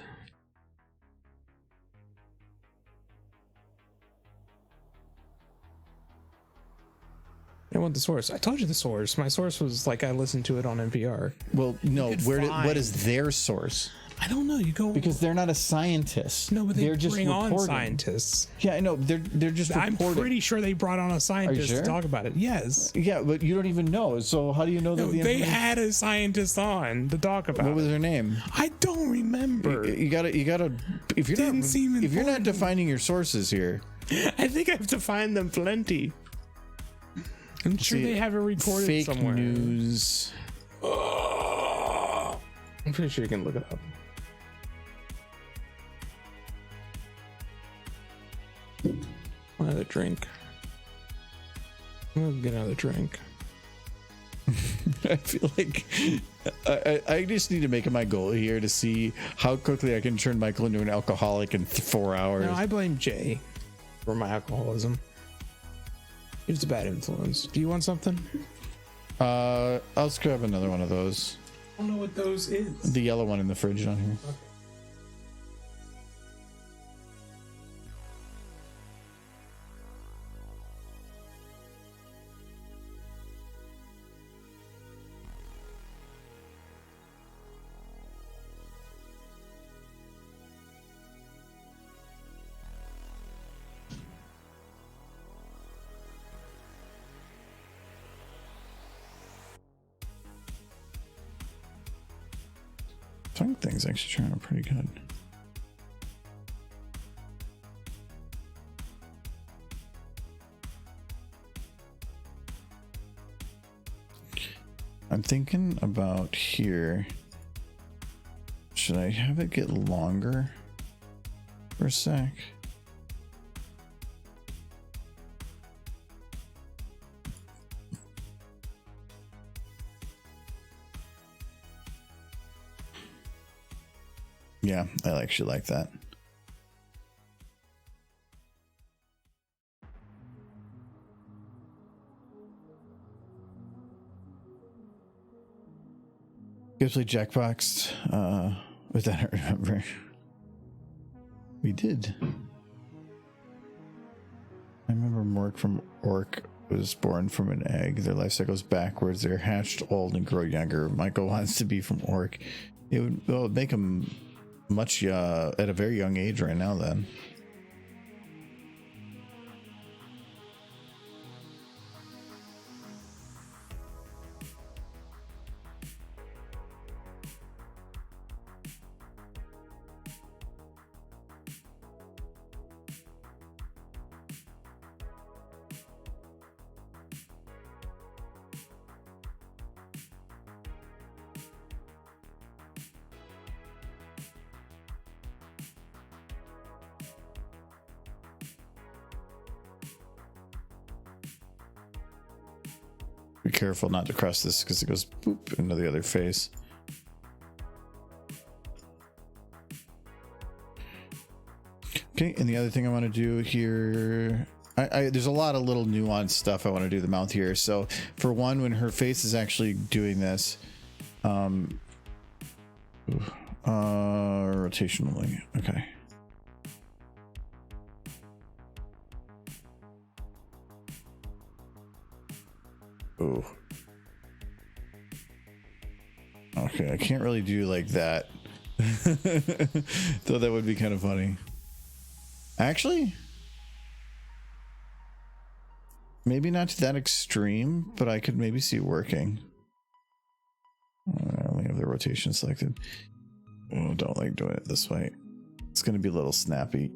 I want the source. I told you the source. My source was like I listened to it on NPR. Well, no. What find- is their source? I don't know. You go Because they're not a scientist. no, but they're just bring reporting. on scientists. Yeah, I know. They're just I'm reporting. pretty sure they brought on a scientist sure? to talk about it. Yes. Yeah, but you don't even know. So how do you know that No, the they information- had a scientist on to talk about What was it. her name? I don't remember. You gotta. If you're Didn't not, seem if you're not important. defining your sources here, I think I have to find them plenty. I'm sure see, they have it recorded fake somewhere. news. I'm pretty sure you can look it up. Another drink. I'm gonna get another drink. I feel like I just need to make it my goal here to see how quickly I can turn Michael into an alcoholic in 4 hours. No, I blame Jay for my alcoholism. He was a bad influence. Do you want something? I'll just grab another one of those. I don't know what those is. The yellow one in the fridge down here. Okay. Tongue thing's actually turning out pretty good. I'm thinking about here. Should I have it get longer for a sec? Yeah, I actually like that. You guys play Jackbox? With that, I remember. We did. I remember Mork from Orc was born from an egg. Their life cycles backwards. They're hatched old and grow younger. Michael wants to be from Orc. It would make him much at a very young age right now then. Be careful not to cross this because it goes boop into the other face. Okay, and the other thing I want to do here, there's a lot of little nuanced stuff I want to do the mouth here. So for one, when her face is actually doing this, rotationally, okay. Oh. Okay, I can't really do like that. Though that would be kind of funny. Actually, maybe not to that extreme, but I could maybe see it working. I only have the rotation selected. Oh, don't like doing it this way. It's going to be a little snappy.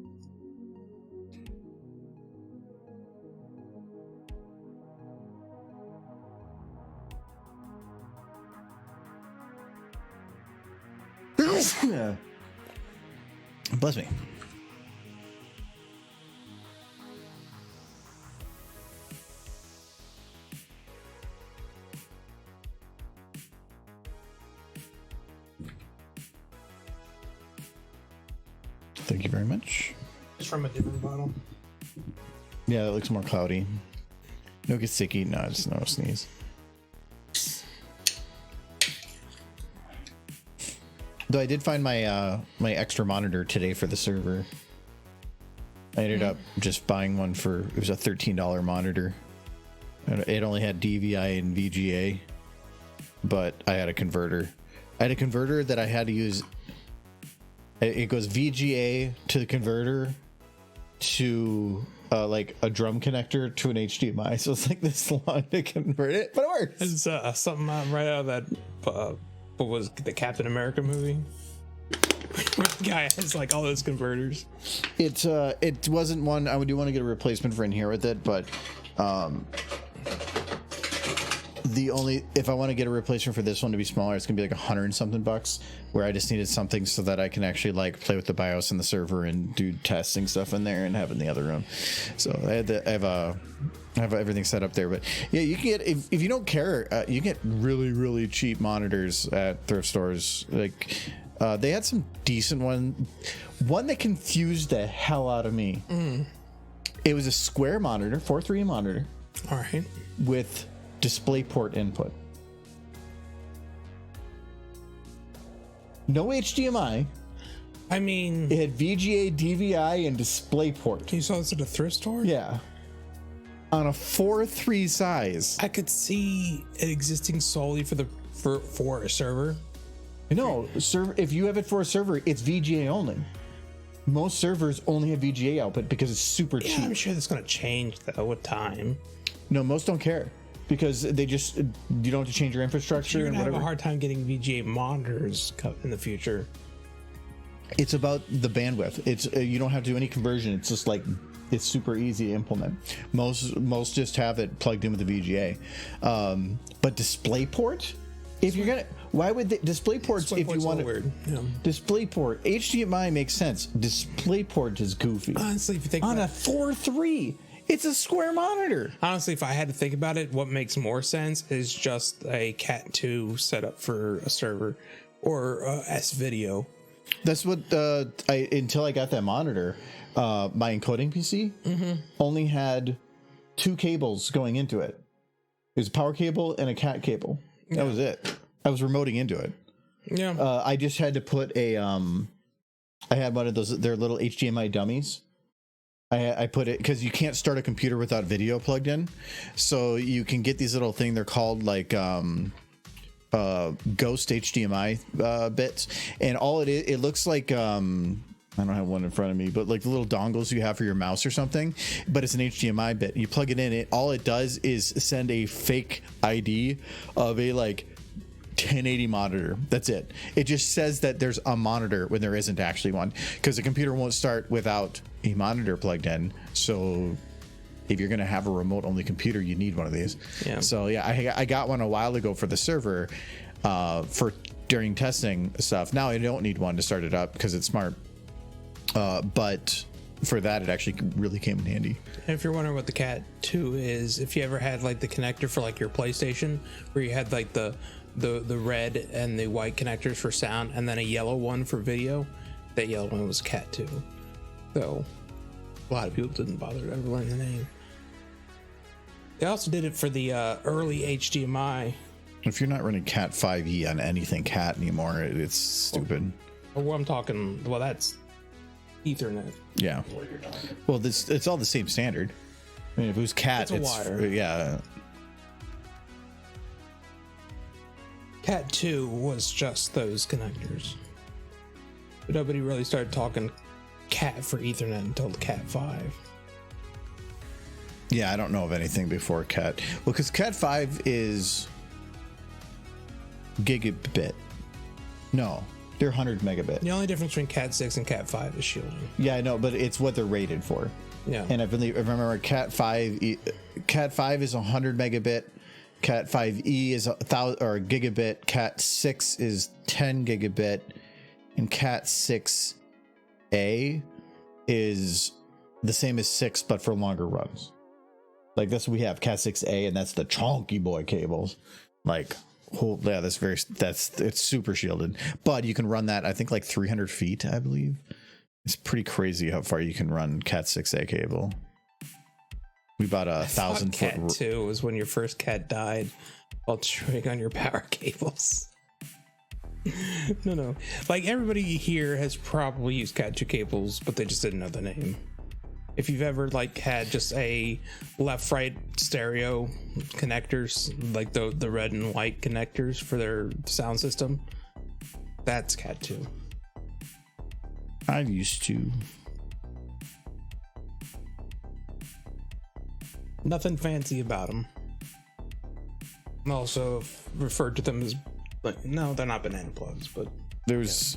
Bless me. Thank you very much. It's from a different bottle. Yeah, that looks more cloudy. No get sticky. No, just no sneeze. Though I did find my my extra monitor today for the server. I ended up just buying one for, it was a $13 monitor. It only had DVI and VGA, but I had a converter. I had a converter that I had to use. It goes VGA to the converter to like a drum connector to an HDMI. So it's like this long to convert it, but it works. It's something right out of that, what was the Captain America movie? Where the guy has like all those converters. It wasn't one. I do want to get a replacement for in here with it, but if I want to get a replacement for this one to be smaller, it's gonna be like $100 and something bucks, where I just needed something so that I can actually like play with the BIOS and the server and do testing stuff in there and have it in the other room. So I have everything set up there. But yeah, you can get, if you don't care, you get really cheap monitors at thrift stores. Like they had some decent one that confused the hell out of me. It was a square monitor, 4:3 monitor, All right. with DisplayPort input. No HDMI. I mean, It had VGA, DVI, and DisplayPort. you saw this at a thrift store? Yeah. On a 4:3 size. I could see it existing solely for a server. No, if you have it for a server, it's VGA only. Most servers only have VGA output because it's super Yeah, cheap. I'm sure that's going to change though with time. No, most don't care because they just, you don't have to change your infrastructure You're and going to have whatever. a hard time getting VGA monitors in the future. It's about the bandwidth. It's you don't have to do any conversion. It's just like, it's super easy to implement. Most just have it plugged in with the VGA. But DisplayPort, if you're gonna, why would they, DisplayPorts if you want to, weird. Yeah. DisplayPort, HDMI makes sense. DisplayPort is goofy. Honestly, if you think On about a 4:3, it's a square monitor. Honestly, if I had to think about it, what makes more sense is just a Cat 2 setup for a server or S video. That's what until I got that monitor, my encoding PC only had 2 cables going into it. It was a power cable and a cat cable. That was it. I was remoting into it. Yeah. I just had to put a I had one of those, their little HDMI dummies. I put it because you can't start a computer without video plugged in, so you can get these little thing. They're called like ghost HDMI bits, and all it is, it looks like I don't have one in front of me, but like the little dongles you have for your mouse or something, but it's an HDMI bit. You plug it in, all it does is send a fake ID of a like 1080 monitor. That's it. It just says that there's a monitor when there isn't actually one, because the computer won't start without a monitor plugged in. So if you're going to have a remote only computer, you need one of these. Yeah. So yeah, I got one a while ago for the server for during testing stuff. Now I don't need one to start it up because it's smart. But for that, it actually really came in handy. If you're wondering what the Cat 2 is, if you ever had like the connector for like your PlayStation, where you had like the red and the white connectors for sound, and then a yellow one for video, that yellow one was Cat 2. So a lot of people didn't bother to ever learn the name. They also did it for the early HDMI. If you're not running Cat 5e on anything Cat anymore, it's stupid. Or I'm talking, well, that's Ethernet. Yeah. Well, it's all the same standard. I mean, if it was Cat, It's a wire. Yeah. Cat 2 was just those connectors. But nobody really started talking Cat for Ethernet until the Cat 5. Yeah, I don't know of anything before Cat. Well, because Cat 5 is gigabit. No, they're 100 megabit. The only difference between Cat 6 and Cat 5 is shielding. Yeah, I know, but it's what they're rated for. Yeah. And I remember Cat 5 is 100 megabit. Cat 5e is 1,000 or gigabit. Cat 6 is 10 gigabit, and Cat 6a is the same as 6 but for longer runs. Like that's what we have, Cat 6a, and that's the chonky boy cables. Like, yeah, it's super shielded, but you can run that I think like 300 feet, I believe. It's pretty crazy how far you can run Cat 6a cable. We bought a 1,000 foot. Cat 2 was when your first cat died while chewing on your power cables. No. Like everybody here has probably used Cat 2 cables, but they just didn't know the name. If you've ever like had just a left-right stereo connectors, like the red and white connectors for their sound system, that's Cat 2. I used to. Nothing fancy about them. Also referred to them as, like, no, they're not banana plugs, but There was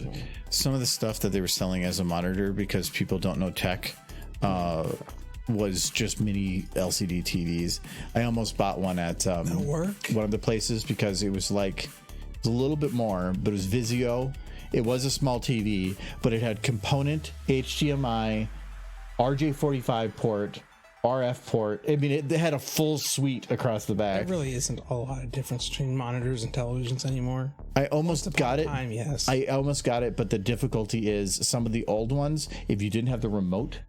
some of the stuff that they were selling as a monitor because people don't know tech. Was just mini LCD TVs. I almost bought one at work. one of the places because it was like it was a little bit more, but it was Vizio. It was a small TV, but it had component, HDMI, RJ45 port, RF port. I mean, it had a full suite across the back. There really isn't a lot of difference between monitors and televisions anymore. I almost got it. Yes. I almost got it, but the difficulty is some of the old ones, if you didn't have the remote,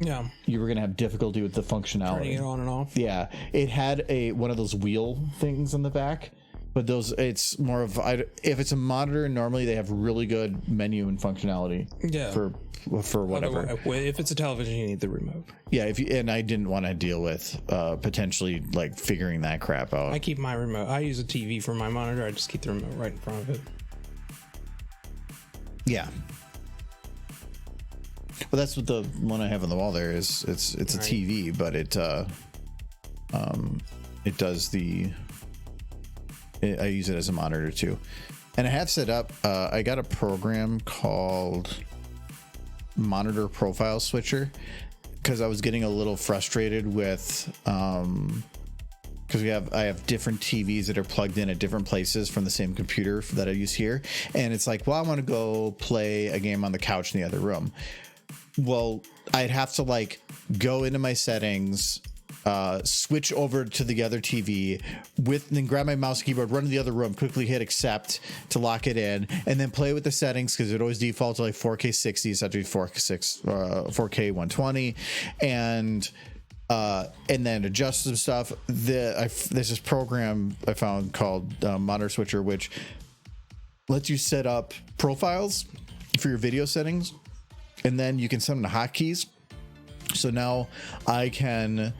Yeah. you were going to have difficulty with the functionality. Turning it on and off. Yeah, it had one of those wheel things in the back, but it's more of if it's a monitor, normally they have really good menu and functionality. Yeah. For whatever. If it's a television, you need the remote. Yeah, and I didn't want to deal with potentially like figuring that crap out. I keep my remote. I use a TV for my monitor. I just keep the remote right in front of it. Yeah. Well, that's what the one I have on the wall there is. It's a TV, but it does I use it as a monitor too. And I have set up, I got a program called Monitor Profile Switcher because I was getting a little frustrated with, because I have different TVs that are plugged in at different places from the same computer that I use here. And it's like, well, I want to go play a game on the couch in the other room. Well, I'd have to like go into my settings, switch over to the other TV then grab my mouse and keyboard, run to the other room, quickly hit accept to lock it in, and then play with the settings because it always defaults to like 4K 60, so I have to be 4K 120, and then adjust some stuff. There's this program I found called Monitor Switcher, which lets you set up profiles for your video settings, and then you can set them to hotkeys. So now I can,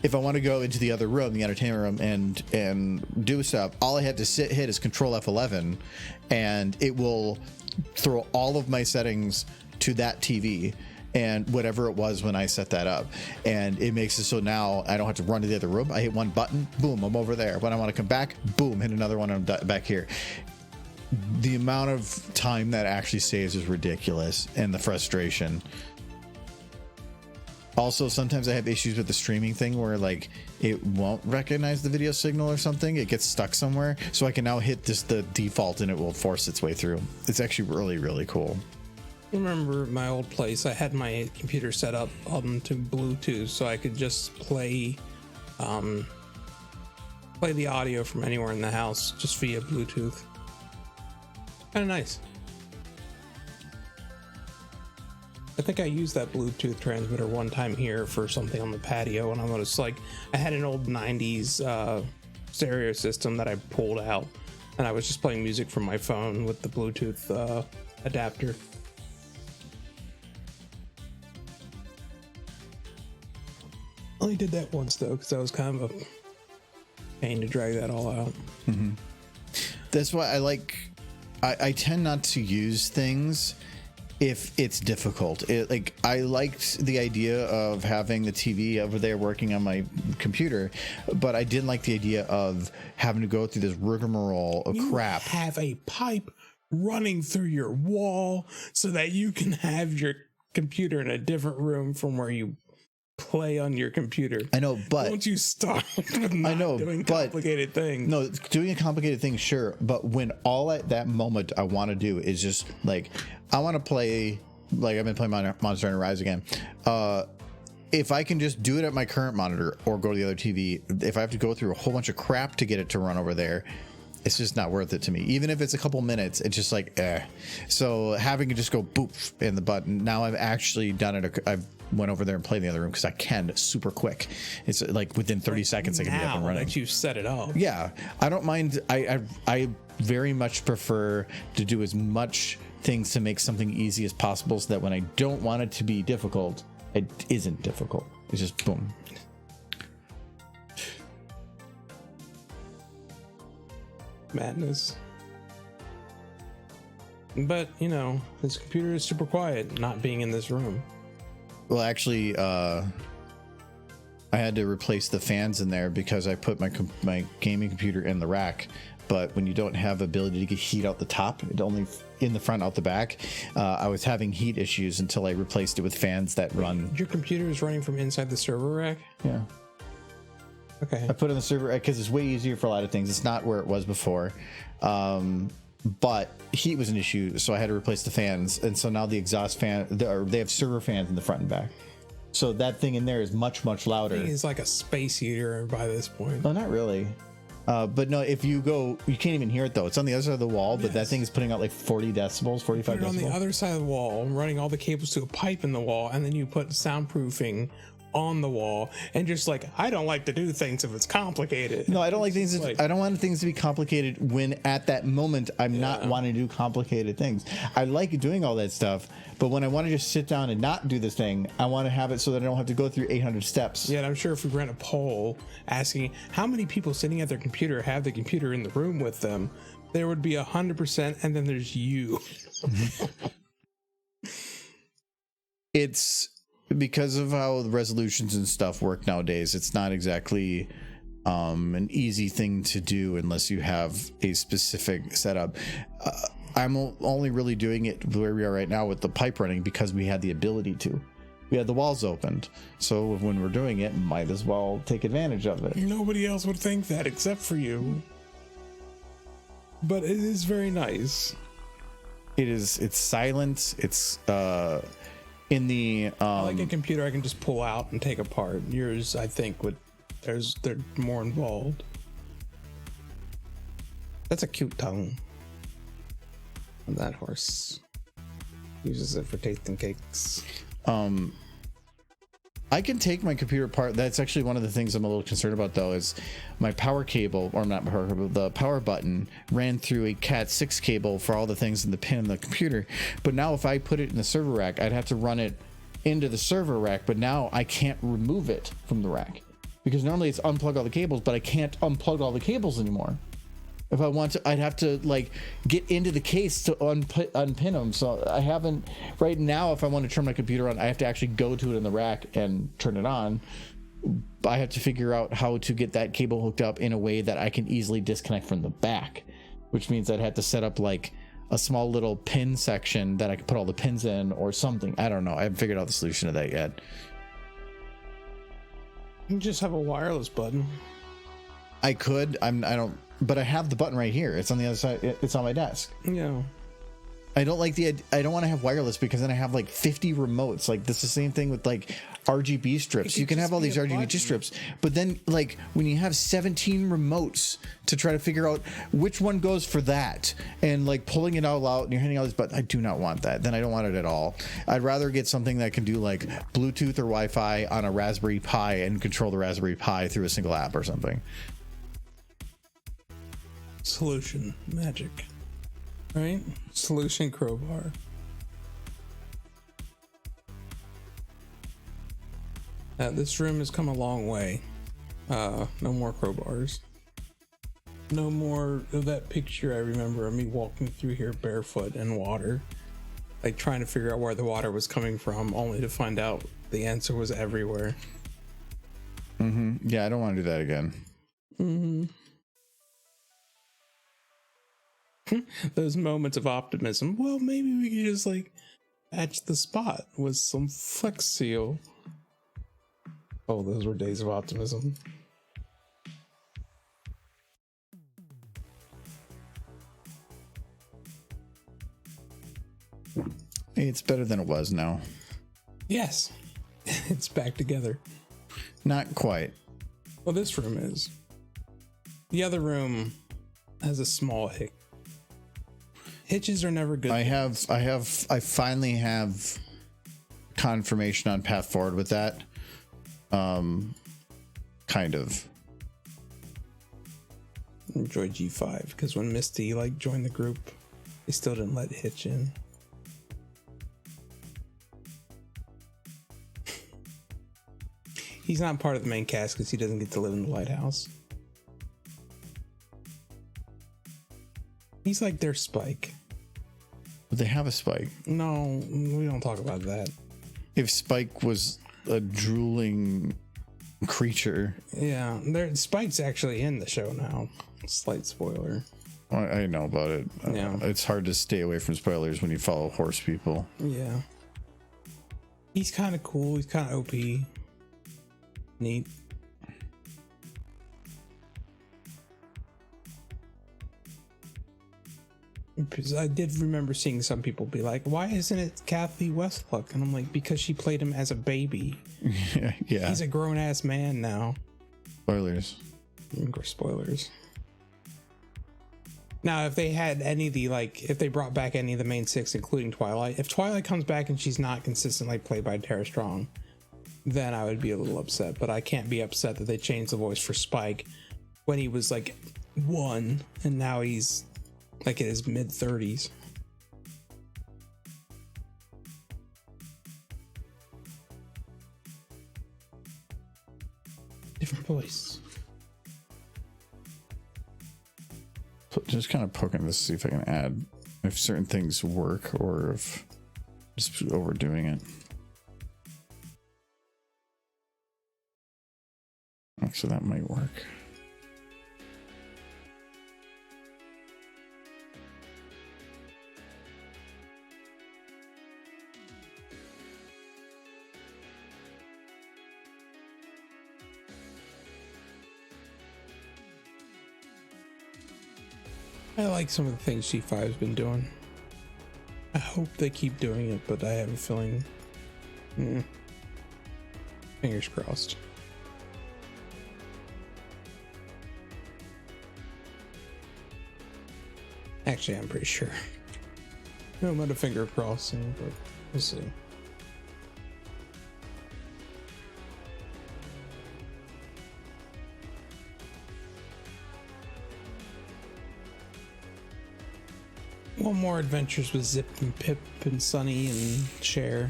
if I want to go into the other room, the entertainment room, and do stuff, all I had to hit is Control F11, and it will throw all of my settings to that TV and whatever it was when I set that up. And it makes it so now I don't have to run to the other room. I hit one button, boom, I'm over there. When I want to come back, boom, hit another one, I'm back here. The amount of time that actually saves is ridiculous, and the frustration. Also, sometimes I have issues with the streaming thing where like it won't recognize the video signal or something. It gets stuck somewhere. So I can now hit the default and it will force its way through. It's actually really, really cool. I remember my old place, I had my computer set up to Bluetooth so I could just play the audio from anywhere in the house just via Bluetooth. Kind of nice. I think I used that Bluetooth transmitter one time here for something on the patio, and I was like, I had an old 90s stereo system that I pulled out, and I was just playing music from my phone with the Bluetooth adapter. Only did that once though, because that was kind of a pain to drag that all out. Mm-hmm. That's why I tend not to use things if it's difficult. I liked the idea of having the TV over there working on my computer, but I didn't like the idea of having to go through this rigmarole of crap. Have a pipe running through your wall so that you can have your computer in a different room from where you play on your computer. I know, but don't you start with not doing complicated things. No, doing a complicated thing, sure, but when all at that moment I want to do is just like I want to play, like I've been playing Monster Hunter Rise again. If I can just do it at my current monitor or go to the other TV, if I have to go through a whole bunch of crap to get it to run over there, it's just not worth it to me. Even if it's a couple minutes, it's just like, eh. So having to just go boop in the button. Now I've actually done it. I've went over there and played in the other room because I can super quick. It's like within 30 seconds I can be up and running. That you set it up. Yeah, I don't mind. I very much prefer to do as much things to make something easy as possible, so that when I don't want it to be difficult, it isn't difficult. It's just boom. Madness. But, you know, his computer is super quiet, not being in this room. Well, actually, I had to replace the fans in there because I put my gaming computer in the rack. But when you don't have ability to get heat out the top, it only in the front, out the back. I was having heat issues until I replaced it with fans that run. Your computer is running from inside the server rack? Yeah. Okay. I put it in the server rack because it's way easier for a lot of things. It's not where it was before. But heat was an issue, so I had to replace the fans. And so now the exhaust fan, they have server fans in the front and back. So that thing in there is much, much louder. It's like a space heater by this point. No, not really. But no, if you go, you can't even hear it though. It's on the other side of the wall, but that thing is putting out like 40 decibels, 45 Put it decibels. on the other side of the wall, running all the cables to a pipe in the wall, and then you put soundproofing on the wall, and just like, I don't like to do things if it's complicated. No, I don't like things. I don't want things to be complicated when at that moment I'm not wanting to do complicated things. I like doing all that stuff, but when I want to just sit down and not do this thing, I want to have it so that I don't have to go through 800 steps. Yeah, and I'm sure if we ran a poll asking how many people sitting at their computer have the computer in the room with them, there would be 100%, and then there's you. It's because of how the resolutions and stuff work nowadays. It's not exactly an easy thing to do unless you have a specific setup. I'm only really doing it where we are right now with the pipe running because we had the ability to. We had the walls opened, so when we're doing it, might as well take advantage of it. Nobody else would think that except for you. But it is very nice. It's silent. It's in the I like a computer I can just pull out and take apart. Yours, I think, they're more involved. That's a cute tongue. And that horse uses it for tasting cakes. I can take my computer apart. That's actually one of the things I'm a little concerned about, though, is my power cable, or not power cable, the power button ran through a Cat 6 cable for all the things in the pin in the computer. But now if I put it in the server rack, I'd have to run it into the server rack. But now I can't remove it from the rack because normally it's unplug all the cables, but I can't unplug all the cables anymore. If I want to, I'd have to like get into the case to unpin them. So I haven't right now. If I want to turn my computer on, I have to actually go to it in the rack and turn it on. I have to figure out how to get that cable hooked up in a way that I can easily disconnect from the back, which means I'd have to set up like a small little pin section that I can put all the pins in or something. I don't know. I haven't figured out the solution to that yet. You just have a wireless button. I could. I don't. But I have the button right here. It's on the other side. It's on my desk. Yeah. I don't like I don't want to have wireless because then I have like 50 remotes. Like this is the same thing with like RGB strips. You can have all these RGB strips, but then like when you have 17 remotes to try to figure out which one goes for that and like pulling it all out and you're hitting all these buttons, I do not want that. Then I don't want it at all. I'd rather get something that can do like Bluetooth or Wi-Fi on a Raspberry Pi and control the Raspberry Pi through a single app or something. Solution magic, right? Solution crowbar. This room has come a long way. No more crowbars. No more of that picture I remember of me walking through here barefoot in water, like trying to figure out where the water was coming from, only to find out the answer was everywhere. Yeah, I don't want to do that again. Those moments of optimism. Well, maybe we could just like patch the spot with some Flex Seal. Oh, those were days of optimism. Hey, it's better than it was now. Yes, it's back together. Not quite. Well, this room is. The other room has a small hic. Hitches are never good. I finally have confirmation on path forward with that. Kind of. Enjoy G5 because when Misty like joined the group, they still didn't let Hitch in. He's not part of the main cast because he doesn't get to live in the lighthouse. He's like their Spike. But they have a Spike. No, we don't talk about that. If Spike was a drooling creature. Yeah, Spike's actually in the show now. Slight spoiler. I know about it. Yeah. It's hard to stay away from spoilers when you follow horse people. Yeah. He's kind of cool. He's kind of OP. Neat. Because I did remember seeing some people be like, why isn't it Kathy Westlock? And I'm like, because she played him as a baby. Yeah. He's a grown-ass man now. Spoilers. Spoilers. Now, if they had any of the, like, if they brought back any of the main six, including Twilight, if Twilight comes back and she's not consistently played by Tara Strong, then I would be a little upset. But I can't be upset that they changed the voice for Spike when he was, like, 1, and now he's, like, in his mid-30s. Different voice. So just kind of poking this to see if I can add if certain things work or if just overdoing it. So that might work. I like some of the things G5's been doing. I hope they keep doing it, but I have a feeling... Fingers crossed. Actually, I'm pretty sure. No, I'm not a finger crossing, but we'll see. One more adventures with Zip and Pip and Sunny and Cher.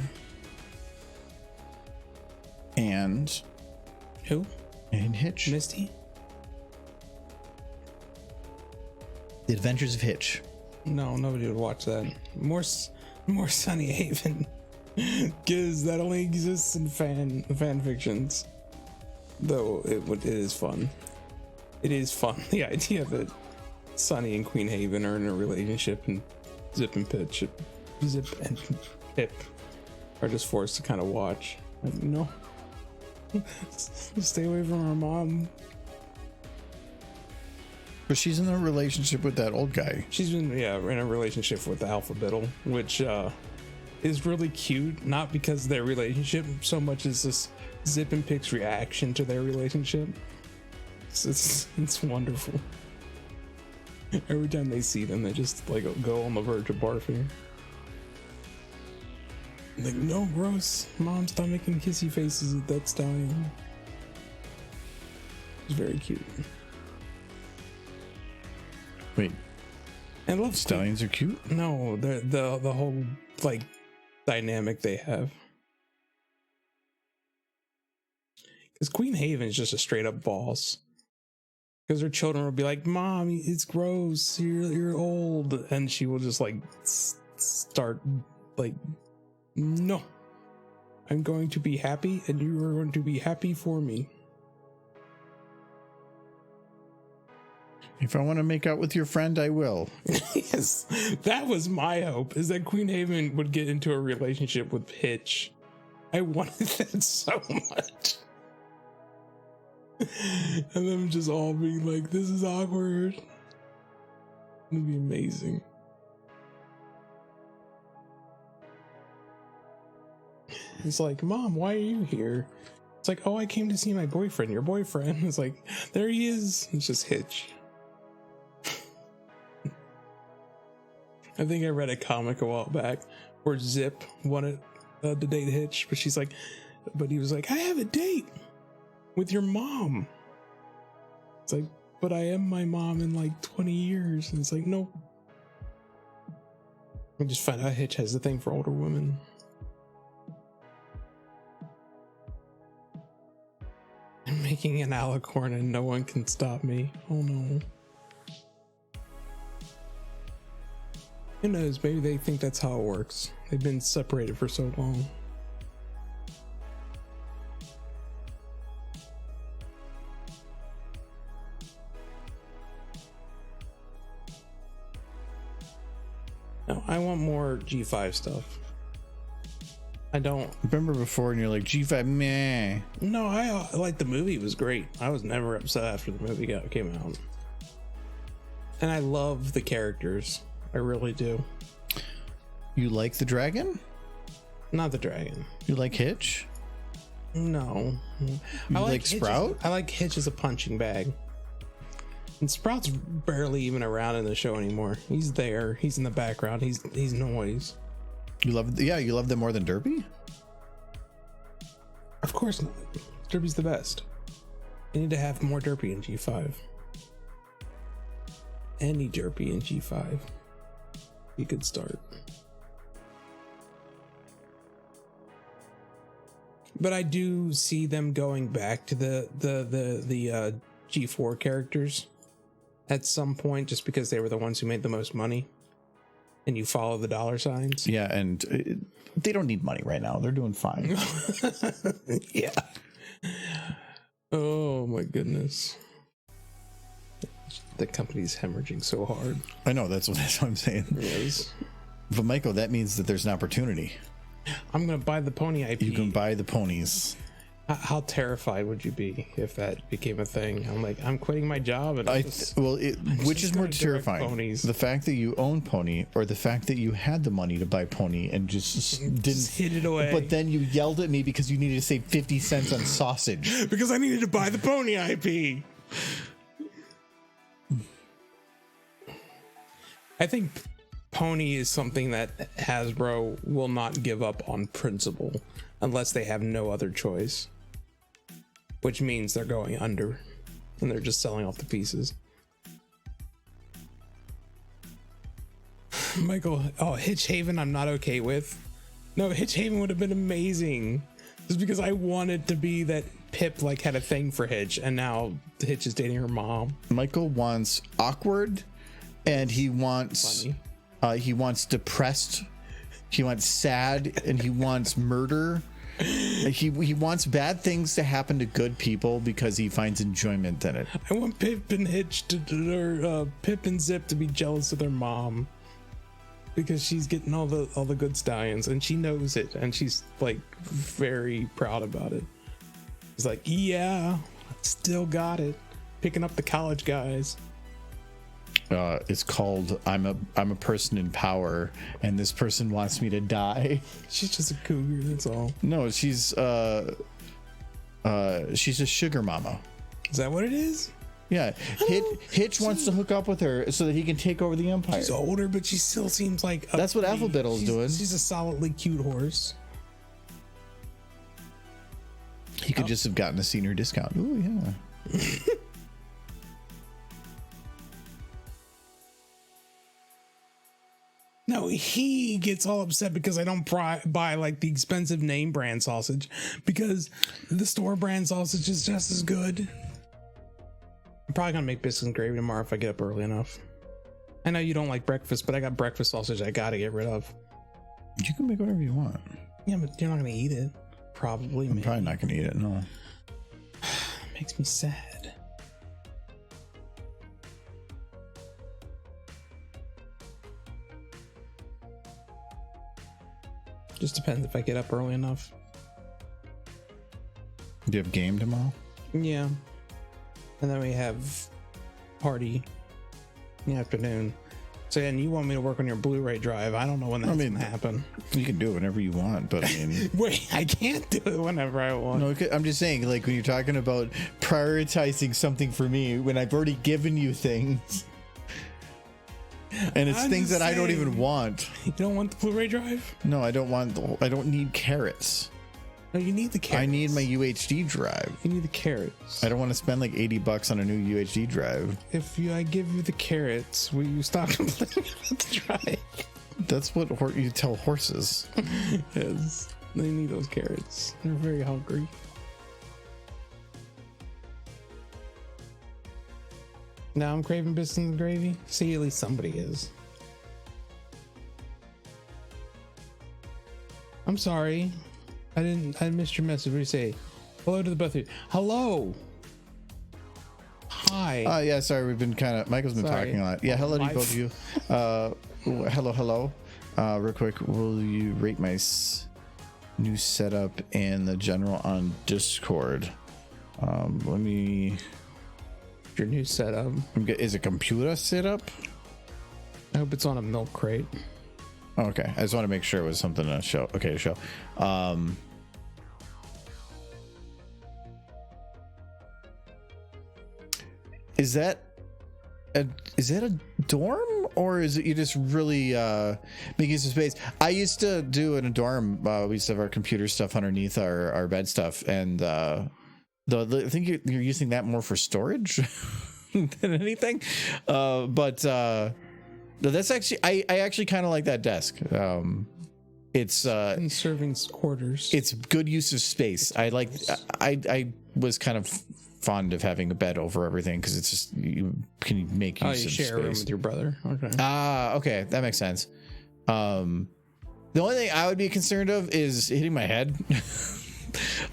And Who? Hitch. Misty? The Adventures of Hitch. No, nobody would watch that. More Sunny Haven, because that only exists in fan fictions. Though it is fun. It is fun. The idea that Sunny and Queen Haven are in a relationship, and Zip and Pip are just forced to kind of watch. Like, no, stay away from our mom. But she's in a relationship with that old guy. She's been, in a relationship with the Alphabeetle, which is really cute. Not because of their relationship so much as this Zip and Pip's reaction to their relationship. It's wonderful. Every time they see them, they just like go on the verge of barfing. Like, no, gross. Mom, stop making kissy faces at that stallion. It's very cute. Wait, I love stallions are cute? No, the whole like dynamic they have. Because Queen Haven is just a straight up boss. Because her children will be like, "Mom, it's gross. You're old," and she will just like start like, "No, I'm going to be happy, and you are going to be happy for me." If I want to make out with your friend, I will. Yes, that was my hope, is that Queen Haven would get into a relationship with Hitch. I wanted that so much. And them just all being like, this is awkward. It'd be amazing. It's like, Mom, why are you here? It's like, oh, I came to see my boyfriend. Your boyfriend. It's like, there he is. It's just Hitch. I think I read a comic a while back where Zip wanted to date Hitch, but he was like, I have a date with your mom. It's like, but I am my mom in like 20 years. And it's like, nope. I just find out Hitch has a thing for older women. I'm making an alicorn and no one can stop me. Oh no. Who knows? Maybe they think that's how it works. They've been separated for so long. No, I want more G5 stuff. I don't. Remember before, and you're like, G5, meh. No, I like the movie. Was great. I was never upset after the movie came out. And I love the characters. I really do. You like the dragon? Not the dragon. You like Hitch? No. You like Sprout? I like Hitch as a punching bag. And Sprout's barely even around in the show anymore. He's there. He's in the background. He's noise. You love them more than Derpy? Of course not. Derpy's the best. You need to have more Derpy in G5. Any Derpy in G5. You could start. But I do see them going back to the G4 characters at some point, just because they were the ones who made the most money. And you follow the dollar signs. Yeah, and they don't need money right now. They're doing fine. Yeah. Oh my goodness. The company's hemorrhaging so hard. I know, that's what I'm saying. It is. But Michael, that means that there's an opportunity. I'm gonna buy the pony IP. You can buy the ponies. How terrified would you be if that became a thing? I'm like, I'm quitting my job, and which is more terrifying? Ponies. The fact that you own pony, or the fact that you had the money to buy pony and just didn't hid it away. But then you yelled at me because you needed to save 50 cents on sausage. Because I needed to buy the pony IP. I think pony is something that Hasbro will not give up on principle unless they have no other choice, which means they're going under and they're just selling off the pieces. Michael, Hitch Haven I'm not okay with. No, Hitch Haven would have been amazing, just because I wanted to be that Pip like had a thing for Hitch, and now Hitch is dating her mom. Michael wants awkward, and he wants depressed, he wants sad, and he wants murder. He wants bad things to happen to good people because he finds enjoyment in it. I want Pip and Hitch Pip and Zip to be jealous of their mom because she's getting all the good stallions, and she knows it, and she's like very proud about it. It's like, yeah, still got it, picking up the college guys. It's called I'm a person in power, and this person wants me to die. She's just a cougar, that's all. No, she's a sugar mama. Is that what it is? Yeah, Hitch wants to hook up with her so that he can take over the empire. She's older, but she still seems like that's what Alphabet's doing. She's a solidly cute horse. He could just have gotten a senior discount. Ooh, yeah. No, he gets all upset because I don't buy like the expensive name brand sausage, because the store brand sausage is just as good. I'm probably gonna make biscuits and gravy tomorrow if I get up early enough. I know you don't like breakfast, but I got breakfast sausage I gotta get rid of. You can make whatever you want. Yeah, but you're not gonna eat it. Probably. I'm probably not gonna eat it, no. Makes me sad. Just depends if I get up early enough. Do you have game tomorrow? Yeah. And then we have party in the afternoon. So, and you want me to work on your Blu-ray drive. I don't know when that's gonna happen. You can do it whenever you want, but I mean... Wait, I can't do it whenever I want. No, I'm just saying, like, when you're talking about prioritizing something for me, when I've already given you things... and it's I'm things just that I don't even saying. want. You don't want the Blu-ray drive? No, I don't want. I don't need carrots. No, you need the carrots. I need my UHD drive. You need the carrots. I don't want to spend like $80 on a new UHD drive. If I give you the carrots, will you stop complaining about the drive? That's what you tell horses. Yes, they need those carrots. They're very hungry. Now I'm craving biscuits and gravy. See, at least somebody is. I'm sorry. I missed your message. What do you say? Hello to the both of you. Hello. Hi. Yeah, sorry, we've been Michael's been Sorry. talking a lot. Yeah, hello to both of you. Hello. Real quick, will you rate my new setup and the general on Discord? Let me. Your new setup. Is a computer setup? I hope it's on a milk crate. Oh, okay, I just want to make sure it was something to show. Okay, to show. Is that a dorm, or is it you just really making some space? I used to do in a dorm. We used to have our computer stuff underneath our bed stuff, and I think you're using that more for storage than anything. But that's actually I actually kind of like that desk. It's Conserving quarters. it's good use of space. I was kind of fond of having a bed over everything because it's just you can make use you of share a room space. with your brother. Okay. Okay, that makes sense. The only thing I would be concerned of is hitting my head.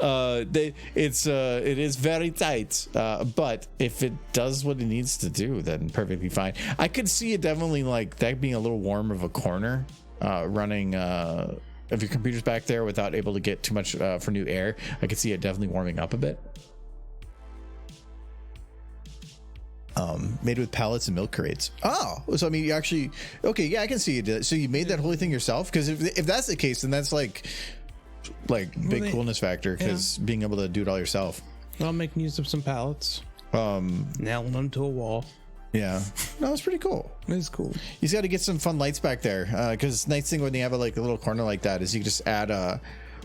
It is very tight, but if it does what it needs to do, then perfectly fine. I could see it definitely like that being a little warm of a corner, running if your computer's back there without able to get too much for new air. I could see it definitely warming up a bit. Made with pallets and milk crates. Oh, so I mean, you actually, okay, yeah, I can see you did it. So you made that whole thing yourself? Because if that's the case, then that's like big coolness factor, because being able to do it all yourself. Well, I'm making use of some pallets. Nailing them to a wall. Yeah, no, it's pretty cool. It is cool. You just got to get some fun lights back there, because nice thing when you have a little corner like that is you just add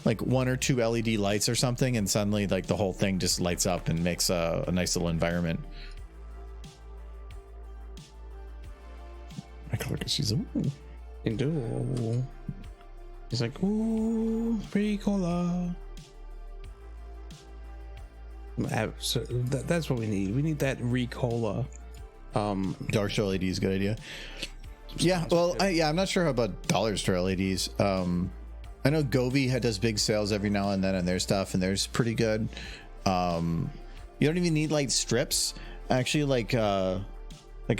like 1 or 2 LED lights or something, and suddenly like the whole thing just lights up and makes a nice little environment. I look at she's ooh. And do. He's like, ooh, Ricola. So that's what we need. We need that Ricola. Dark store LED is a good idea. Yeah, well, I'm not sure about dollar store LEDs. I know Govee does big sales every now and then on their stuff, and theirs pretty good. You don't even need light strips. Actually, like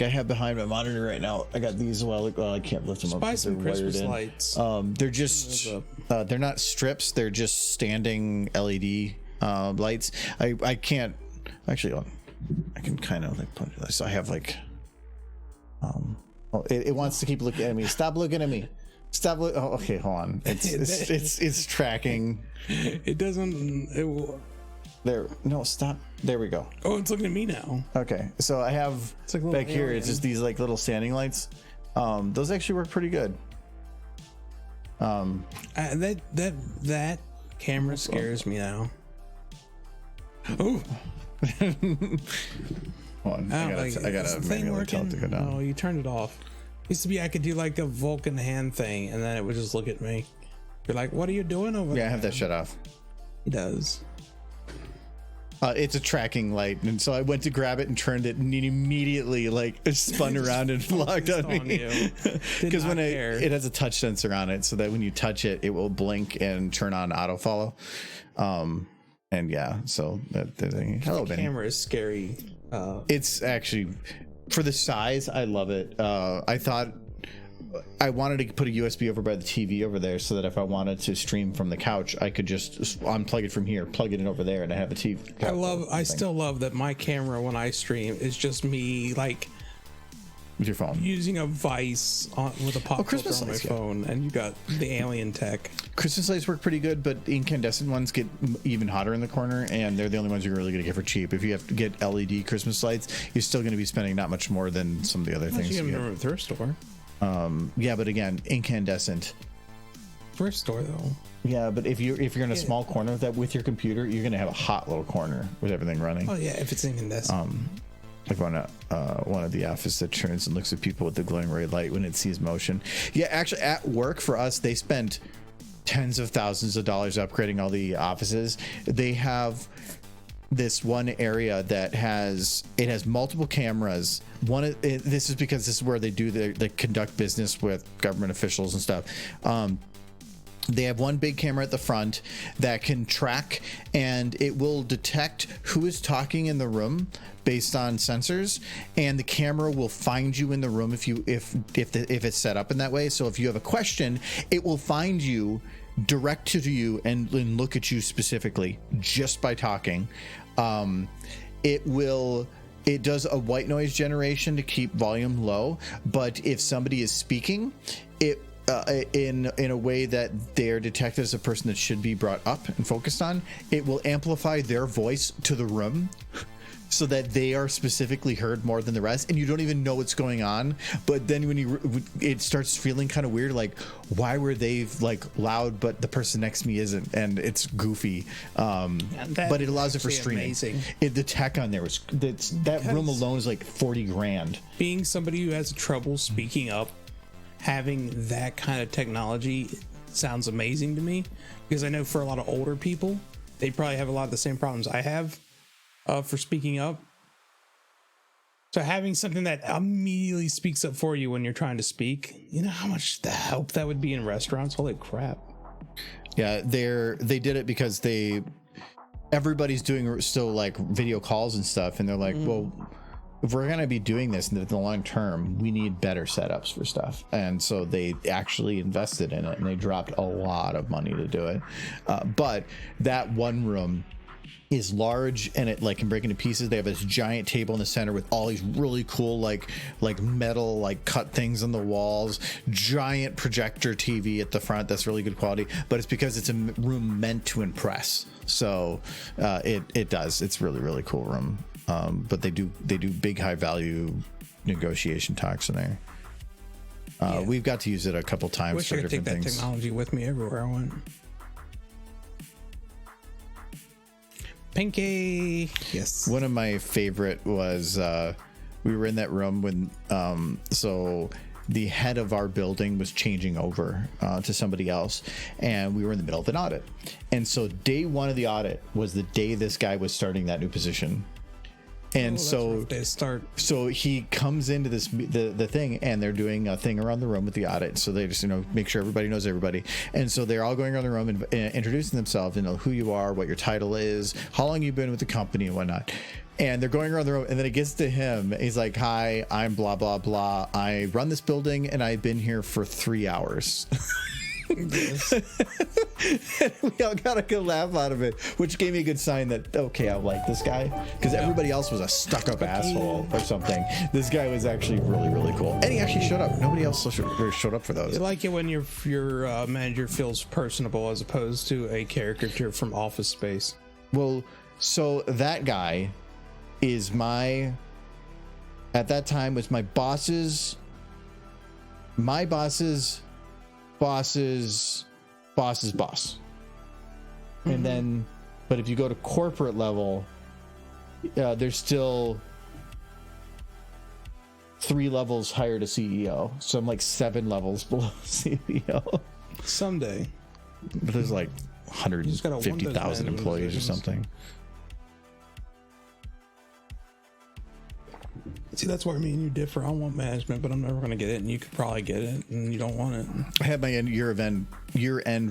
I have behind my monitor right now, I got these. Well, I can't lift them up. Buy some they're wired Christmas in. lights. They're just they're not strips. They're just standing LED lights. I can't actually. I can kind of like put it. So I have like. It wants to keep looking at me. Stop looking at me. Stop. Oh, okay, hold on. It's tracking. It doesn't. There. No, stop. There we go. Oh, it's looking at me now. Okay, so I have It's like a little back here. alien. It's just these like little standing lights. Those actually work pretty good. That camera scares me now. Oh, Hold on. I is gotta the thing manually tell it to go down. Oh, you turned it off. Used to be I could do like a Vulcan hand thing, and then it would just look at me. You're like, what are you doing over there? Yeah, I have that shut off. He does. It's a tracking light, and so I went to grab it and turned it, and it immediately like it spun around and locked on on me. you. Did Because when not care. it has a touch sensor on it, so that when you touch it, it will blink and turn on auto follow. And yeah, so that thing. Hello, The Benny. camera is scary. It's actually for the size. I love it. I thought I wanted to put a USB over by the TV over there so that if I wanted to stream from the couch, I could just unplug it from here, plug it in over there, and I have a TV. I still love that my camera when I stream is just me like with your phone. Using a Vice with a pop filter Christmas on my lights, yeah. phone, and you got the alien tech. Christmas lights work pretty good, but incandescent ones get even hotter in the corner, and they're the only ones you're really going to get for cheap. If you have to get LED Christmas lights, you're still going to be spending not much more than some of the other things. You You get them get. in a thrift store. Yeah, but again, incandescent. Thrift store though. Yeah, but if you're in a small corner of that with your computer, you're going to have a hot little corner with everything running. Oh yeah, if it's incandescent. Like one of the office that turns and looks at people with the glowing red light when it sees motion. Yeah, actually, at work for us, they spent tens of thousands of dollars upgrading all the offices. They have this one area that has multiple cameras. This is because this is where they conduct business with government officials and stuff. They have one big camera at the front that can track, and it will detect who is talking in the room based on sensors, and the camera will find you in the room if it's set up in that way. So if you have a question, it will find you, direct to you, and look at you specifically just by talking. It does a white noise generation to keep volume low, but if somebody is speaking, it in a way that they're detected as a person that should be brought up and focused on, it will amplify their voice to the room so that they are specifically heard more than the rest, and you don't even know what's going on. But then when it starts feeling kind of weird, like, why were they like loud but the person next to me isn't, and it's goofy. But it allows it for streaming. Amazing. The tech on there was that room alone is like $40,000. Being somebody who has trouble speaking up, having that kind of technology sounds amazing to me, because I know for a lot of older people, they probably have a lot of the same problems I have for speaking up. So having something that immediately speaks up for you when you're trying to speak, you know how much the help that would be in restaurants? Holy crap. Yeah, they did it because everybody's doing still like video calls and stuff, and they're like, well, if we're going to be doing this in the long term, we need better setups for stuff. And so they actually invested in it, and they dropped a lot of money to do it. But that one room is large, and it like can break into pieces. They have this giant table in the center with all these really cool like metal like cut things on the walls, giant projector TV at the front that's really good quality, but it's because it's a room meant to impress. So it's really, really cool room. But they do big high value negotiation talks in there. We've got to use it a couple times. Wish for I could take different that things. technology with me everywhere I went. Pinky. Yes. One of my favorite was we were in that room when so the head of our building was changing over to somebody else, and we were in the middle of an audit. And so day one of the audit was the day this guy was starting that new position. And so he comes into the thing, and they're doing a thing around the room with the audit. So they just make sure everybody knows everybody. And so they're all going around the room and introducing themselves, who you are, what your title is, how long you've been with the company, and whatnot. And they're going around the room, and then it gets to him. He's like, "Hi, I'm blah blah blah. I run this building, and I've been here for 3 hours." We all got a good laugh out of it, which gave me a good sign that okay, I like this guy, because everybody else was a stuck-up asshole or something. This guy was actually really, really cool, and he actually showed up. Nobody else showed up for those. I like it when your manager feels personable as opposed to a caricature from Office Space. Well, so that guy is at that time was my boss's boss. And then, but if you go to corporate level, there's still 3 levels higher to CEO. So I'm like 7 levels below CEO. Someday. But there's like 150,000 employees or something. See, that's where me and you differ. I want management, but I'm never going to get it, and you could probably get it, and you don't want it. I had my year-end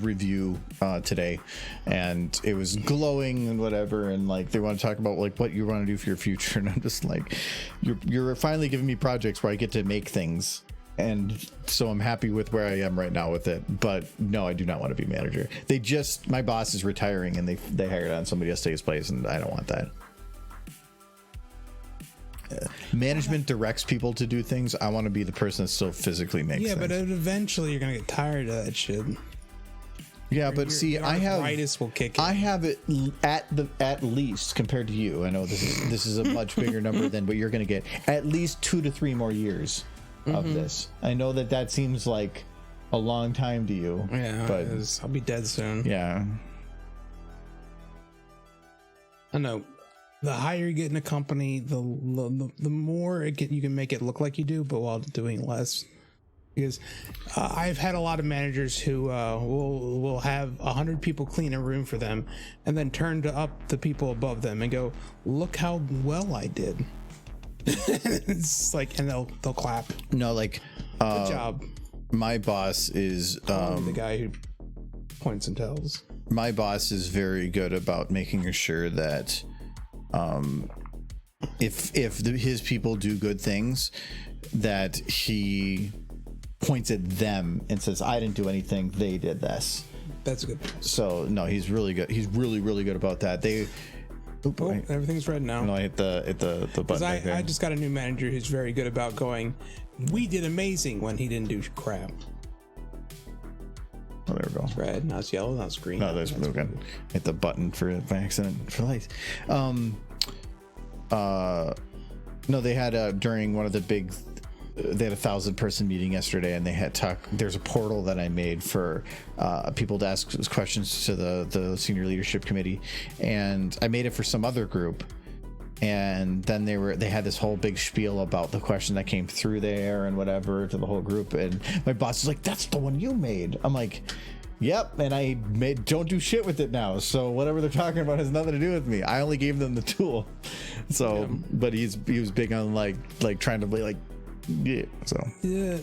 review today, and it was glowing and whatever, and like they want to talk about like what you want to do for your future, and I'm just like, you're finally giving me projects where I get to make things, and so I'm happy with where I am right now with it. But no, I do not want to be manager. My boss is retiring, and they hired on somebody else to take his place, and I don't want that. management directs people to do things. I want to be the person that still physically makes Yeah, things. but eventually you're gonna get tired of that shit. Yeah, but see, Your I have arthritis will kick in. I have it at least compared to you. I know this is a much bigger number than what you're going to get. At least 2 to 3 more years of this. I know that seems like a long time to you. Yeah, but I'll be dead soon. yeah, I know. The higher you get in a company, the more you can make it look like you do, but while doing less. Because I've had a lot of managers who will have 100 people clean a room for them, and then turn to up the people above them and go, "Look how well I did." It's like, and they'll clap. no, like Good job. my boss is The guy who points and tells. my boss is very good about making sure that if his people do good things, that he points at them and says, I didn't do anything, they did this. That's a good. So no, he's really good. He's really good about that. Everything's red now. No, I hit the button back there. I just got a new manager who's very good about going, we did amazing, when he didn't do crap. Oh, there we go. Red, now it's yellow, now it's green. No, there's blue again. Hit the button by accident for lights. No, they had during one of the big. They had a 1,000-person meeting yesterday, and they had there's a portal that I made for people to ask questions to the senior leadership committee, and I made it for some other group, and then they had this whole big spiel about the question that came through there and whatever to the whole group, and my boss is like, "That's the one you made." I'm like, "Yep," and I don't do shit with it now, so whatever they're talking about has nothing to do with me. I only gave them the tool. So, yeah. But he was big on like trying to be like. Yeah. So. Yeah.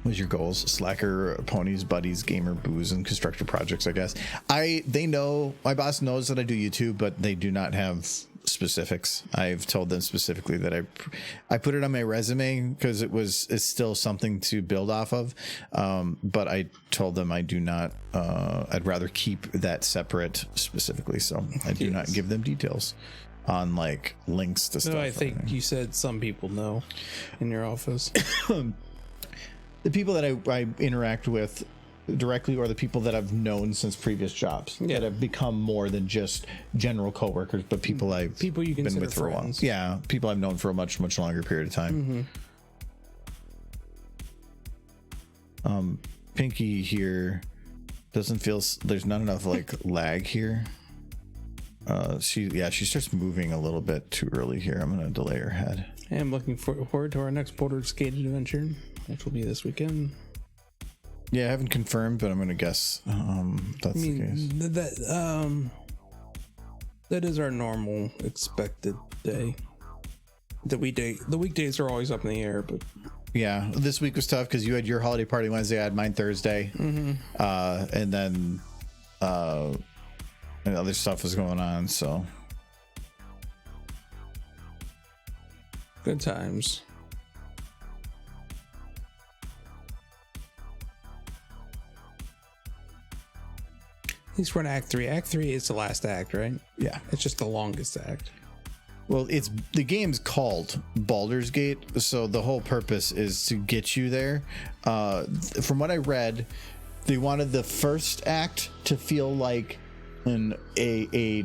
What's your goals? Slacker, ponies, buddies, gamer, booze, and constructor projects. I guess. They know, my boss knows that I do YouTube, but they do not have specifics. I've told them specifically that I put it on my resume because it's still something to build off of. But I told them I do not. I'd rather keep that separate specifically. So I do not give them details on like links to stuff. No, I think you said some people know in your office. The people that I interact with directly, or the people that I've known since previous jobs, that have become more than just general coworkers, but people you been with for a while. Yeah, people I've known for a much longer period of time. Pinky here doesn't feel. There's not enough like lag here. She starts moving a little bit too early here. I'm gonna delay her head. I am looking forward to our next Boulder Skated adventure, which will be this weekend. Yeah, I haven't confirmed, but I'm gonna guess that's the case. That is our normal expected day. The weekdays are always up in the air, but yeah, this week was tough because you had your holiday party Wednesday, I had mine Thursday, and then and other stuff was going on, so good times. At least we're in Act 3. Act 3 is the last act, right? Yeah. It's just the longest act. Well, the game's called Baldur's Gate, so the whole purpose is to get you there. From what I read, they wanted the first act to feel like a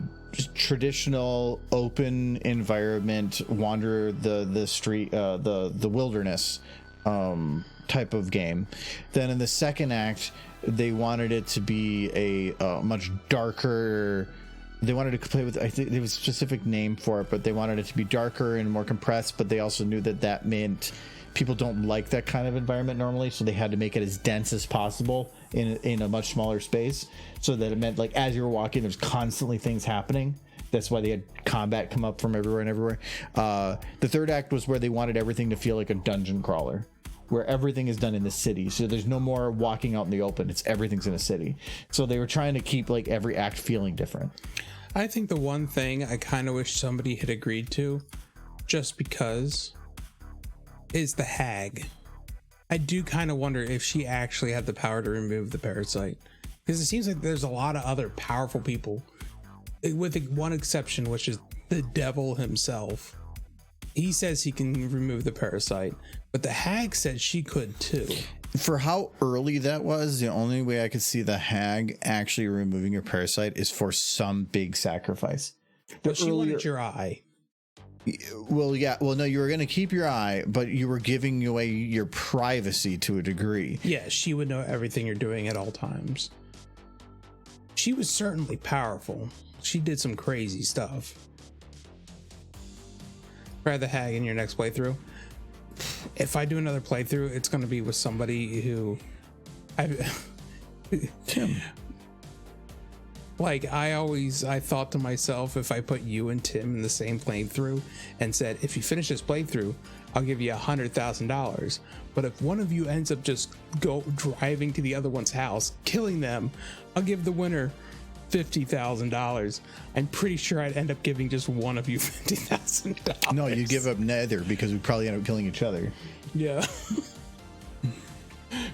traditional open environment, wander the street, the wilderness type of game. Then in the second act, they wanted it to be a much darker. They wanted to play with, I think there was a specific name for it, but they wanted it to be darker and more compressed, but they also knew that meant people don't like that kind of environment normally, so they had to make it as dense as possible in a much smaller space, so that it meant like as you were walking, there's constantly things happening. That's why they had combat come up from everywhere and everywhere. The third act was where they wanted everything to feel like a dungeon crawler, where everything is done in the city. So there's no more walking out in the open. Everything's in a city. So they were trying to keep like every act feeling different. I think the one thing I kind of wish somebody had agreed to, just because, is the hag. I do kind of wonder if she actually had the power to remove the parasite, because it seems like there's a lot of other powerful people with one exception, which is the devil himself. He says he can remove the parasite, but the hag said she could too. For how early that was, the only way I could see the hag actually removing your parasite is for some big sacrifice. But she wanted your eye. Well, yeah. Well, no, you were going to keep your eye, but you were giving away your privacy to a degree. Yeah, she would know everything you're doing at all times. She was certainly powerful. She did some crazy stuff. Try the hag in your next playthrough. If I do another playthrough, it's going to be with somebody who Tim. Like I thought to myself, if I put you and Tim in the same playthrough and said, if you finish this playthrough, I'll give you $100,000. But if one of you ends up just driving to the other one's house, killing them, I'll give the winner $50,000. I'm pretty sure I'd end up giving just one of you $50,000. No, you give up neither because we probably end up killing each other. Yeah.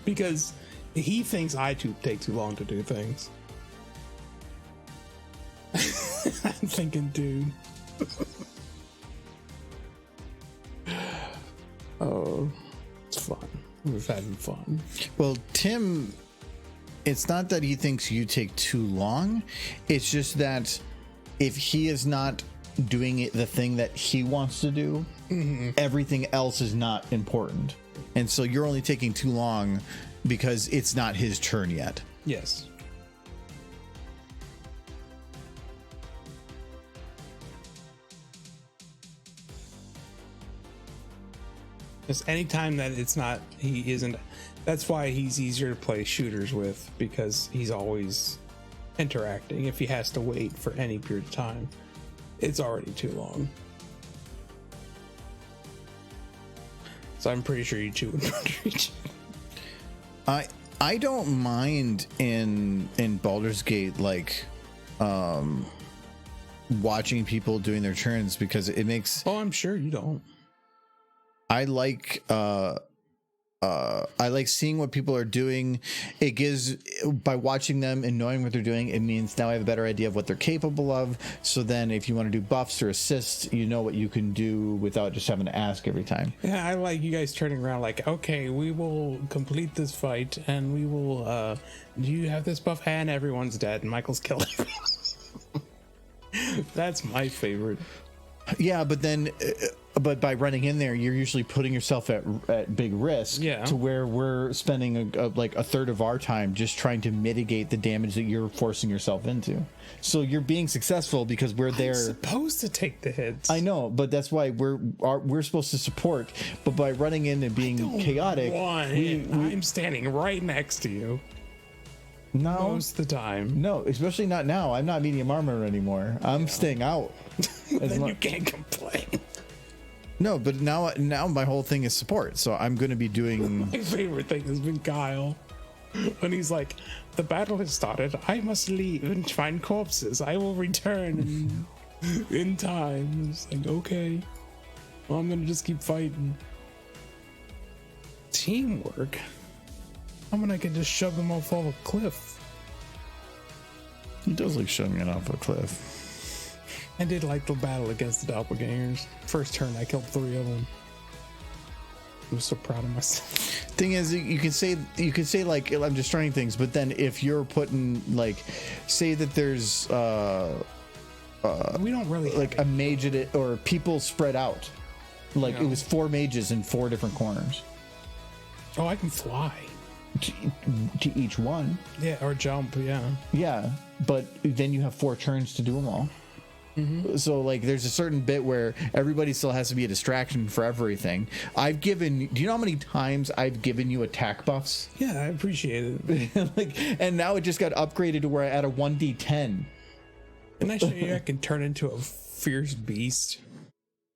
Because he thinks I take too long to do things. I'm thinking, dude. Oh, it's fun. We're having fun. Well, Tim, it's not that he thinks you take too long. It's just that if he is not doing it, the thing that he wants to do, everything else is not important. And so you're only taking too long because it's not his turn yet. Yes. Just anytime that it's not, he isn't. That's why he's easier to play shooters with, because he's always interacting. If he has to wait for any period of time, it's already too long. So I'm pretty sure you two would reach. I don't mind in Baldur's Gate like watching people doing their turns because it makes. Oh, I'm sure you don't. I like seeing what people are doing. It gives, by watching them and knowing what they're doing, it means now I have a better idea of what they're capable of. So then if you want to do buffs or assists, you know what you can do without just having to ask every time. Yeah, I like you guys turning around like, okay, we will complete this fight and we will, do you have this buff? And everyone's dead and Michael's killed. That's my favorite. Yeah, but then, but by running in there, you're usually putting yourself at big risk. Yeah. To where we're spending like a third of our time just trying to mitigate the damage that you're forcing yourself into. So you're being successful because we're there. I'm supposed to take the hits. I know, but that's why we're supposed to support. But by running in and being chaotic, I'm standing right next to you. No, most of the time. No, especially not now. I'm not medium armor anymore. I'm staying out. Then you can't complain. No, but now my whole thing is support. So I'm going to be doing. My favorite thing has been Kyle when he's like, "The battle has started. I must leave and find corpses. I will return in time." It's like, okay, well, I'm gonna just keep fighting. Teamwork. I'm gonna can just shove them off a cliff. He does like shoving it off a cliff. I did like the battle against the doppelgangers. First turn, I killed 3 of them. I was so proud of myself. Thing is, you can say like I'm destroying things, but then if you're putting like, say that there's we don't really like a mage at it or people spread out, like it was 4 mages in 4 different corners. Oh, I can fly. To each one. Yeah, or jump, yeah, but then you have 4 turns to do them all. So like there's a certain bit where everybody still has to be a distraction for everything. Do you know how many times I've given you attack buffs? Yeah, I appreciate it. Like, and now it just got upgraded to where I add a 1d10. Can I show you I can turn into a fierce beast?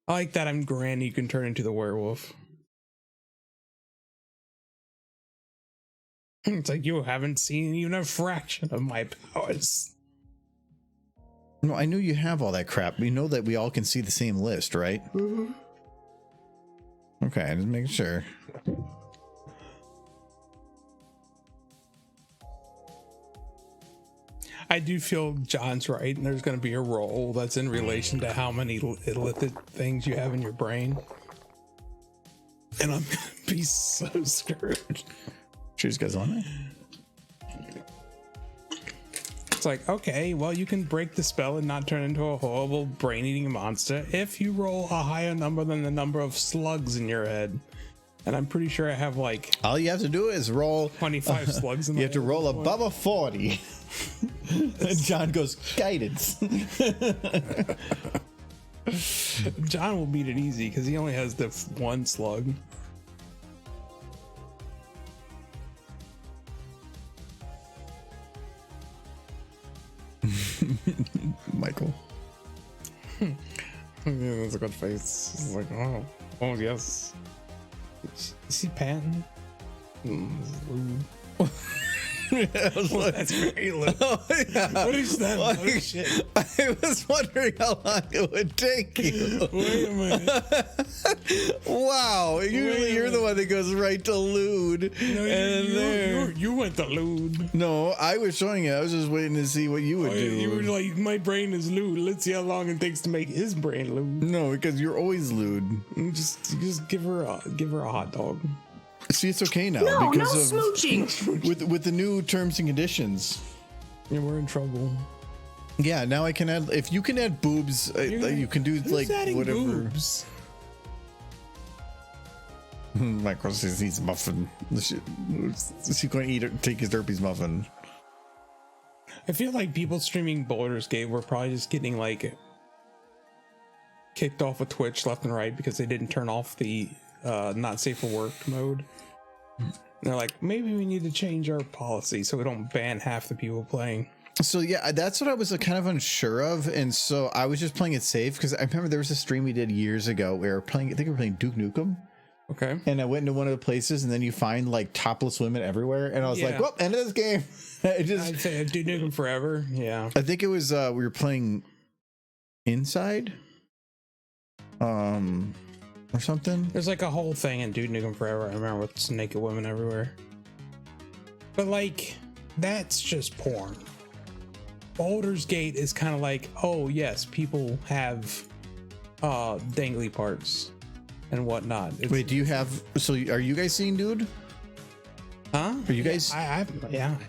I like that I'm Granny, you can turn into the werewolf. It's like you haven't seen even a fraction of my powers. No, I knew you have all that crap. You know that we all can see the same list, right? Okay, just making sure. I do feel John's right, and there's going to be a roll that's in relation to how many illicit things you have in your brain. And I'm going to be so screwed. Cheers, guys, on it. It's like, okay, well, you can break the spell and not turn into a horrible brain-eating monster if you roll a higher number than the number of slugs in your head. And I'm pretty sure I have like All you have to do is roll 25 slugs in my You have to head roll at this point. above a 40. And John goes, guidance. John will beat it easy because he only has the one slug. Michael. Yeah, that's a good face. It's like, oh yes. Is he panting? That's very low. What is that? Oh, shit. I was wondering how long it would take you. Wait a minute. Wow. Usually you're the one that goes right to lewd. No, you went to lewd. No, I was showing you. I was just waiting to see what you would do. You were like, my brain is lewd. Let's see how long it takes to make his brain lewd. No, because you're always lewd. Just give her a hot dog. See, it's okay now No, no because of smooching. with the new terms and conditions. Yeah, we're in trouble. Yeah, now I can add. If you can add boobs, you can do Who's like adding whatever. boobs? Michael says he's a muffin. She's going to take his Derpy's muffin. I feel like people streaming Baldur's Gate were probably just getting like kicked off of Twitch left and right because they didn't turn off the not safe for work mode. And they're like, maybe we need to change our policy so we don't ban half the people playing. So yeah, that's what I was kind of unsure of, and so I was just playing it safe because I remember there was a stream we did years ago where we were playing. I think we were playing Duke Nukem. Okay. And I went into one of the places, and then you find like topless women everywhere, and I was like, Yeah. "Well, end of this game." It just, I'd say Dude Nukem Forever. Yeah. I think it was we were playing inside, or something. There's like a whole thing in Dude Nukem Forever. I remember with naked women everywhere. But like, that's just porn. Baldur's Gate is kind of like, oh yes, people have dangly parts and whatnot. Wait, do you have? So are you guys seeing nude? Huh? Are you guys? I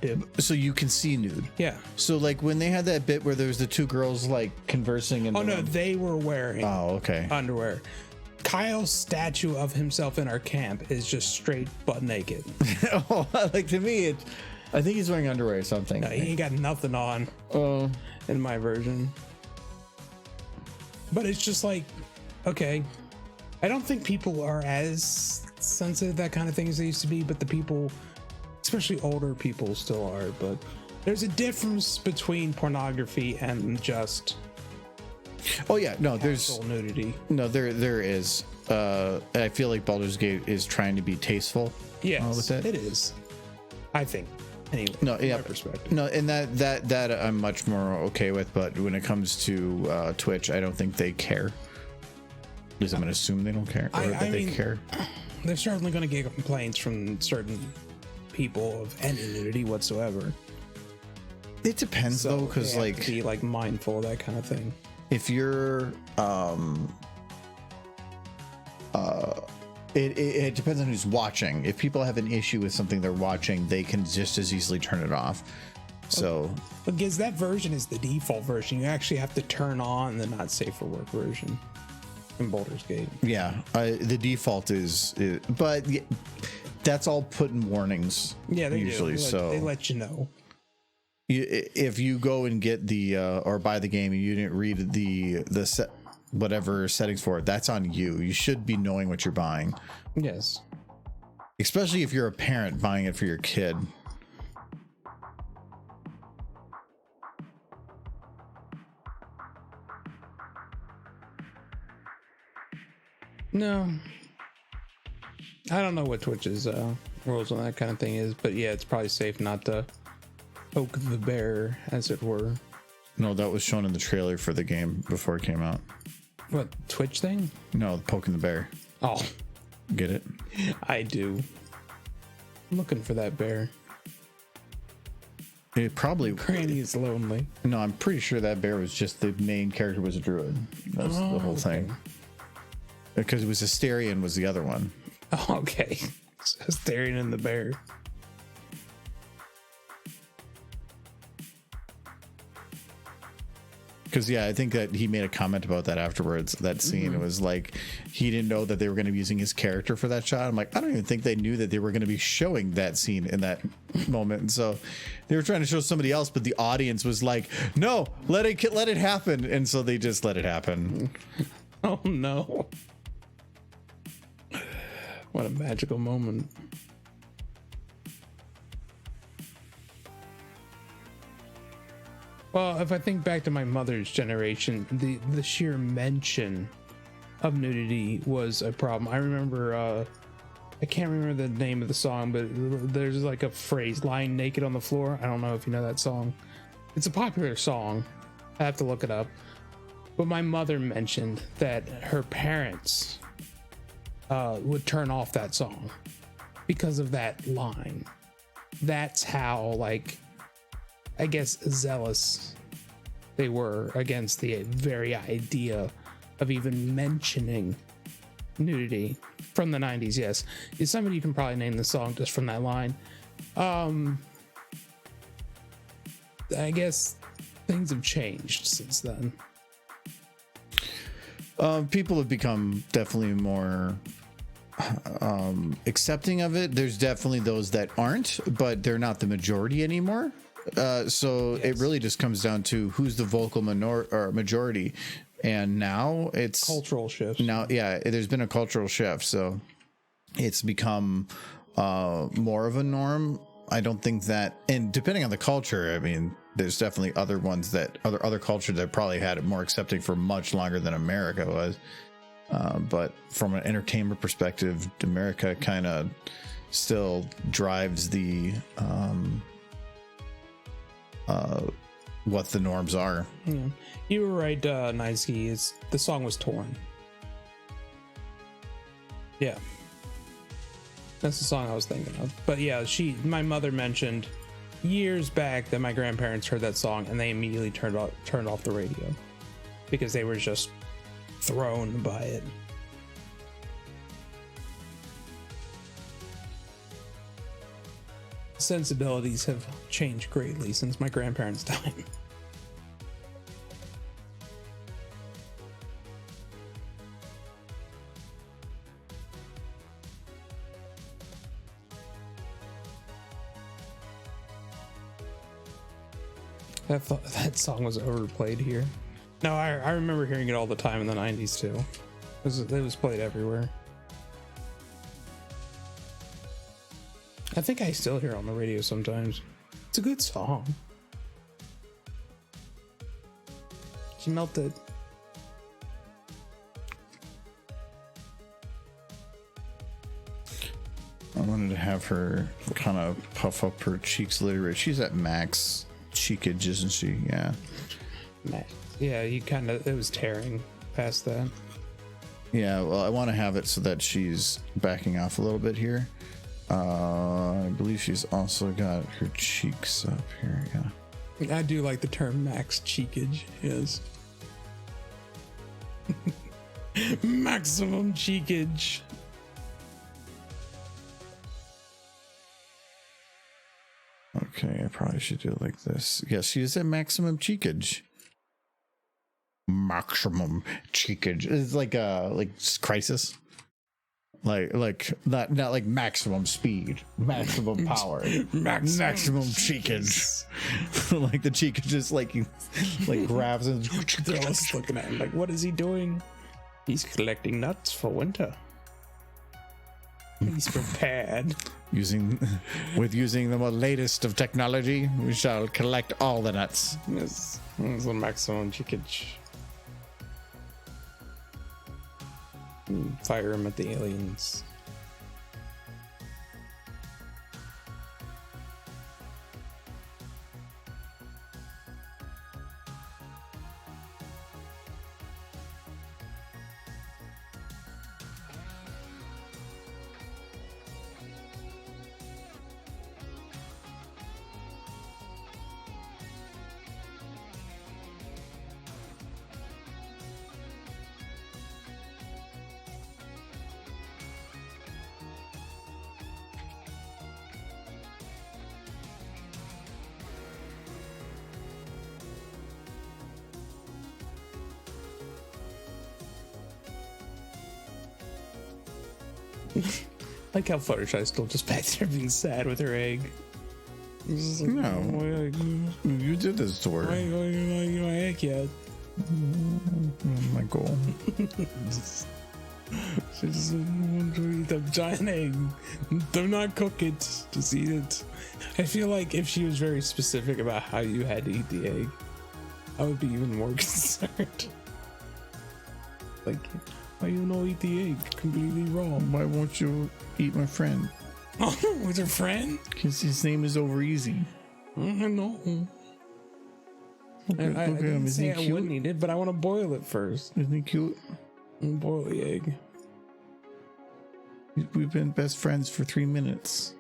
did. So you can see nude. Yeah. So like when they had that bit where there was the two girls like conversing and Oh no, they were wearing okay. underwear. Kyle's statue of himself in our camp is just straight butt naked. Oh, like to me, I think he's wearing underwear or something. No, he ain't got nothing on in my version. But it's just like, okay, I don't think people are as sensitive to that kind of thing as they used to be, but the people, especially older people, still are. But there's a difference between pornography and just Oh yeah, no, there's full nudity. no there is. I feel like Baldur's Gate is trying to be tasteful. Yes, with that. it is. I think. Anyway, No, from yeah, my perspective. no, and that I'm much more okay with. But when it comes to Twitch, I don't think they care. At least I'm gonna assume they don't care, or that they care. They're certainly going to get complaints from certain people of any nudity whatsoever. It depends though, because they have to be like mindful of that kind of thing. if you're it depends on who's watching. If people have an issue with something they're watching, they can just as easily turn it off. So Because that version is the default version. You actually have to turn on the not safe for work version in Baldur's Gate. yeah, the default is but that's all put in warnings. Yeah, they usually. do. So They let you know. if you go and get the or buy the game and you didn't read the set, whatever settings for it, that's on you. You should be knowing what you're buying, Yes. especially if you're a parent buying it for your kid. No. I don't know what Twitch's rules on that kind of thing is, but yeah, it's probably safe not to poke the bear, as it were. No, that was shown in the trailer for the game before it came out. What, Twitch thing? No, poking the bear. Oh, Get it? I do. I'm looking for that bear. It probably. Granny is lonely. No, I'm pretty sure that bear was just the main character was a druid. That's the whole thing. Because it was Asterion was the other one. Oh, okay. Staring in the bear. Because yeah, I think that he made a comment about that afterwards. That scene, it was like he didn't know that they were going to be using his character for that shot. I'm like, I don't even think they knew that they were going to be showing that scene in that moment. And so they were trying to show somebody else, but the audience was like, no, let it happen. And so they just let it happen. Oh no! What a magical moment. Well, if I think back to my mother's generation, the sheer mention of nudity was a problem. I remember, I can't remember the name of the song, but there's like a phrase, lying naked on the floor. I don't know if you know that song. It's a popular song. I have to look it up. But my mother mentioned that her parents would turn off that song because of that line. That's how, like, I guess, zealous they were against the very idea of even mentioning nudity from the 90s. Yes, somebody you can probably name the song just from that line. I guess things have changed since then. People have become definitely more accepting of it. There's definitely those that aren't, but they're not the majority anymore. So yes. It really just comes down to who's the vocal majority, and now it's cultural shift. Now, yeah, there's been a cultural shift, so it's become more of a norm. I don't think that, and depending on the culture, I mean, there's definitely other ones that other cultures that probably had it more accepting for much longer than America was. But from an entertainment perspective, America kind of still drives the what the norms are. Yeah. You were right, Niski. The song was torn. Yeah. That's the song I was thinking of. But yeah, my mother mentioned years back that my grandparents heard that song and they immediately turned off the radio because they were just thrown by it. Sensibilities have changed greatly since my grandparents' time. That song was overplayed here. No, I remember hearing it all the time in the 90s too. It was played everywhere. I think I still hear it on the radio sometimes. It's a good song. She melted. I wanted to have her kind of puff up her cheeks a little bit. She's at max cheekage, isn't she? Yeah. Yeah, it was tearing past that. Yeah, well, I want to have it so that she's backing off a little bit here. I believe she's also got her cheeks up here. Yeah. I do like the term max cheekage. Yes. Maximum cheekage. Okay, I probably should do it like this. Yes, she is at maximum cheekage. Maximum cheekage. It's like crisis. Like not like maximum speed, maximum power, maximum cheekage. Like the cheekage just like grabs and they're all just looking at him like, what is he doing? He's collecting nuts for winter. He's prepared. Using the latest of technology, we shall collect all the nuts. Yes, it's the maximum cheekage. Fire him at the aliens. Like how Fluttershy's still just back there being sad with her egg. It's like, No. why You did this to her. you my egg yet? Michael. She just wants to eat the giant egg. Do not cook it. Just eat it. I feel like if she was very specific about how you had to eat the egg, I would be even more concerned. Like, why you don't eat the egg completely raw? Why won't you eat my friend? Oh, with her friend? Because his name is Over Easy. I know. Look I at him. didn't Isn't say he I cute? wouldn't eat it, but I want to boil it first. Isn't he cute? Boil the egg. We've been best friends for 3 minutes.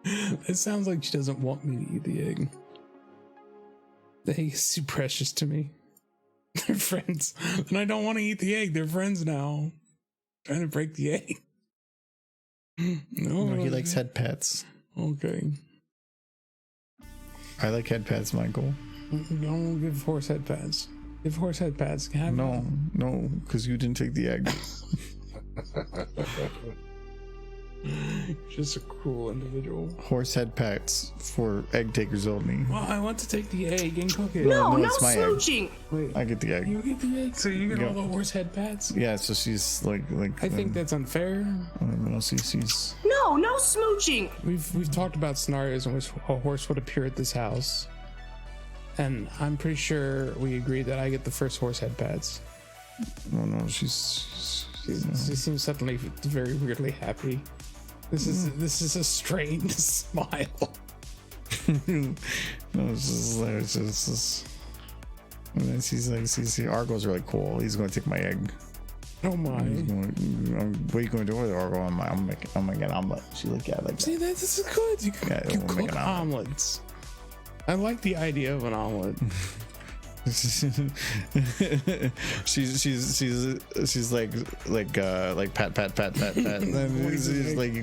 It sounds like she doesn't want me to eat the egg. The egg is too precious to me. They're friends. And I don't want to eat the egg. They're friends now. Trying to break the egg. No, he likes head pats. Okay. I like head pats, Michael. Don't give horse head pads. Give horse head pads. Have No, because you didn't take the egg. Just a cruel individual. Horse head pats for egg takers only. Well, I want to take the egg and cook it. No, no, no it's my egg. smooching. Wait, I get the egg. you get the egg, so you get Yeah. all the horse head pads? Yeah, so she's like. I think that's unfair. She's. No, no smooching. We've talked about scenarios in which a horse would appear at this house, and I'm pretty sure we agreed that I get the first horse head pads. No, she's. She seems suddenly very weirdly happy. This is a strained smile. No, it's just. And then she's like, see, Argo's really cool. He's going to take my egg. Oh my! What are you going to do with Argo? I'm making an omelet. She like, yeah, like See, this is good. You, Yeah, you we'll make cook an omelet. omelets. I like the idea of an omelet. she's like pat. And then she's like,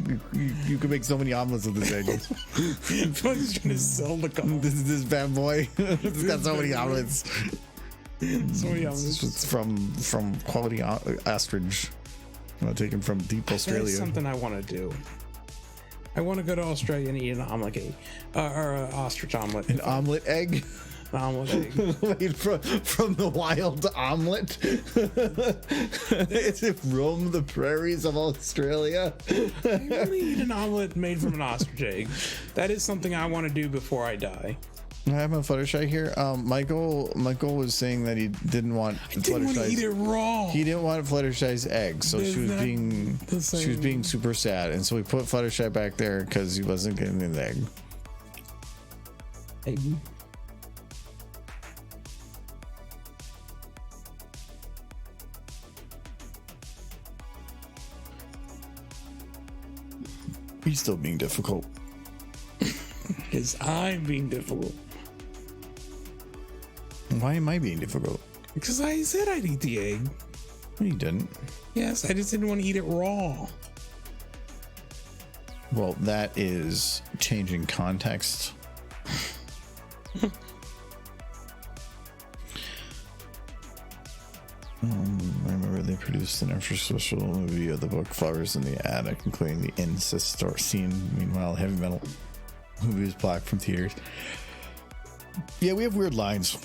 you could make so many omelets with this egg. Everyone's trying to sell the company. this bad boy. It's got so many omelets. So many omelets. It's from quality ostrich. Taken from deep That's Australia. something I want to do. I want to go to Australia and eat an omelet egg, or an ostrich omelet. An omelet egg. An omelet egg. Made from the wild omelet. It's from the prairies of Australia. I want to eat an omelet made from an ostrich egg. That is something I want to do before I die. I have a Fluttershy here. Michael was saying that he didn't want I didn't want to eat it raw. He didn't want Fluttershy's egg, so Is she was that being the same? super sad, and so we put Fluttershy back there because he wasn't getting the egg. Egg. He's still being difficult. Because I'm being difficult. Why am I being difficult? Because I said I'd eat the egg. No, you didn't. Yes, I just didn't want to eat it raw. Well, that is changing context. I remember they produced an interstitial movie of the book Flowers in the Attic, including the incest scene. Meanwhile, heavy metal movie was blocked from theaters. Yeah, we have weird lines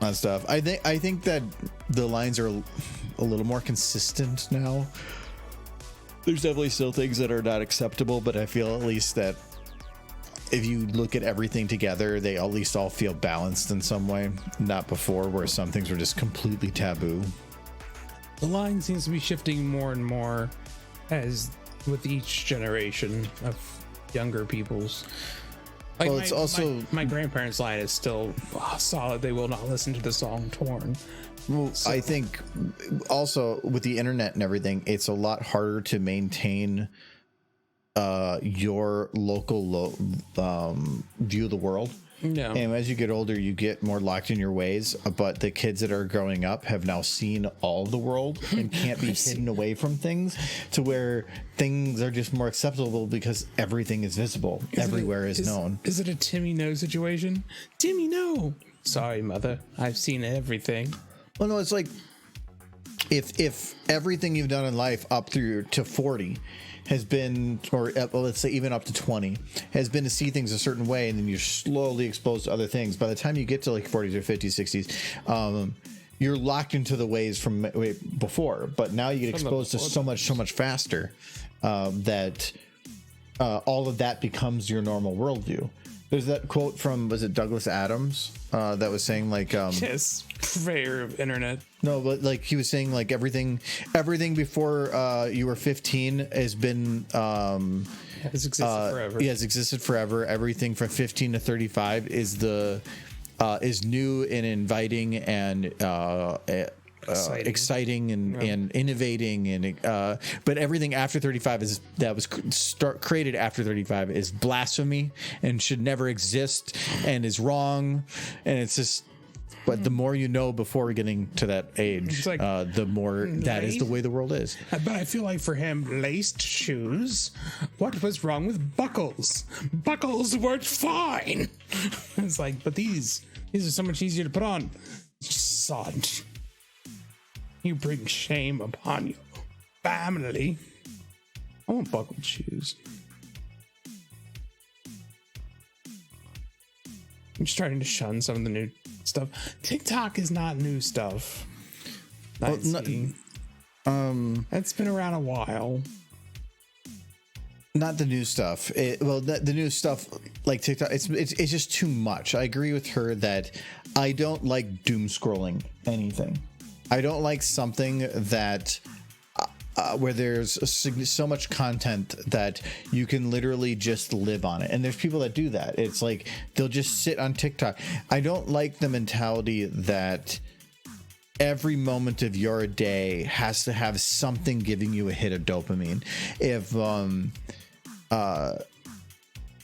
on stuff. I think that the lines are a little more consistent now. There's definitely still things that are not acceptable, but I feel at least that if you look at everything together, they at least all feel balanced in some way. Not before, where some things were just completely taboo. The line seems to be shifting more and more as with each generation of younger peoples. Like Well, it's also my grandparents' line is still solid. They will not listen to the song "Torn." Well, I think also with the internet and everything, it's a lot harder to maintain your local view of the world. Yeah. And as you get older, you get more locked in your ways. But the kids that are growing up have now seen all the world and can't be hidden away from things, to where things are just more acceptable because everything is visible. Everywhere is known. Is it a Timmy No situation? Timmy No. Sorry, mother. I've seen everything. Well, no, it's like if everything you've done in life up through to 40 has been, or well, let's say even up to 20, has been to see things a certain way, and then you're slowly exposed to other things. By the time you get to like 40s or 50s, 60s, you're locked into the ways from way before. But now you get exposed to so much faster that all of that becomes your normal worldview. There's that quote from, was it Douglas Adams, that was saying like, yes, purveyor of internet. no, but like he was saying like everything before you were 15 has been Has existed forever. Yeah, it's existed forever. Everything from 15 to 35 is new and inviting and exciting and innovating, and but everything after 35 created after 35 is blasphemy and should never exist and is wrong, and it's just. But the more you know before getting to that age, like, the more that is the way the world is. But I feel like for him, laced shoes. What was wrong with buckles? Buckles worked fine. It's like, but these are so much easier to put on. Son, you bring shame upon your family. I want buckled shoes. I'm just trying to shun some of the new stuff. TikTok is not new stuff. It's been around a while. Not the new stuff. The new stuff like TikTok. It's just too much. I agree with her that I don't like doom scrolling anything. I don't like something that where there's so much content that you can literally just live on it. And there's people that do that. It's like they'll just sit on TikTok. I don't like the mentality that every moment of your day has to have something giving you a hit of dopamine.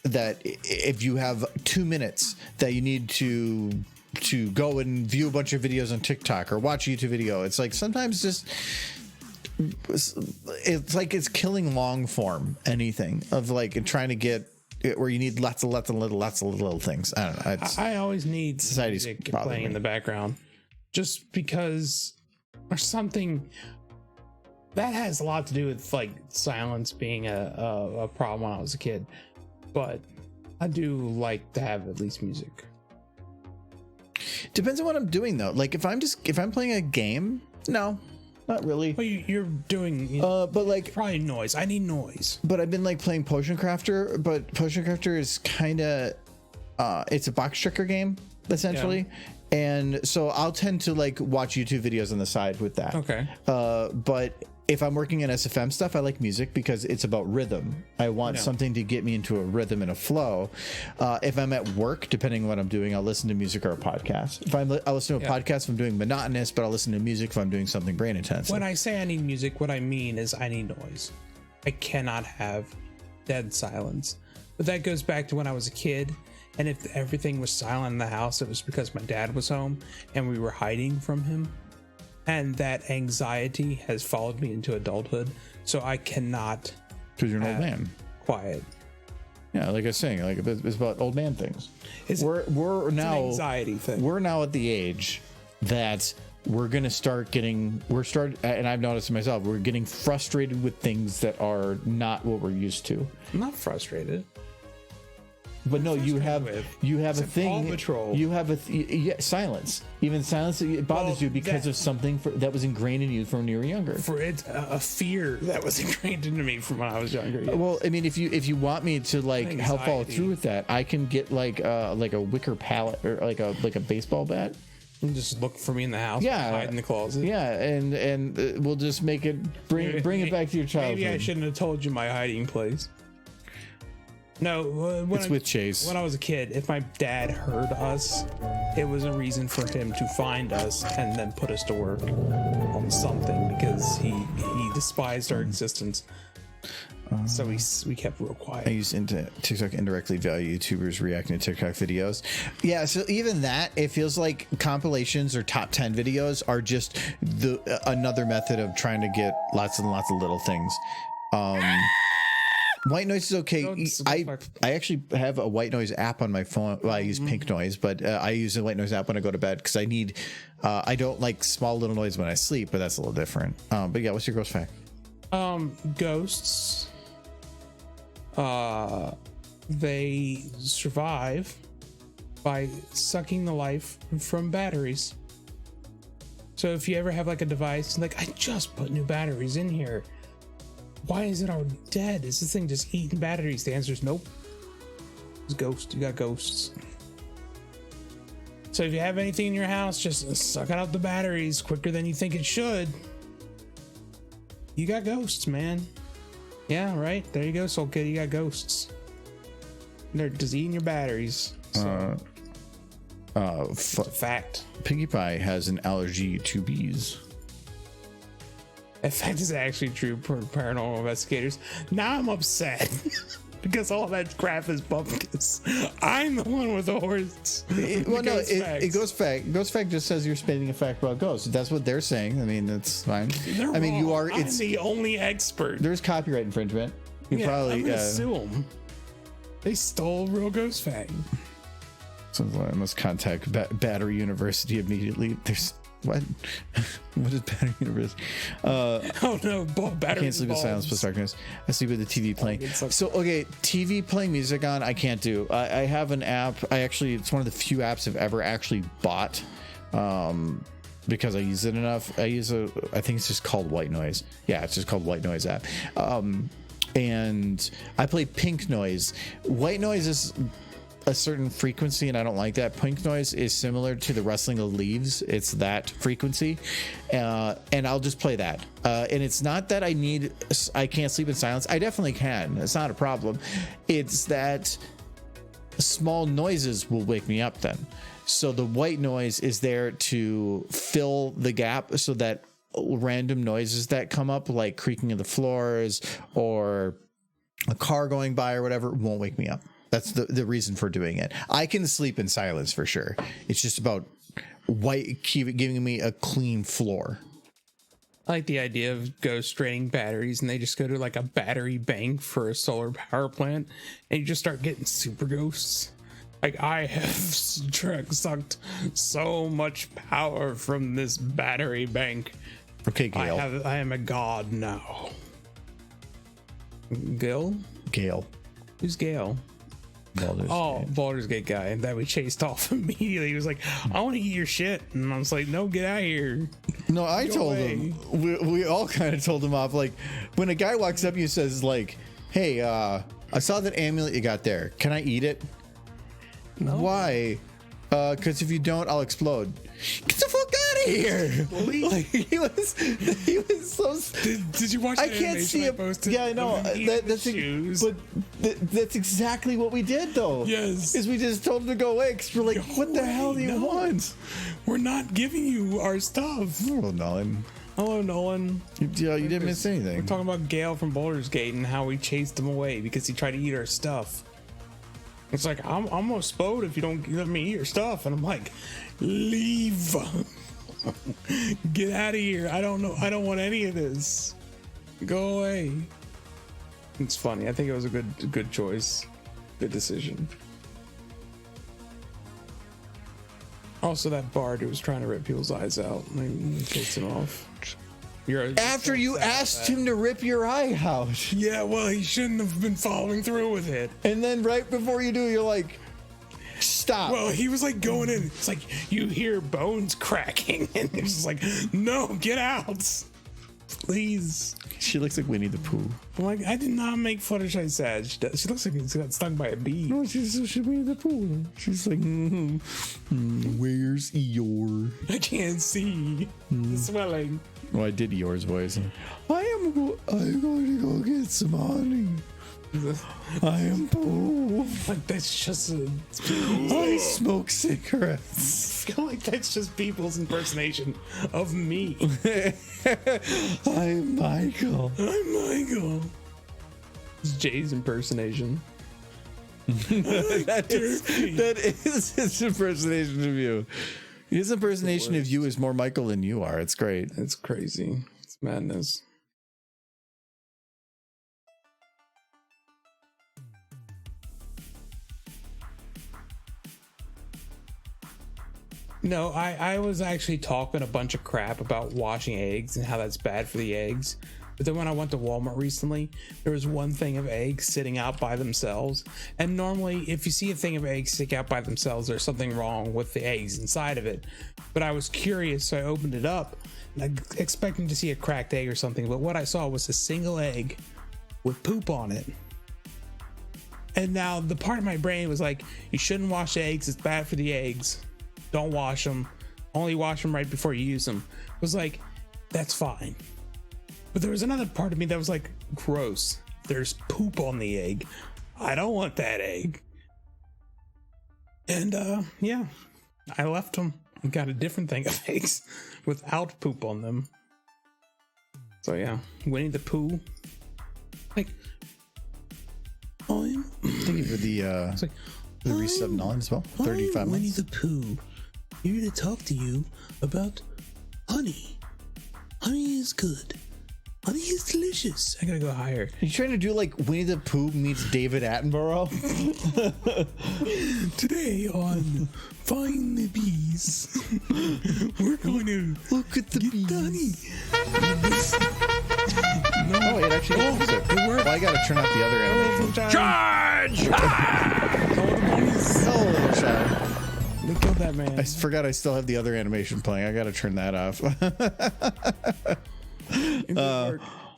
That if you have 2 minutes that you need to go and view a bunch of videos on TikTok or watch a YouTube video, it's like sometimes just it's like it's killing long form anything of like trying to get it where you need lots of little things. I don't know. I always need society's music playing in the background just because there's something that has a lot to do with like silence being a problem when I was a kid, but I do like to have at least music. Depends on what I'm doing though. Like if I'm playing a game, no. Not really. Well, you're doing, but like probably noise. I need noise. But I've been like playing Potion Crafter, but Potion Crafter is kind of, it's a box checker game essentially, and so I'll tend to like watch YouTube videos on the side with that. Okay. But if I'm working in SFM stuff, I like music because it's about rhythm. I want something to get me into a rhythm and a flow. If I'm at work, depending on what I'm doing, I'll listen to music or a podcast. I'll listen to a podcast if I'm doing monotonous, but I'll listen to music if I'm doing something brain intensive. When I say I need music, what I mean is I need noise. I cannot have dead silence. But that goes back to when I was a kid, and if everything was silent in the house, it was because my dad was home and we were hiding from him. And that anxiety has followed me into adulthood, so I cannot. Because you're an old man. Quiet. Yeah, like I was saying, like it's about old man things. We're now an anxiety thing. We're now at the age that we're gonna start getting. And I've noticed it myself. We're getting frustrated with things that are not what we're used to. I'm not frustrated. But no, you have a thing. Paw Patrol. You have silence. Even silence it bothers you because of something that was ingrained in you from when you were younger. For it's a fear that was ingrained into me from when I was younger. Yes. Well, I mean, if you want me to like Anxiety. help follow through with that, I can get like a wicker pallet or like a baseball bat. And just look for me in the house. Yeah, hide in the closet. Yeah, and we'll just make it bring it back to your childhood. Maybe I shouldn't have told you my hiding place. No, it's with Chase. When I was a kid, if my dad heard us, it was a reason for him to find us and then put us to work on something because he despised our existence. So we kept real quiet. I use TikTok indirectly value YouTubers reacting to TikTok videos. Yeah, so even that, it feels like compilations or top 10 videos are just another method of trying to get lots and lots of little things. White noise is okay. It's I actually have a white noise app on my phone. Well, I use pink noise, but I use a white noise app when I go to bed because I need. I don't like small little noise when I sleep, but that's a little different. But yeah, what's your ghost fact? Ghosts. They survive by sucking the life from batteries. So if you ever have like a device, like I just put new batteries in here, why is it already dead? Is this thing just eating batteries? The answer is nope. It's ghost. You got ghosts. So if you have anything in your house, just suck out the batteries quicker than you think it should. You got ghosts, man. Yeah, right. There you go, Soul Kid. You got ghosts. They're just eating your batteries. So it's a fact. Pinkie Pie has an allergy to bees. In fact, is actually true for paranormal investigators. Now I'm upset because all that crap is bupkis. I'm the one with the horse. Well, no, it goes fact. Ghost fact just says you're spitting a fact about ghosts. That's what they're saying. I mean, that's fine. They're I mean, you are. I'm It's the only expert. there's copyright infringement. You Yeah, probably I'm gonna sue them. They stole real ghost fact. So I must contact Battery University immediately. There's what? What is Battery University? Oh no, battery. Can't sleep in silence plus darkness. I sleep with the TV playing. So okay, TV playing music on, I can't do. I have an app. It's one of the few apps I've ever actually bought, because I use it enough. I think it's just called White Noise. Yeah, it's just called White Noise app. And I play pink noise. White noise is a certain frequency, and I don't like that. Pink noise is similar to the rustling of leaves. It's that frequency, and I'll just play that. And it's not that I can't sleep in silence. I definitely can. It's not a problem. It's that small noises will wake me up then. So the white noise is there to fill the gap so that random noises that come up, like creaking of the floors or a car going by or whatever, won't wake me up. That's the reason for doing it. I can sleep in silence for sure. It's just about giving me a clean floor. I like the idea of ghost draining batteries, and they just go to like a battery bank for a solar power plant, and you just start getting super ghosts. Like, I have sucked so much power from this battery bank. Okay, Gail. I am a god now. Gil? Gail. Who's Gale? Baldur's Gate guy that we chased off immediately. He was like, I want to eat your shit. And I was like, no, get out of here. No, I told him. We all kind of told him off. Like, when a guy walks up and says, like, hey, I saw that amulet you got there. Can I eat it? No. Why? Because if you don't, I'll explode. Get the fuck out of here! Like, he was so. Did you watch? I can't see it. Yeah, I know. That's exactly what we did, though. Yes. Is we just told him to go away because we're like, what the hell do you want? We're not giving you our stuff. Hello, Nolan. Hello, Nolan. You didn't miss anything. We're talking about Gale from Baldur's Gate and how we chased him away because he tried to eat our stuff. It's like, I'm gonna explode if you don't let me eat your stuff. And I'm like, leave. Get out of here. I don't know. I don't want any of this. Go away. It's funny. I think it was a good choice. Good decision. Also, that bard who was trying to rip people's eyes out, like, takes him off. After you asked him to rip your eye out. Yeah, well, he shouldn't have been following through with it. And then right before you do, you're like, stop. Well, he was like going in. It's like you hear bones cracking, and it's just like, no, get out, please. She looks like Winnie the Pooh. I'm like, I did not make Fluttershy sad. She looks like she got stung by a bee. No, she's Winnie the Pooh. She's like, where's Eeyore? I can't see. The swelling. Well, I did Eeyore's voice. I'm going to go get some honey. I am Pooh. Like, that's just I smoke cigarettes. I feel like that's just people's impersonation of me. I'm Michael. It's Jay's impersonation. that is his impersonation of you. His impersonation of you is more Michael than you are. It's great. It's crazy. It's madness. No, I was actually talking a bunch of crap about washing eggs and how that's bad for the eggs. But then when I went to Walmart recently, there was one thing of eggs sitting out by themselves. And normally, if you see a thing of eggs stick out by themselves, there's something wrong with the eggs inside of it. But I was curious, so I opened it up, expecting to see a cracked egg or something. But what I saw was a single egg with poop on it. And now the part of my brain was like, you shouldn't wash eggs. It's bad for the eggs. Don't wash them. Only wash them right before you use them. It was like, that's fine. But there was another part of me that was like, gross. There's poop on the egg. I don't want that egg. And yeah, I left them and got a different thing of eggs without poop on them. So yeah, Winnie the Pooh. Like, Thank you for the resub Nolan as well. 35 Winnie months. the Pooh. Here to talk to you about honey. Honey is good. Honey is delicious. I gotta go higher. Are you trying to do like Winnie the Pooh meets David Attenborough? Today on Find the Bees, we're going to Look at the bees. No, Oh, it actually works. it worked. Well, I gotta turn out the other animation. Charge! Oh, little child. They killed that man. I forgot I still have the other animation playing. I gotta turn that off.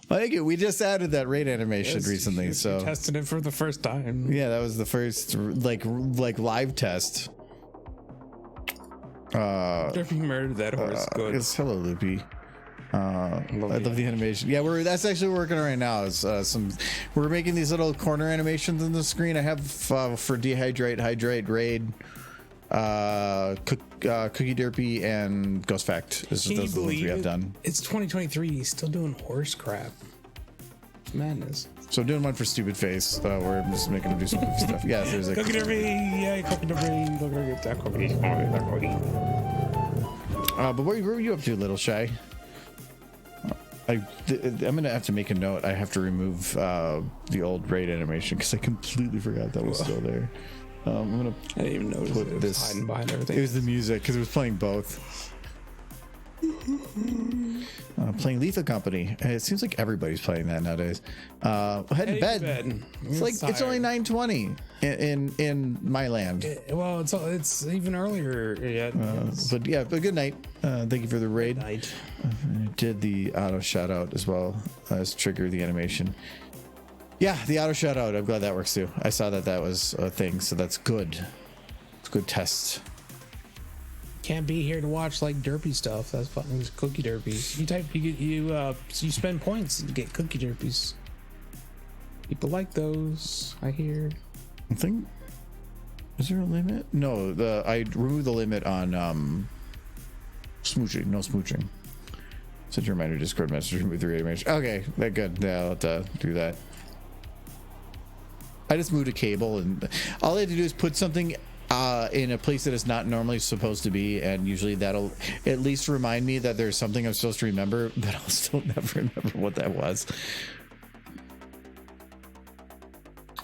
I think we just added that raid animation recently, so tested it for the first time. yeah, that was the first like live test. If you murdered that horse, good. It's hello Loopy. I love the animation. Yeah, that's actually working on right now. Is we're making these little corner animations on the screen. I have for dehydrate, hydrate, raid, Cookie Derpy, and Ghost Fact. Those are the ones we have done. It's 2023. He's still doing horse crap. It's madness. So I'm doing one for Stupid Face. Where I'm just making him do some goofy stuff. Yeah, there's a Cookie Derpy, yeah, Cookie Derpy. Look at that cookie. but what were you up to, Little Shy? I'm gonna have to make a note. I have to remove the old raid animation because I completely forgot that was still there. I'm gonna. I didn't even notice put it was this hiding behind everything. It was the music because it was playing both. Playing Lethal Company. It seems like everybody's playing that nowadays. Head to bed. It's like it's only 9:20 in my land. Well, it's even earlier yet. But yeah, but good night. Thank you for the raid. Night. I did the auto shout out as well as trigger the animation. Yeah, the auto shout out. I'm glad that works too. I saw that was a thing, so that's good. It's a good test. Can't be here to watch like derpy stuff. That's fucking cookie derpies. You spend points and get cookie derpies. People like those, I hear. I think. Is there a limit? No, I removed the limit on smooching. No smooching. Send a reminder Discord message. Remove the animation. Okay, that good. Yeah, I'll have to do that. I just moved a cable, and all I had to do is put something in a place that it's not normally supposed to be, and usually that'll at least remind me that there's something I'm supposed to remember, but I'll still never remember what that was.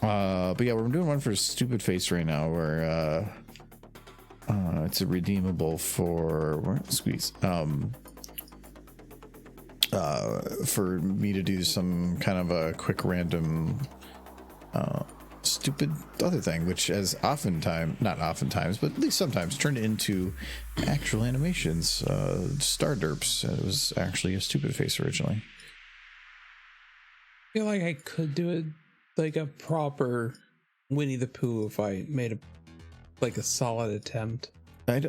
But yeah, we're doing one for Stupid Face right now, where it's a redeemable for squeeze. For me to do some kind of a quick random stupid other thing, which has not oftentimes, but at least sometimes turned into actual animations. Star Derps. It was actually a Stupid Face originally. I feel like I could do it like a proper Winnie the Pooh if I made a solid attempt. I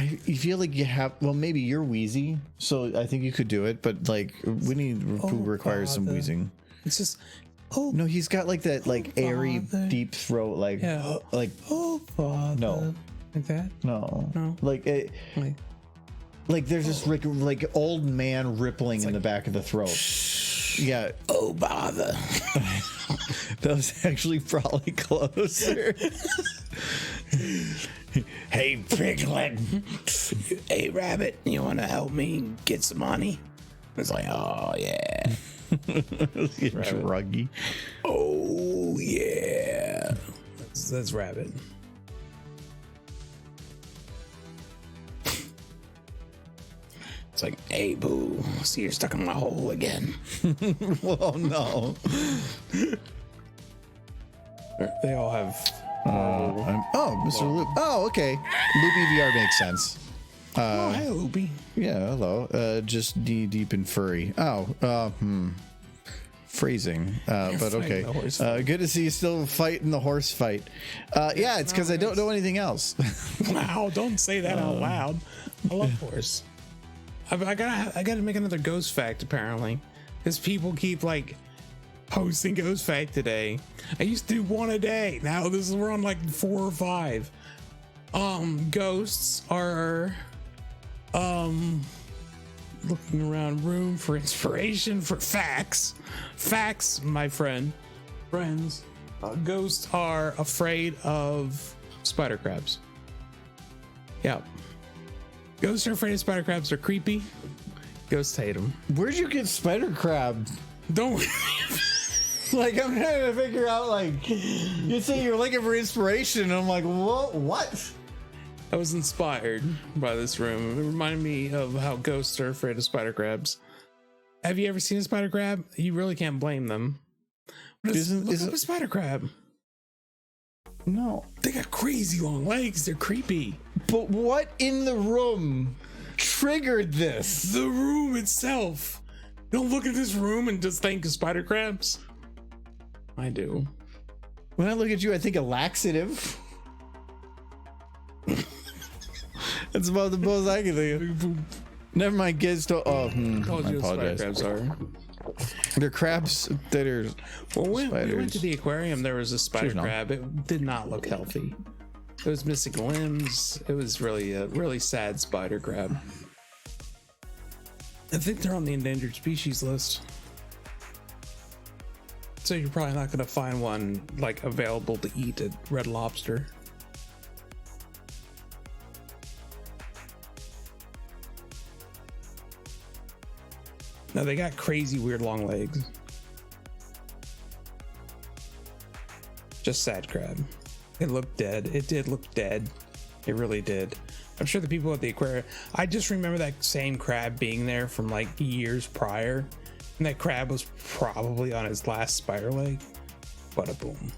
feel like you have. Well, maybe you're wheezy, so I think you could do it. But like Winnie the Pooh requires some wheezing. It's just. Oh no, he's got like that airy deep throat, like father. No, like that. No. Like there's this like old man rippling in the back of the throat. Yeah. Oh bother. That was actually probably closer. Hey Piglet. Hey Rabbit, you want to help me get some money? It's like, oh yeah. Druggy. Oh yeah. That's Rabbit. It's like, hey, boo, see you're stuck in my hole again. Well, no. They all have. Mr. Loop. Oh, okay. Loopy VR makes sense. Oh, hey, Loopy. Yeah, hello. Just knee deep and furry. Phrasing. But fighting okay. the horse Good to see you still fighting the horse fight. Yeah, it's because I don't know anything else. Wow, don't say that out loud. I love horse. I gotta make another ghost fact apparently, because people keep like posting ghost fact today. I used to do one a day. Now we're on like 4 or 5. Ghosts are looking around room for inspiration for facts. Facts, my friends. Ghosts are afraid of spider crabs. Yep. Ghosts are afraid of spider crabs. They're creepy. Ghosts hate them. Where'd you get spider crab? Don't worry. Like, I'm trying to figure out, like, you say you're looking for inspiration, and I'm like, what? I was inspired by this room. It reminded me of how ghosts are afraid of spider crabs. Have you ever seen a spider crab? You really can't blame them. Look up a spider crab. No. They got crazy long legs. They're creepy. But what in the room triggered this? The room itself. Don't look at this room and just think of spider crabs. I do. When I look at you, I think a laxative. That's about the most I can think of. Never mind, kids. I Told you what spider apologize. crabs are. They're crabs that are Well, when we spiders. went to the aquarium, there was a spider Cheers, Nom. crab. It did not look healthy. It was missing limbs. It was really a really sad spider crab. I think they're on the endangered species list. So you're probably not going to find one like available to eat at Red Lobster. No, they got crazy weird long legs. Just sad crab. It looked dead. It did look dead. It really did. I'm sure the people at the aquarium, I just remember that same crab being there from like years prior. And that crab was probably on his last spider leg. Bada boom.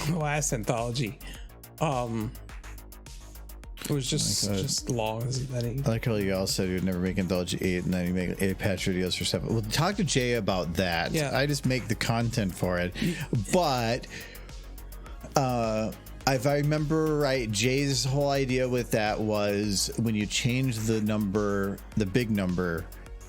The last anthology. It was just long as that I like how you all said you'd never make Anthology 8 and then you make 8 patch videos for 7. Well, talk to Jay about that. Yeah. I just make the content for it. But if I remember right, Jay's whole idea with that was when you change the number, the big number,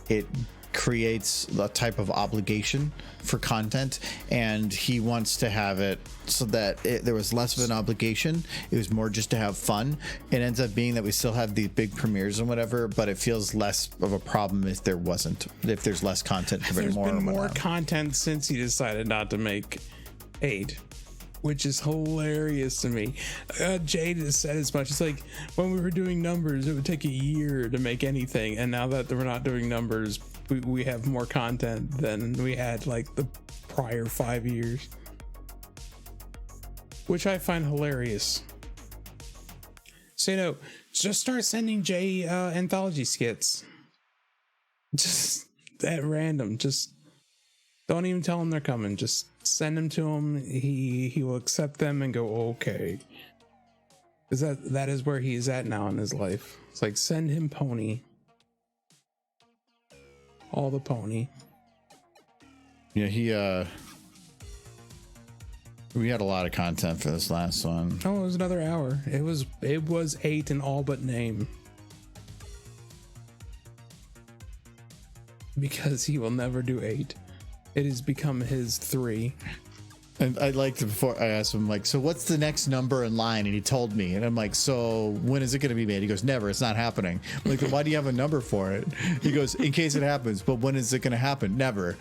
it creates a type of obligation for content, and he wants to have it so that there was less of an obligation. It was more just to have fun. It ends up being that we still have these big premieres and whatever, but it feels less of a problem if there's less content. There's been more content since he decided not to make 8, which is hilarious to me. Jade has said as much. It's like when we were doing numbers, it would take a year to make anything, and now that we're not doing numbers, we have more content than we had like the prior 5 years, which I find hilarious. So just start sending Jay anthology skits, just at random. Just don't even tell him they're coming. Just send them to him. He will accept them and go okay. Is that is where he is at now in his life. It's like send him pony. All the pony. Yeah, we had a lot of content for this last one. Oh, it was another hour. It was 8 in all but name. Because he will never do 8. It has become his 3. And I liked it before I asked him, like, so what's the next number in line? And he told me, and I'm like, so when is it going to be made? He goes, never, it's not happening. I'm like, why do you have a number for it? He goes, in case it happens, but when is it going to happen? Never.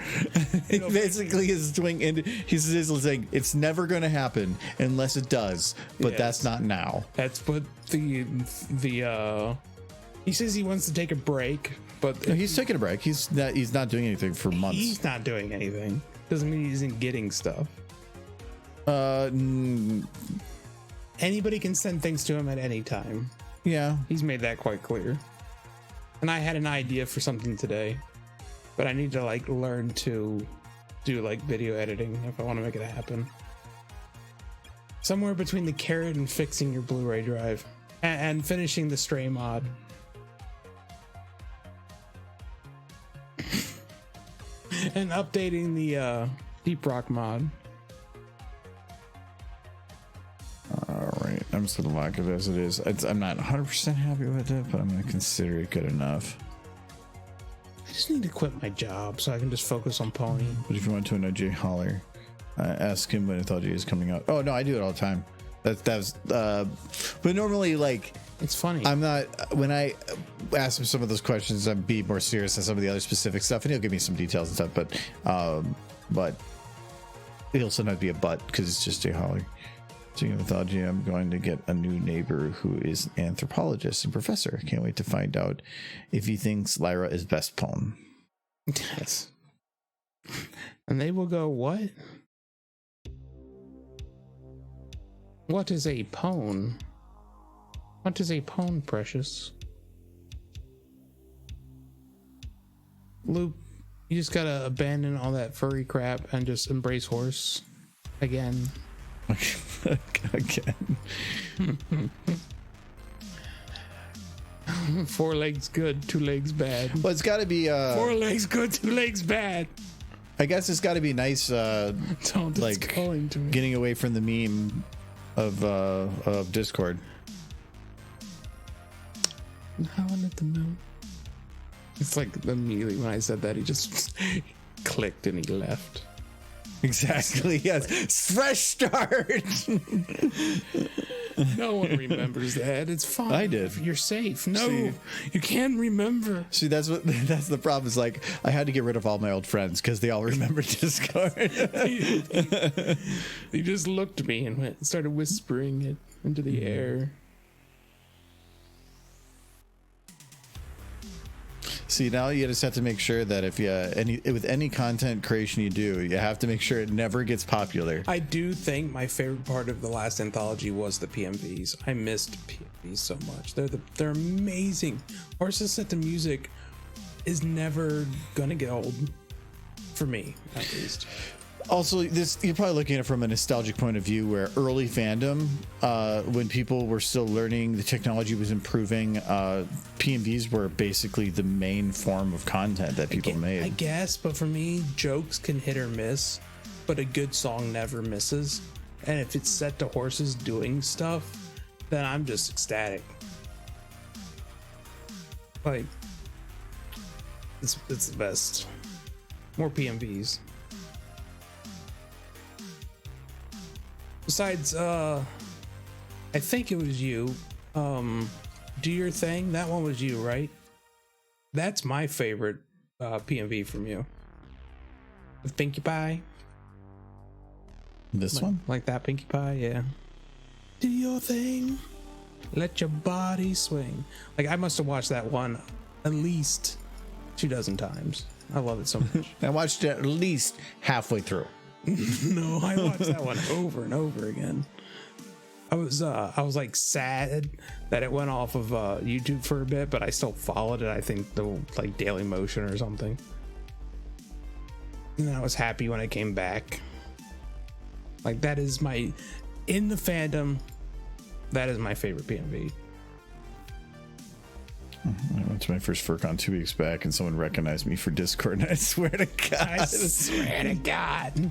Basically, he's saying it's never going to happen unless it does, but that's not now. That's what the he says he wants to take a break, but No, he's taking a break. He's not doing anything for months. he's not doing anything. Doesn't mean he isn't getting stuff. Anybody can send things to him at any time. Yeah. He's made that quite clear. And I had an idea for something today, but I need to like learn to do like video editing if I want to make it happen. Somewhere between the carrot and fixing your Blu-ray drive and finishing the Stray mod. And updating the Deep Rock mod. All right. I'm just going to lock it as it is. I'm not 100% happy with it, but I'm going to consider it good enough. I just need to quit my job so I can just focus on Pony. But if you want to know Jay Holler, ask him when Anthology is coming out. Oh, no, I do it all the time. That's but normally, like, it's funny. I'm not, when I ask him some of those questions, I'm be more serious than some of the other specific stuff, and he'll give me some details and stuff, but he'll sometimes be a butt because it's just Jay Holler. Speaking of mythology, I'm going to get a new neighbor who is an anthropologist and professor. I can't wait to find out if he thinks Lyra is best poem. Yes. And they will go, what? What is a pone? What is a pone, precious? Luke, you just gotta abandon all that furry crap and just embrace horse again. Again. 4 legs good, 2 legs bad. Well, it's got to be 4 legs good, 2 legs bad. I guess it's got to be nice, Don't like calling to me. getting away from the meme of Discord. Howling at the moon. It's like immediately when I said that, he just clicked and he left. Exactly. Yes. Fresh start. No one remembers that. It's fine. I did. You're safe. No, See. you can't remember. See, that's the problem. Is like I had to get rid of all my old friends because they all remember Discord. He just looked at me and started whispering it into the air. See, now you just have to make sure that if you with any content creation you do, you have to make sure it never gets popular. I do think my favorite part of the last anthology was the PMVs. I missed PMVs so much. They're amazing. Horses Set to Music is never gonna get old for me, at least. Also, you're probably looking at it from a nostalgic point of view, where early fandom, when people were still learning, the technology was improving. PMVs were basically the main form of content that people made. I guess, but for me, jokes can hit or miss, but a good song never misses. And if it's set to horses doing stuff, then I'm just ecstatic. Like, it's the best. More PMVs. Besides, I think it was you. Do Your Thing. That one was you, right? That's my favorite PMV from you. With Pinkie Pie. This one? Like that Pinkie Pie, yeah. Do your thing. Let your body swing. Like, I must have watched that one at least 24 times. I love it so much. I watched it at least halfway through. No, I watched that one over and over again. I was like sad that it went off of YouTube for a bit, but I still followed it. I think the like Daily Motion or something. And then I was happy when it came back. Like, that is in the fandom, that is my favorite PMV. I went to my first FurCon 2 weeks back, and someone recognized me for Discord, and I swear to God. I swear to God.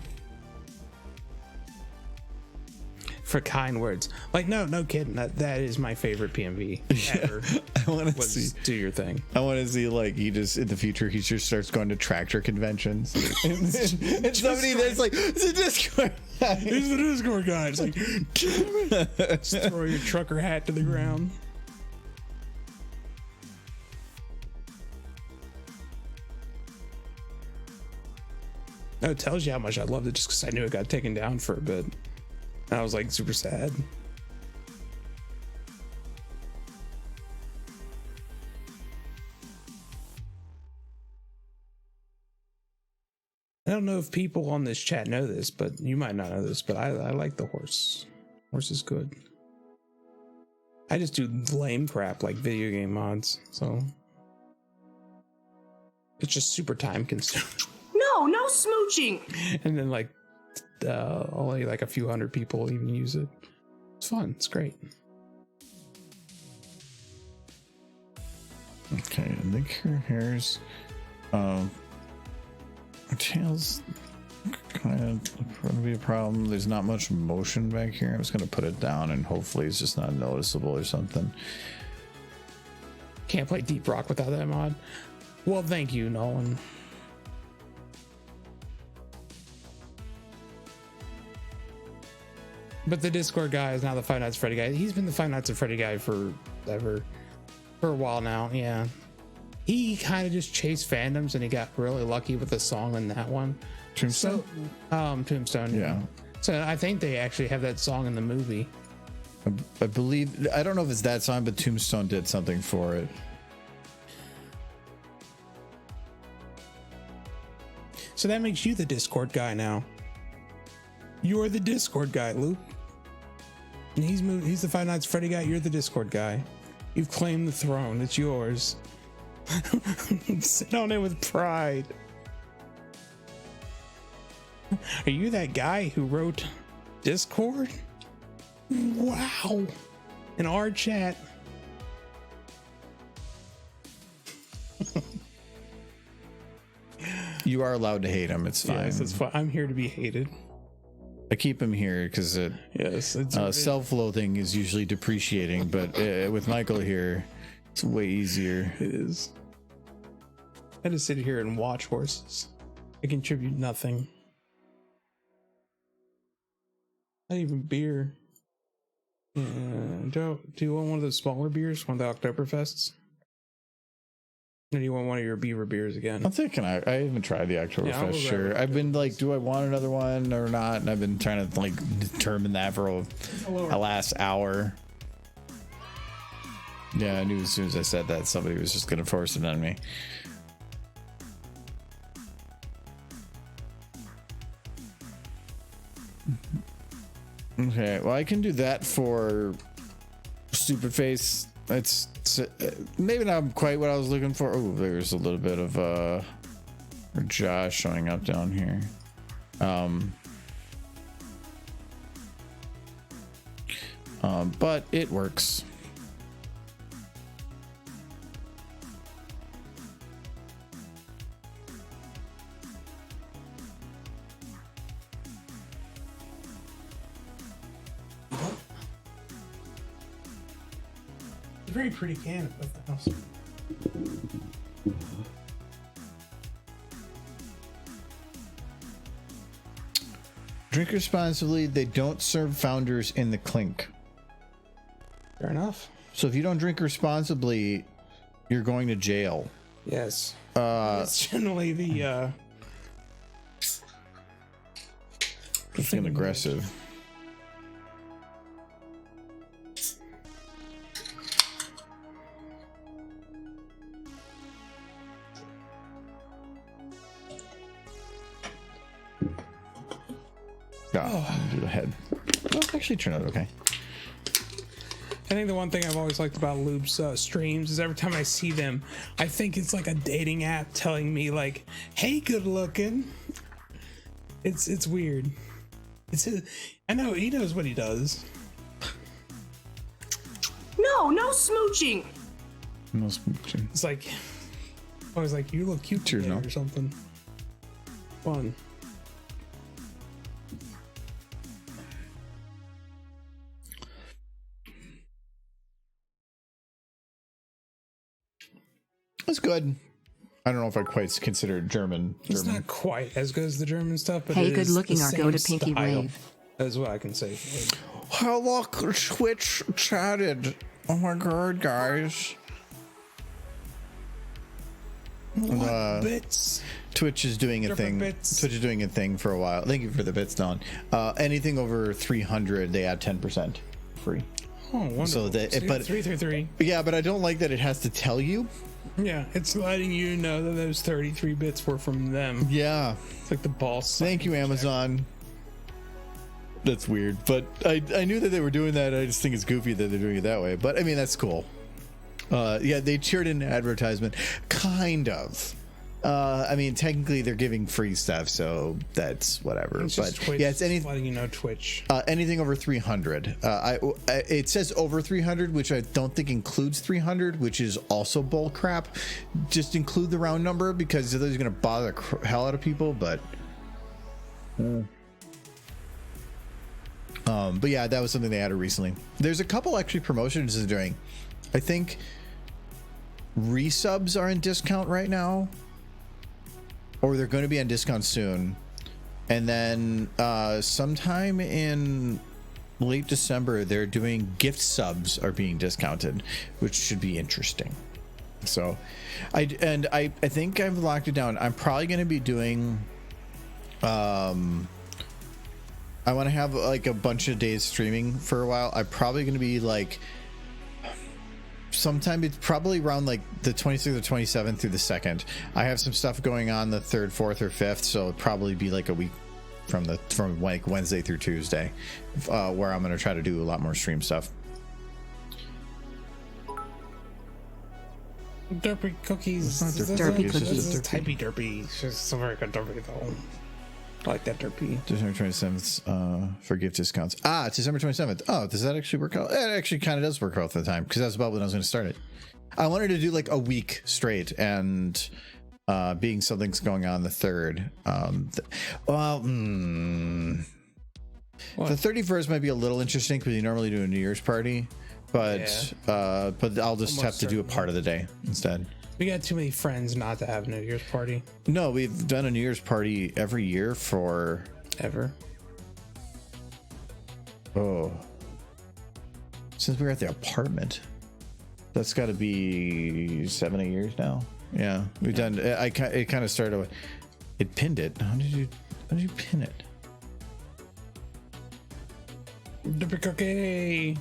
For kind words. Like, no kidding. That is my favorite PMV ever. I want to see. Do Your Thing. I want to see, like, he just, in the future, he just starts going to tractor conventions. and somebody that's like, it's a Discord. He's the Discord guy. It's like, damn it. Just throw your trucker hat to the ground. No, it tells you how much I loved it just because I knew it got taken down for a bit. And I was like super sad. I don't know if people on this chat know this, but you might not know this, but I like the horse. Horse is good. I just do lame crap like video game mods, so it's just super time consuming. No smooching. And then like only like a few hundred people even use it. It's fun. It's great. Okay, I think her hair's tail's kind of going to be a problem. There's not much motion back here. I'm just going to put it down and hopefully it's just not noticeable or something. Can't play Deep Rock without that mod. Well, thank you, Nolan. But the Discord guy is now the Five Nights at Freddy guy. He's been the Five Nights at Freddy guy for a while now. Yeah, he kind of just chased fandoms and he got really lucky with the song in that one. Tombstone? Tombstone. Yeah. So I think they actually have that song in the movie. I believe, I don't know if it's that song, but Tombstone did something for it. So that makes you the Discord guy now. You're the Discord guy, Luke. And he's the Five Nights at Freddy guy. You're the Discord guy. You've claimed the throne. It's yours. Sit on it with pride. Are you that guy who wrote Discord? Wow. In our chat. You are allowed to hate him. It's fine. Yes, it's fine. I'm here to be hated. I keep him here because Yes, self-loathing is usually depreciating, but with Michael here, it's way easier. It is. I just sit here and watch horses. I contribute nothing. Not even beer. Do you want one of those smaller beers? One of the Oktoberfests? Or do you want one of your beaver beers again? I'm thinking I haven't tried the Oktoberfest. Yeah, Sure, I've been like, do I want another one or not? And I've been trying to like determine that for a last hour. Yeah, I knew as soon as I said that somebody was just gonna force it on me. Okay, well I can do that for Stupid Face. It's maybe not quite what I was looking for. Oh, there's a little bit of Josh showing up down here. But it works. It's a very pretty can of the house. Drink responsibly. They don't serve founders in the clink. Fair enough. So if you don't drink responsibly, you're going to jail. Yes. It's generally the It's getting aggressive. Do the head. Well, actually turned out okay. I think the one thing I've always liked about Lube's streams is every time I see them, I think it's like a dating app telling me like, "Hey, good looking." It's weird. I know he knows what he does. No smooching. No smooching. It's like, I was like, "You look cute Cheers, today," no? or something. Fun. It's good. I don't know if I quite consider it German. It's not quite as good as the German stuff, but Hey, it good is looking the or go to same Pinky style. Rave. That's what I can say. Hello, Twitch chatted. Oh my god, guys. What bits? Twitch is doing a Different thing. bits. Twitch is doing a thing for a while. Thank you for the bits, Don. Anything over 300, they add 10% free. Oh, wonderful. So that, So but 333. yeah, but I don't like that it has to tell you. Yeah, it's letting you know that those 33 bits were from them. Yeah. It's like the boss. Thank you, Amazon. That's weird, but I knew that they were doing that. I just think it's goofy that they're doing it that way. But I mean, that's cool. Yeah, they cheered in advertisement, kind of. I mean, technically they're giving free stuff, so that's whatever. It's but just Twitch, yeah, it's letting you know Twitch. anything over 300. It says over 300, which I don't think includes 300, which is also bull crap. Just include the round number because otherwise going to bother the hell out of people. But yeah, that was something they added recently. There's a couple actually promotions they're doing. I think resubs are in discount right now, or they're going to be on discount soon. And then sometime in late December, they're doing gift subs are being discounted, which should be interesting. So I think I've locked it down. I'm probably going to be doing I want to have like a bunch of days streaming for a while. I'm probably going to be like sometime, it's probably around like the 26th or 27th through the 2nd. I have some stuff going on the 3rd, 4th, or 5th, so it'll probably be like a week from like Wednesday through Tuesday, where I'm going to try to do a lot more stream stuff. Derpy cookies. It's not Derpy it's just cookies. a It's typey derpy. It's just a very good derpy though. I like that derpy. December 27th for gift discounts. It's December 27th. Oh, does that actually work out? It actually kind of does work out for the time, because that's about when I was going to start it. I wanted to do like a week straight, and being something's going on the 3rd. The 31st might be a little interesting because you normally do a New Year's party, but I'll just have to do a part of the day instead. We got too many friends not to have a New Year's party. No, we've done a New Year's party every year for Ever. Since we were at the apartment. That's got to be 7-8 years now. Yeah, we've done. It kind of started. It pinned it. How did you pin it? Derpy cookie.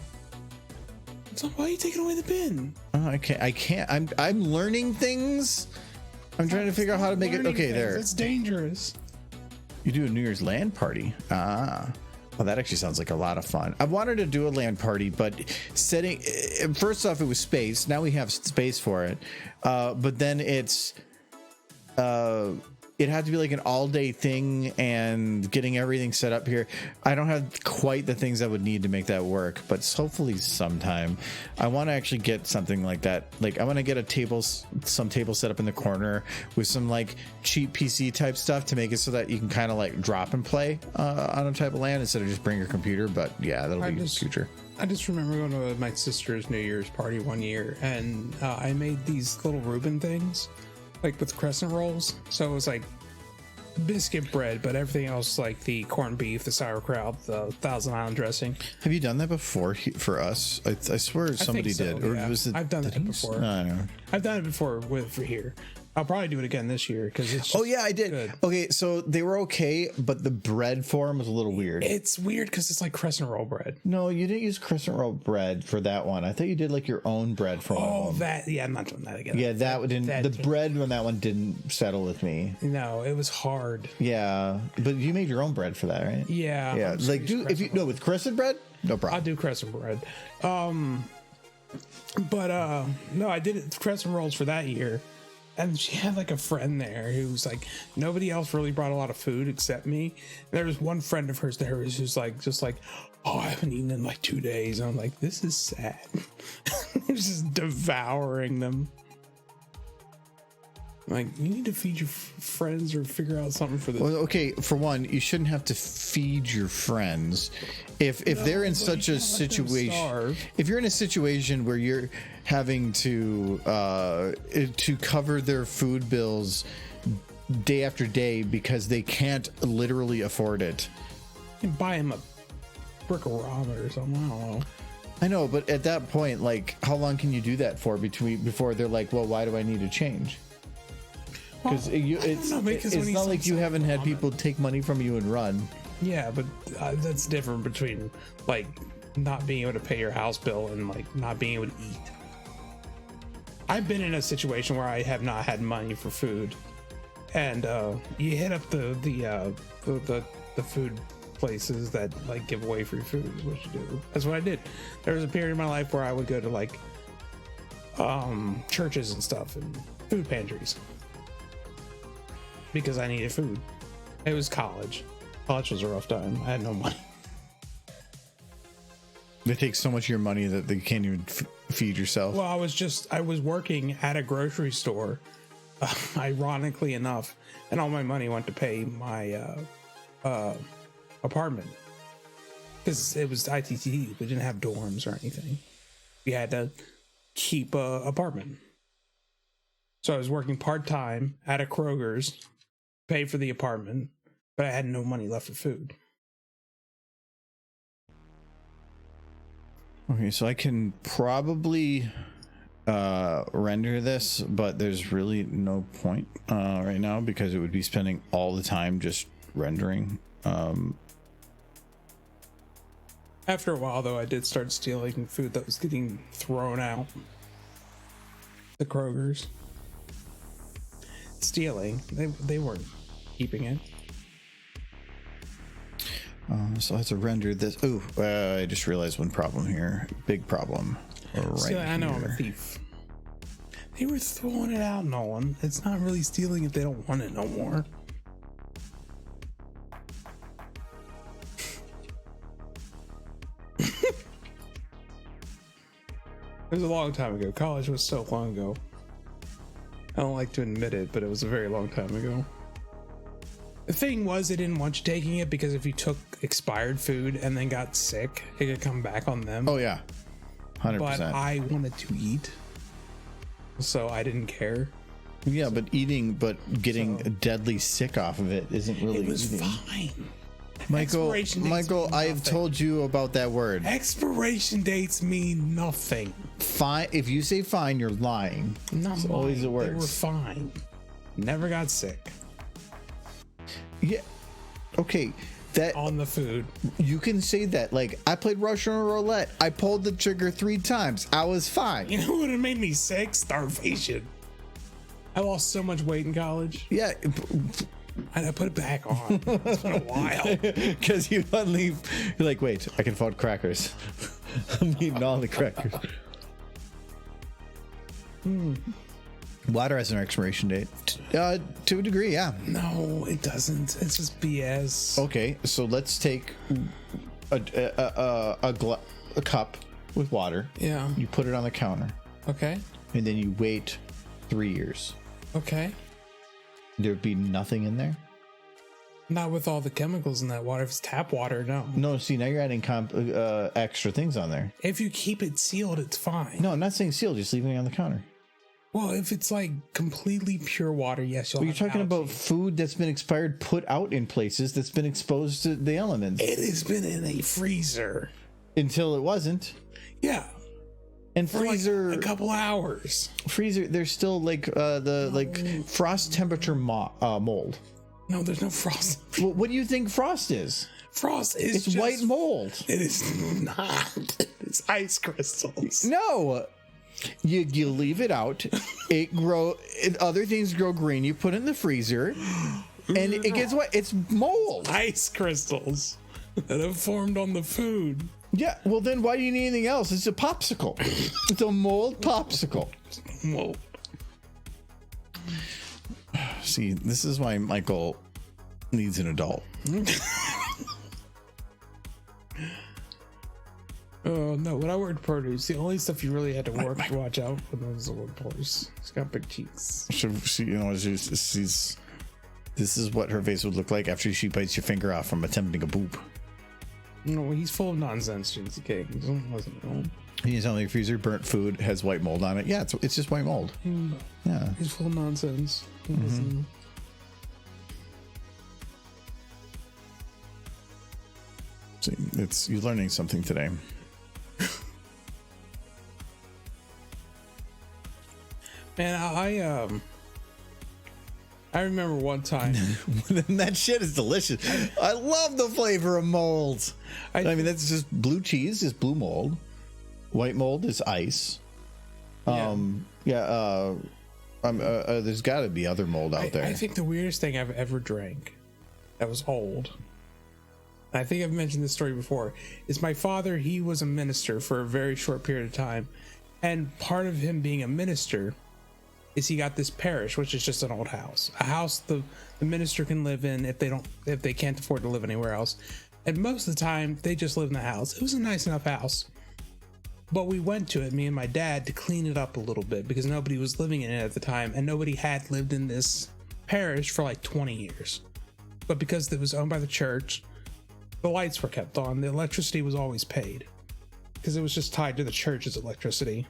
So why are you taking away the pin? I can't. I'm learning things. I'm trying to figure out how to make it. Okay, there. It's dangerous. You do a New Year's LAN party. Well, that actually sounds like a lot of fun. I wanted to do a LAN party, but first off, it was space. Now we have space for it. But then it had to be like an all-day thing, and getting everything set up here. I don't have quite the things I would need to make that work, but hopefully sometime. I want to actually get something like that. Like I want to get some table set up in the corner with some like cheap PC type stuff to make it so that you can kind of like drop and play on a type of LAN instead of just bring your computer. But yeah, that'll be the future. I just remember going to my sister's New Year's party one year, and I made these little Reuben things, like with crescent rolls. So it was like biscuit bread, but everything else, like the corned beef, the sauerkraut, the Thousand Island dressing. Have you done that before for us? I swear somebody so, did. Or yeah. was it? I've done that before. No, I don't know. I've done it before for here. I'll probably do it again this year because it's. Oh yeah, I did. Good. Okay, so they were okay, but the bread form was a little weird. It's weird because it's like crescent roll bread. No, you didn't use crescent roll bread for that one. I thought you did like your own bread for one Oh, of them. that. Yeah, I'm not doing that again. Yeah, that didn't. The bread on that one didn't settle with me. No, it was hard. Yeah, but you made your own bread for that, right? Yeah. Yeah, I'm just like gonna use if you crescent roll. with crescent bread, no I'll problem. do crescent bread. But no, I did it crescent rolls for that year. And she had like a friend there who's like, nobody else really brought a lot of food except me. There was one friend of hers there who's like, just like, oh, I haven't eaten in like 2 days. And I'm like, this is sad. Just devouring them. Like, you need to feed your friends or figure out something for this. Well, okay, for one, you shouldn't have to feed your friends. If they're in such a situation, if you're in a situation where you're having to cover their food bills day after day because they can't literally afford it, You can buy him a brick of ramen or something. I don't know. I know, but at that point, like, how long can you do that for before they're like, well, why do I need to change? Because it's not like you haven't had people take money from you and run. Yeah, but that's different between like not being able to pay your house bill and like not being able to eat. I've been in a situation where I have not had money for food, and you hit up the food places that like give away free food is what you do. That's what I did. There was a period in my life where I would go to like churches and stuff and food pantries because I needed food. It was college. College was a rough time. I had no money. They take so much of your money that they can't even feed yourself. Well, I was working at a grocery store, ironically enough, and all my money went to pay my apartment because it was ITT. We didn't have dorms or anything. We had to keep a apartment. So I was working part-time at a Kroger's, pay for the apartment, but I had no money left for food. Okay, so I can probably render this, but there's really no point right now because it would be spending all the time just rendering. After a while, though, I did start stealing food that was getting thrown out. The Kroger's. Stealing. They weren't keeping it. So I have to render this. Oh, I just realized one problem here. Big problem. Right I know I'm a here. thief. They were throwing it out, Nolan. It's not really stealing if they don't want it no more. It was a long time ago. College was so long ago. I don't like to admit it, but it was a very long time ago. The thing was, they didn't want you taking it because if you took expired food and then got sick, it could come back on them. Oh yeah, 100%. But I wanted to eat, so I didn't care. Yeah, but getting deadly sick off of it isn't really It was eating. fine. Michael, Expiration dates mean I've nothing. told you about that word. Expiration dates mean nothing. Fine. If you say fine, you're lying. Not It's always the They were words. fine. Never got sick Yeah. Okay. That on the food. you can say that. Like I played Russian roulette. I pulled the trigger 3 times. I was fine. You know what would made me sick? Starvation. I lost so much weight in college. Yeah. And I put it back on. It's been a while. Because you don't leave. You're like, wait, I can afford crackers. I'm eating all the crackers. Water has an expiration date. To a degree, yeah. No, it doesn't. It's just BS. Okay, so let's take a cup with water. Yeah. You put it on the counter, Okay. and then you wait 3 years. Okay. There'd be nothing in there. Not with all the chemicals in that water. If it's tap water, no. No, see, now you're adding extra things on there. If you keep it sealed, it's fine. No, I'm not saying sealed, just leaving it on the counter. Well, if it's like completely pure water, yes, you'll But you're have talking about allergies. food that's been expired, put out in places that's been exposed to the elements It has been in a freezer. until it wasn't. Yeah. And For freezer, like a couple hours. there's still like frost temperature mold. No, there's no frost. Well, what do you think frost is? Frost is It's just white mold. It is not. It's ice crystals. No, you leave it out. Other things grow green. You put it in the freezer, and it gets what? It's mold. Ice crystals that have formed on the food. Yeah. Well, then why do you need anything else? It's a popsicle. It's a mold popsicle. Whoa. See, this is why Michael needs an adult. Oh no! When I worked produce, the only stuff you really had to watch out for was the little horse. He's got big cheeks. She she's. This is what her face would look like after she bites your finger off from attempting a boop. No, he's full of nonsense, Jinsey King. He wasn't wrong. You tell me the freezer burnt food has white mold on it. Yeah, it's just white mold. Yeah. He's full of nonsense. He wasn't- See, you're learning something today. Man, I remember one time. That shit is delicious. I love the flavor of molds. I mean, that's just blue cheese is blue mold. White mold is ice. There's got to be other mold out there. I think the weirdest thing I've ever drank that was old, I think I've mentioned this story before, is my father. He was a minister for a very short period of time, and part of him being a minister is he got this parish, which is just an old house, a house the minister can live in if they can't afford to live anywhere else, and most of the time they just live in the house. It was a nice enough house, but we went to it, me and my dad, to clean it up a little bit because nobody was living in it at the time, and nobody had lived in this parish for like 20 years. But because it was owned by the church, the lights were kept on, the electricity was always paid because it was just tied to the church's electricity.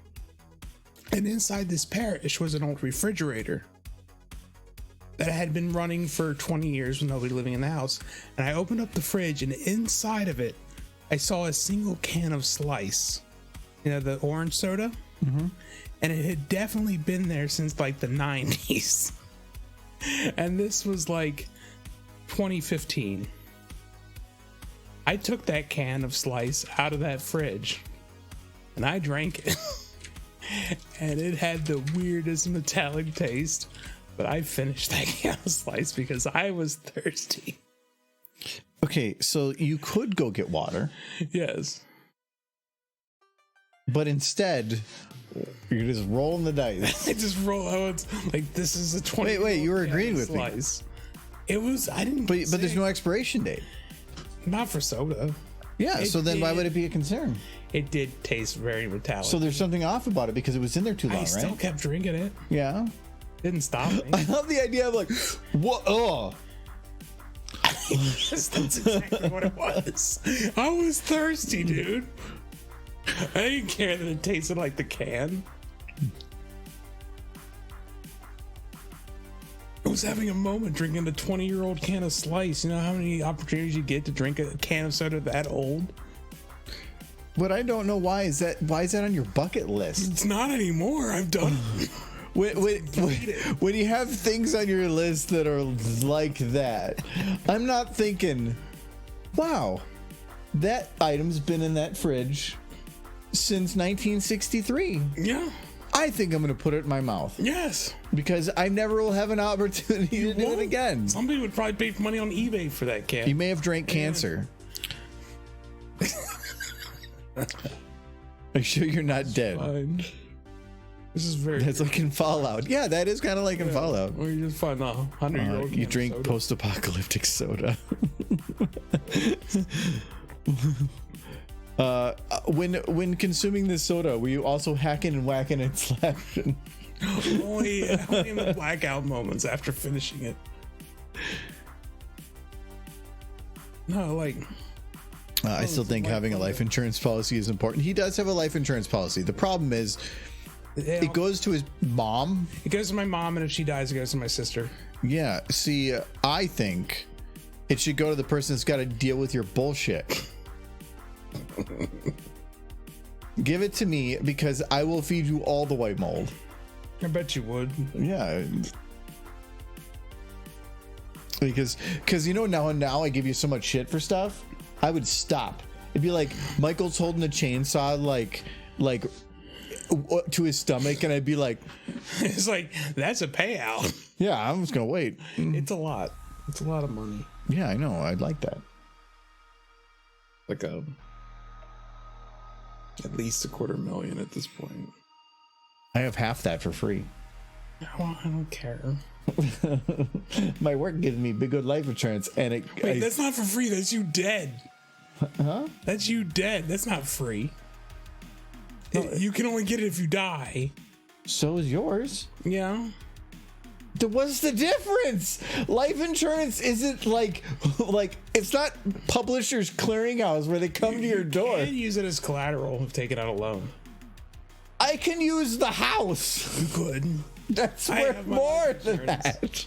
And inside this parish was an old refrigerator that had been running for 20 years with nobody living in the house. And I opened up the fridge, and inside of it, I saw a single can of Slice, the orange soda. And it had definitely been there since like the 90s. And this was like 2015. I took that can of Slice out of that fridge and I drank it. And it had the weirdest metallic taste, but I finished that can of Slice because I was thirsty. Okay, so you could go get water. Yes. But instead, you're just rolling the dice. I just roll out like this is a 20. Wait, you were agreeing with Slice. It was, I didn't. But there's no expiration date. Not for soda. Yeah, so then why would it be a concern? It did taste very metallic. So there's something off about it because it was in there too long, I still right? kept drinking it. Yeah. Didn't stop me. I love the idea of like, what? Oh. Yes, that's exactly what it was. I was thirsty, dude. I didn't care that it tasted like the can. I was having a moment drinking a 20-year-old can of Slice. You know how many opportunities you get to drink a can of soda that old? But I don't know why is that on your bucket list? It's not anymore. I've done it. When you have things on your list that are like that, I'm not thinking, wow, that item's been in that fridge since 1963. Yeah. I think I'm going to put it in my mouth. Yes. Because I never will have an opportunity to do it again. Somebody would probably pay money on eBay for that can. You may have drank cancer. Are you sure you're not dead? Fine. This is very. That's like in Fallout. Yeah, that is kind of like in Fallout. Or you just find a 100-year-old. You drink post-apocalyptic soda. When consuming this soda, were you also hacking and whacking and slashing? Only in the blackout moments after finishing it. No, like. I still think having a life insurance policy is important. He does have a life insurance policy. The problem is, it goes to his mom. It goes to my mom, and if she dies, it goes to my sister. Yeah. See, I think it should go to the person that's got to deal with your bullshit. Give it to me because I will feed you all the white mold. I bet you would. Yeah. Because now I give you so much shit for stuff. I would stop. It'd be like Michael's holding a chainsaw like to his stomach, and I'd be like, it's like, that's a payout. Yeah, I'm just gonna wait. It's a lot. It's a lot of money. Yeah, I know. I'd like that. Like at least $250,000 at this point. I have half that for free. I don't care. My work gives me big good life insurance, and that's not for free. That's you dead. Huh? That's you dead. That's not free. You can only get it if you die. So is yours. Yeah. What's the difference? Life insurance isn't like it's not Publishers Clearinghouse where they come to your door. You can use it as collateral if taken out a loan. I can use the house. You could. That's worth more than that.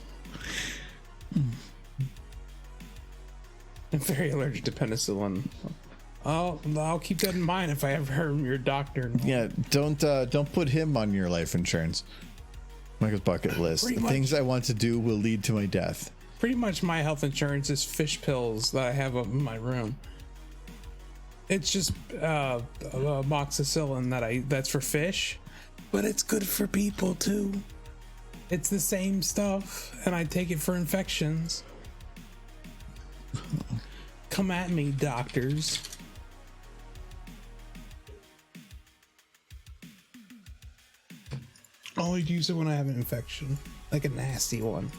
I'm very allergic to penicillin. I'll keep that in mind if I ever hear your doctor. Yeah, don't put him on your life insurance. Michael's bucket list. The things I want to do will lead to my death. Pretty much my health insurance is fish pills that I have up in my room. It's just amoxicillin that's for fish, But it's good for people too. It's the same stuff, and I take it for infections. Come at me, doctors. I only use it when I have an infection, like a nasty one.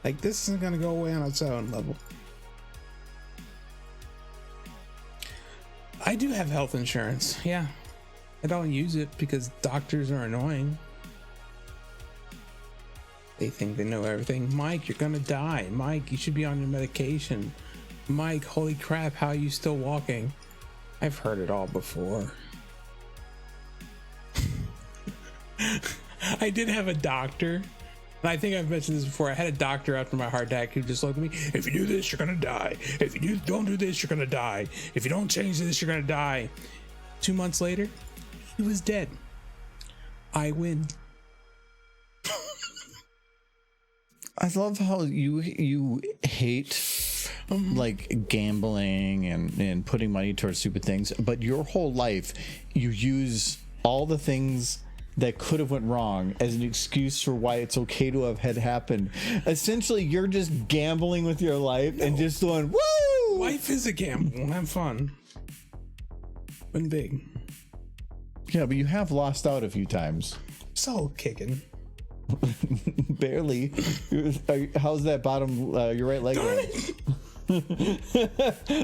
Like, this isn't gonna go away on its own level. I do have health insurance, yeah. I don't use it because doctors are annoying. They think they know everything. Mike, you're gonna die. Mike, you should be on your medication. Mike, holy crap, how are you still walking? I've heard it all before. I did have a doctor, and I think I've mentioned this before. I had a doctor after my heart attack who just looked at me. If you do this, you're gonna die. If you don't do this, you're gonna die. If you don't change this, you're gonna die. 2 months later, he was dead. I win. I love how you hate like gambling and putting money towards stupid things, but your whole life you use all the things that could have went wrong as an excuse for why it's okay to have had happened. Essentially, you're just gambling with your life and just going, woo! Life is a gamble. Have fun. Win big. Yeah, but you have lost out a few times. So kicking. Barely. How's that bottom, your right leg?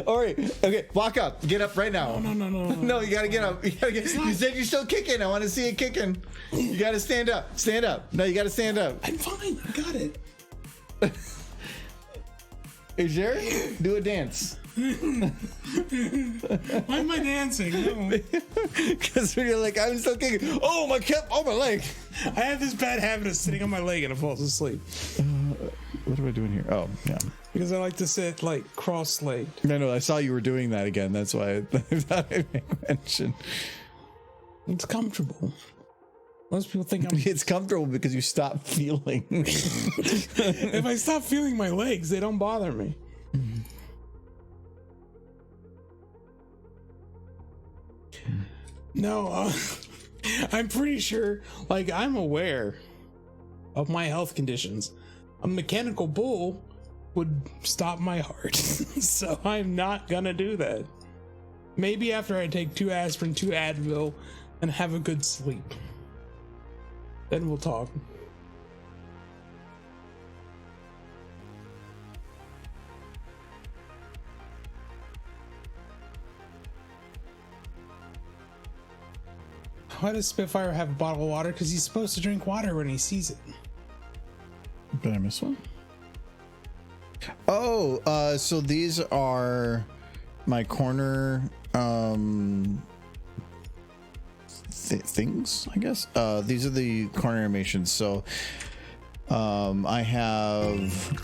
All right. Okay. Walk up. Get up right now. No. No, you gotta get up. You said you're still kicking. I want to see it kicking. You gotta stand up. Stand up. No, you gotta stand up. I'm fine. I got it. Hey, Jerry, do a dance. Why am I dancing? No. Because when you're like, I'm still kicking. Oh, my leg. I have this bad habit of sitting on my leg and I fall asleep. What am I doing here? Oh, yeah. Because I like to sit like cross-legged. No, I saw you were doing that again. That's why I thought I'd make mention. It's comfortable. Most people think I'm... It's comfortable because you stop feeling. If I stop feeling my legs, they don't bother me. No, I'm pretty sure, like, I'm aware of my health conditions. A mechanical bull would stop my heart. So I'm not gonna do that. Maybe after I take 2 aspirin, 2 Advil, and have a good sleep. Then we'll talk. Why does Spitfire have a bottle of water? Because he's supposed to drink water when he sees it. Did I miss one? Oh, so these are my corner things, I guess. These are the corner animations. So I have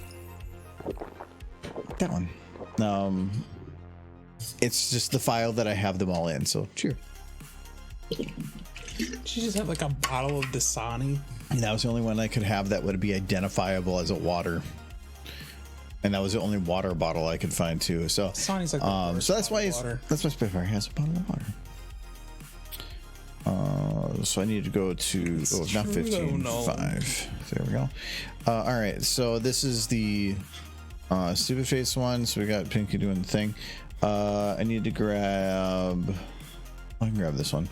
that one. It's just the file that I have them all in. So cheers. She just had like a bottle of Dasani. And that was the only one I could have that would be identifiable as a water. And that was the only water bottle I could find too. So Dasani's like so that's why Spitfire has a bottle of water. So I need to go to not 15, 5. There we go. All right, so this is the stupid face one. So we got Pinky doing the thing. I need to grab. I can grab this one.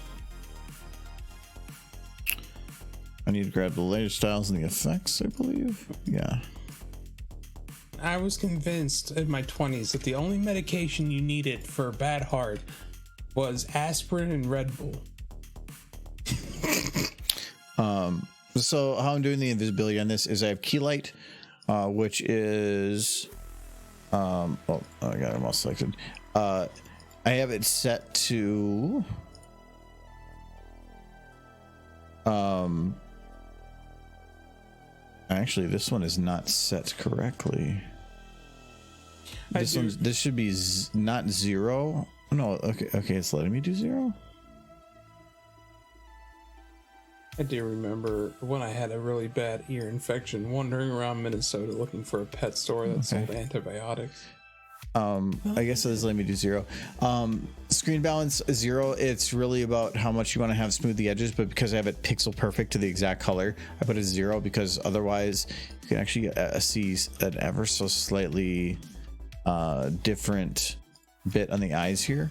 I need to grab the layer styles and the effects, I believe. Yeah. I was convinced in my 20s that the only medication you needed for a bad heart was aspirin and Red Bull. So how I'm doing the invisibility on this is I have key light, which is I got them all selected. I have it set to actually this one is not set correctly. This should be not 0. No, okay, it's letting me do 0. I do remember when I had a really bad ear infection, wandering around Minnesota looking for a pet store that sold antibiotics. I guess this let me do 0. Screen balance 0. It's really about how much you want to have smooth the edges, but because I have it pixel perfect to the exact color, I put a 0 because otherwise you can actually see an ever so slightly different bit on the eyes here.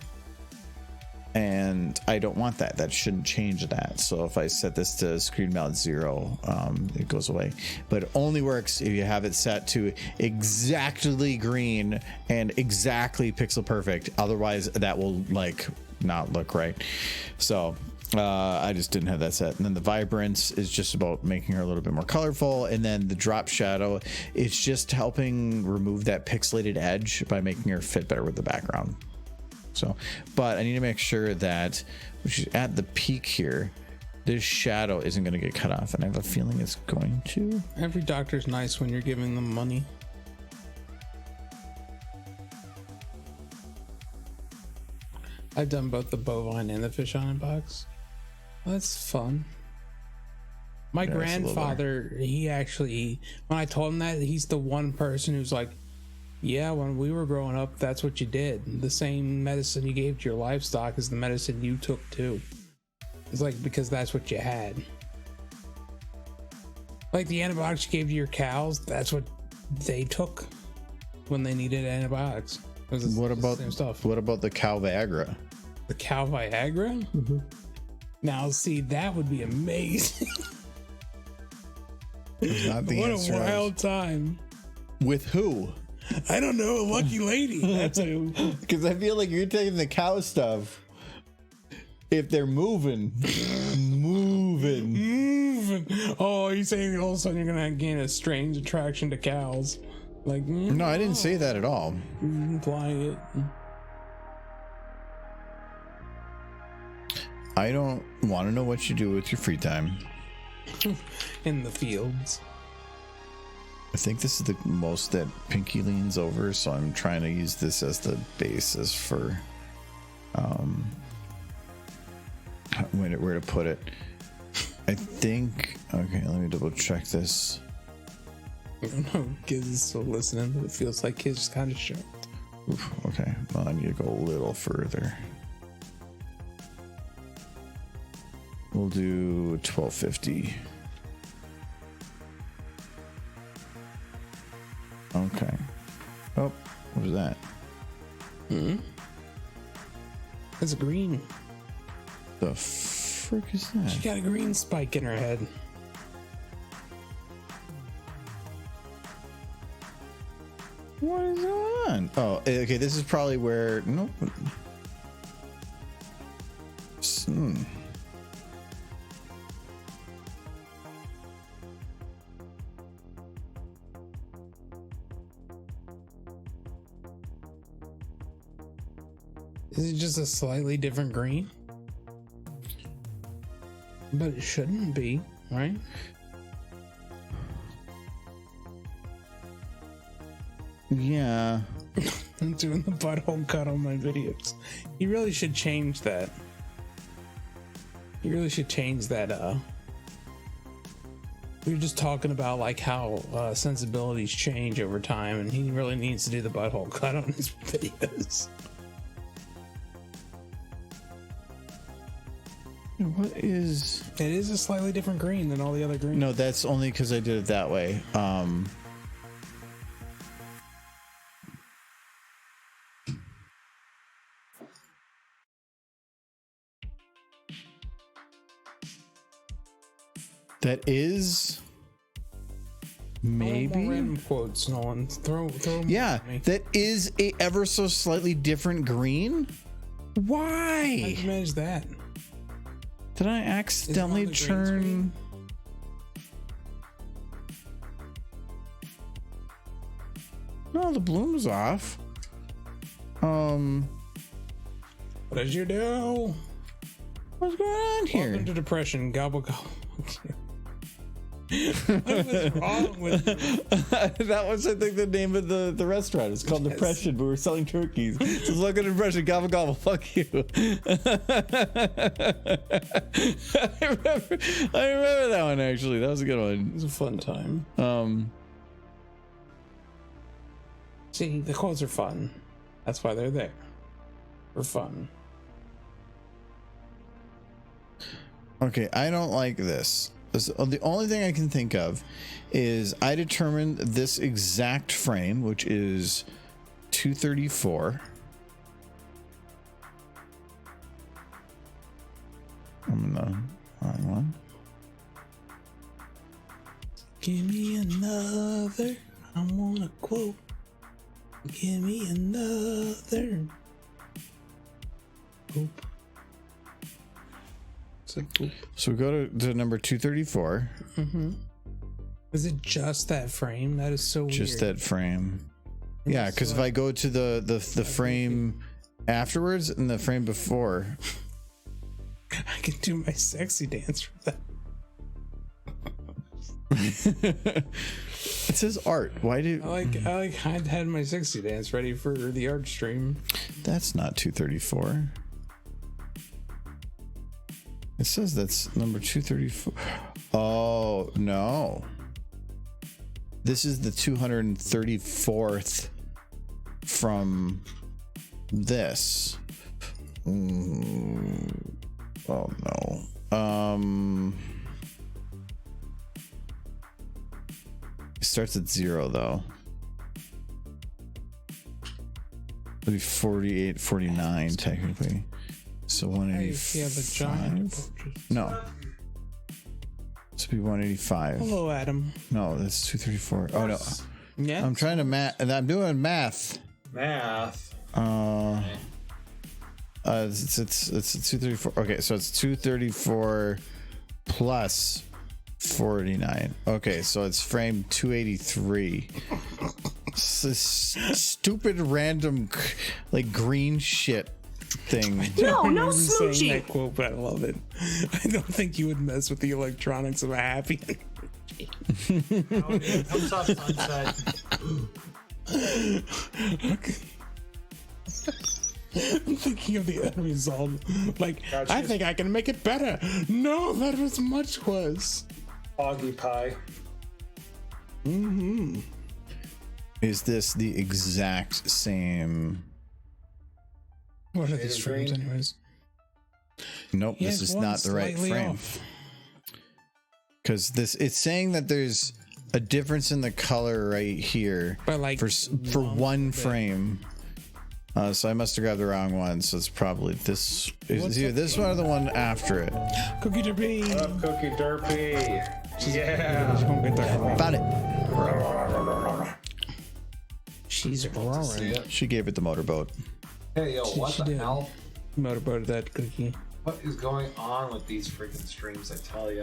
And I don't want that. That shouldn't change that. So if I set this to screen balance 0, it goes away. But it only works if you have it set to exactly green and exactly pixel perfect. Otherwise, that will like not look right. So I just didn't have that set. And then the vibrance is just about making her a little bit more colorful. And then the drop shadow, it's just helping remove that pixelated edge by making her fit better with the background. So, but I need to make sure that at the peak here, this shadow isn't going to get cut off, and I have a feeling it's going to. Every doctor's nice when you're giving them money. I've done both the bovine and the fish on box. That's fun. My grandfather, he actually, when I told him that, he's the one person who's like, yeah, when we were growing up, that's what you did. The same medicine you gave to your livestock is the medicine you took too. It's like, because that's what you had. Like the antibiotics you gave to your cows, that's what they took when they needed antibiotics. What about the same stuff? What about the cow Viagra? The cow Viagra? Mm-hmm. Now, see, that would be amazing. Not the what answer. A wild time. With who? I don't know, a lucky lady. That's who. Because I feel like you're taking the cow stuff. If they're moving. Oh, you're saying all of a sudden you're gonna gain a strange attraction to cows? Like, no, I didn't say that at all. Implying it. I don't want to know what you do with your free time. In the fields. I think this is the most that Pinky leans over, so I'm trying to use this as the basis for where to put it. I think, okay, let me double check this. I don't know, Kiz is still listening, but it feels like Kiz is kind of shocked. Oof, okay, well, I need to go a little further. We'll do 1250. Okay. Oh, what was that? That's a green. The frick is that? She got a green spike in her head. What is going on? Oh, okay. This is probably where. Nope. Is it just a slightly different green? But it shouldn't be, right? Yeah. I'm doing the butthole cut on my videos. You really should change that. You really should change that. We were just talking about like how sensibilities change over time, and he really needs to do the butthole cut on his videos. What is? It is a slightly different green than all the other greens. No, that's only because I did it that way. That is maybe more random quotes, Nolan. Throw yeah, at me. that is a ever so slightly different green. How'd Why you manage that? did I accidentally the green turn? screen? No, the bloom's off. What did you do? What's going on here? Welcome to depression. Gobble gobble. What was wrong with you? That was, I think, the name of the restaurant. It's called Depression, but we're selling turkeys. So look at Depression, gobble gobble, fuck you. I remember that one actually. That was a good It one. was a fun time. See, the quotes are fun. That's why they're there. For fun. Okay, I don't like this. The only thing I can think of is I determined this exact frame, which is 234. I'm in the wrong one. Give me another. I want a quote. Give me another. Poop. So we go to number 234. Is it just that frame? That is so Just weird. that frame. Yeah, because if I go to the frame afterwards and the frame before, I can do my sexy dance for that. it says art. Why do I had my sexy dance ready for the art stream. that's not 234? It says that's number 234. Oh no. This is the 234th from this. Oh no. It starts at 0 though. It'll be 48, 49 technically. So 185. Yeah, the giant. No. This would be 185. Hello, Adam. No, that's 234. Oh no. Yeah. I'm trying to math, and I'm doing math. It's 234. Okay, so it's 234 plus 49. Okay, so it's frame 283. It's this stupid random like green shit thing. No, no remember saying smooching. that quote, but I love it. I don't think you would mess with the electronics of a happy. Comes off sunset. I'm thinking of the end result. Like, God, I she's- think I can make it better. No, that was much worse. Foggy pie. Is this the exact same? What are these of frames, green. anyways? Nope, He this has is one not the right slightly frame. off. Because it's saying that there's a difference in the color right here But, like, for one frame. So I must have grabbed the wrong one. So it's probably this. It's either this one or the one after it. Cookie derby. What up, Cookie Derpy? Yeah. Found it. She's roaring. She gave it the motorboat. Hey, yo, what she the did. hell? Motorboated that cookie. What is going on with these freaking streams, I tell you?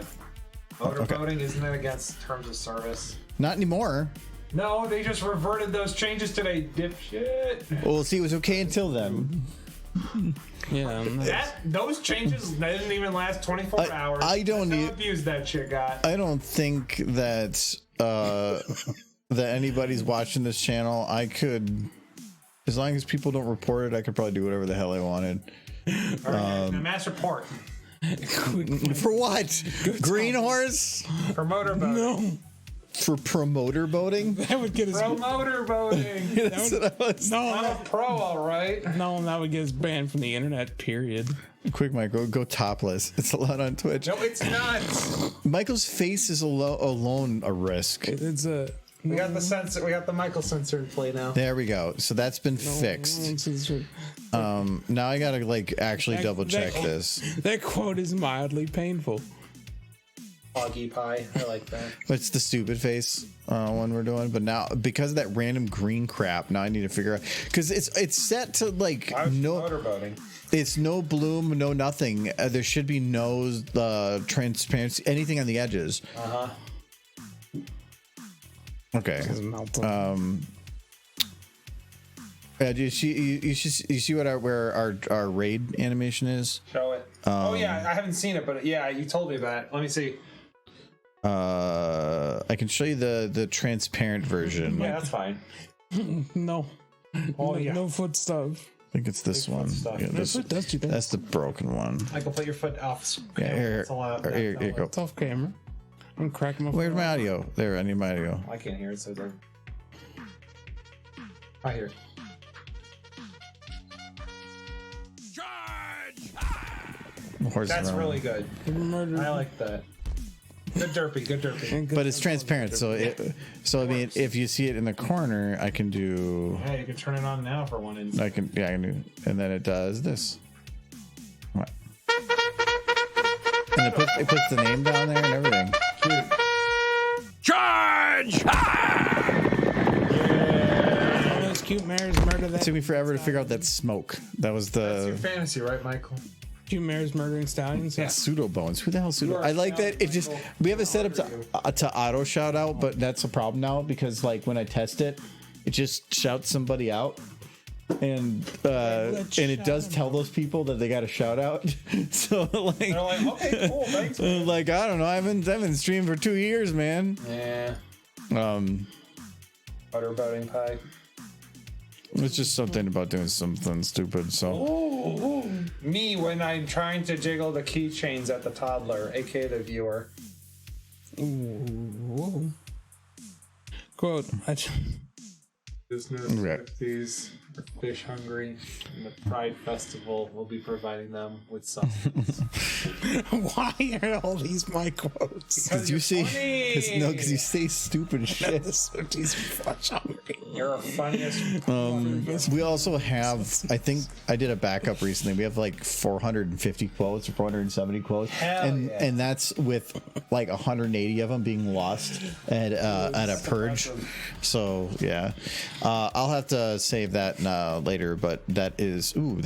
okay. Motorboating, isn't it against terms of service? Not anymore. No, they just reverted those changes today, dipshit. Well, see, it was okay until then. Yeah. Those changes didn't even last 24 hours. I don't That's how need- abused that shit got. I don't think that that anybody's watching this channel. I could, as long as people don't report it, I could probably do whatever the hell I wanted. All right, mass report For what? Green horse? for motorboating. No. For promoter boating? That would get us. Pro motorboating. That's what I was. I'm No, a pro, all right. no, that would get us banned from the internet. Period. Quick, Mike, go topless. It's allowed on Twitch. No, it's not. Michael's face is alone a risk. It's a. We got the sensor. We got the Michael sensor in play now. There we go. So that's been fixed. Now I gotta like actually double check this. That quote is mildly painful. Foggy pie. I like that. It's the stupid face one we're doing, but now because of that random green crap, now I need to figure out because it's set to like no. Motorboating. It's no bloom, no nothing. There should be no transparency, anything on the edges. Okay. Yeah, you see what where our raid animation is? Show it. Oh yeah, I haven't seen it, but yeah, you told me that. Let me see. I can show you the transparent version. Yeah, that's fine. No. Oh no, yeah. no foot stuff. I think it's this one. stuff. Yeah, this, It does do that. that's the broken one. I can put your foot off. Yeah, here, That's allowed. here you go. It's off camera. I'm cracking my. Where's my audio? There, I need my audio. I can't hear it, so there. I hear. horse. That's really good. Murder. I like that. Good derpy, good derpy. But it's transparent, so I mean, if you see it in the corner, I can do. Yeah, you can turn it on now for one instant. I can do, and then it does this. What? And it puts the name down there and everything. Charge! All those cute mares murder that. It took me forever to figure out that smoke. That was That's your the fantasy, right, Michael? Cute mares murdering stallions. Yeah. pseudo bones. Who the hell pseudo? are I like that. It just Michael. we have it set up to auto shout out, but that's a problem now because like when I test it, it just shouts somebody out. And it does tell those people that they got a shout out. So like, They're like, okay, cool, thanks. Man. like I don't know, I haven't streamed for 2 years, man. Yeah. Butter boating pie. It's just something about doing something stupid. So Ooh. Me when I'm trying to jiggle the keychains at the toddler, aka the viewer. Ooh. Quote. Business Right. if these are fish hungry, and the Pride Festival will be providing them with sustenance. Why are all these my quotes? because you see, funny. because you say stupid shit. The Swifties are flush hungry. You're a funniest. We also have, I think I did a backup recently. We have like 450 quotes or 470 quotes, Hell yeah. and that's with like 180 of them being lost at a purge. So yeah, I'll have to save that later. But that is oh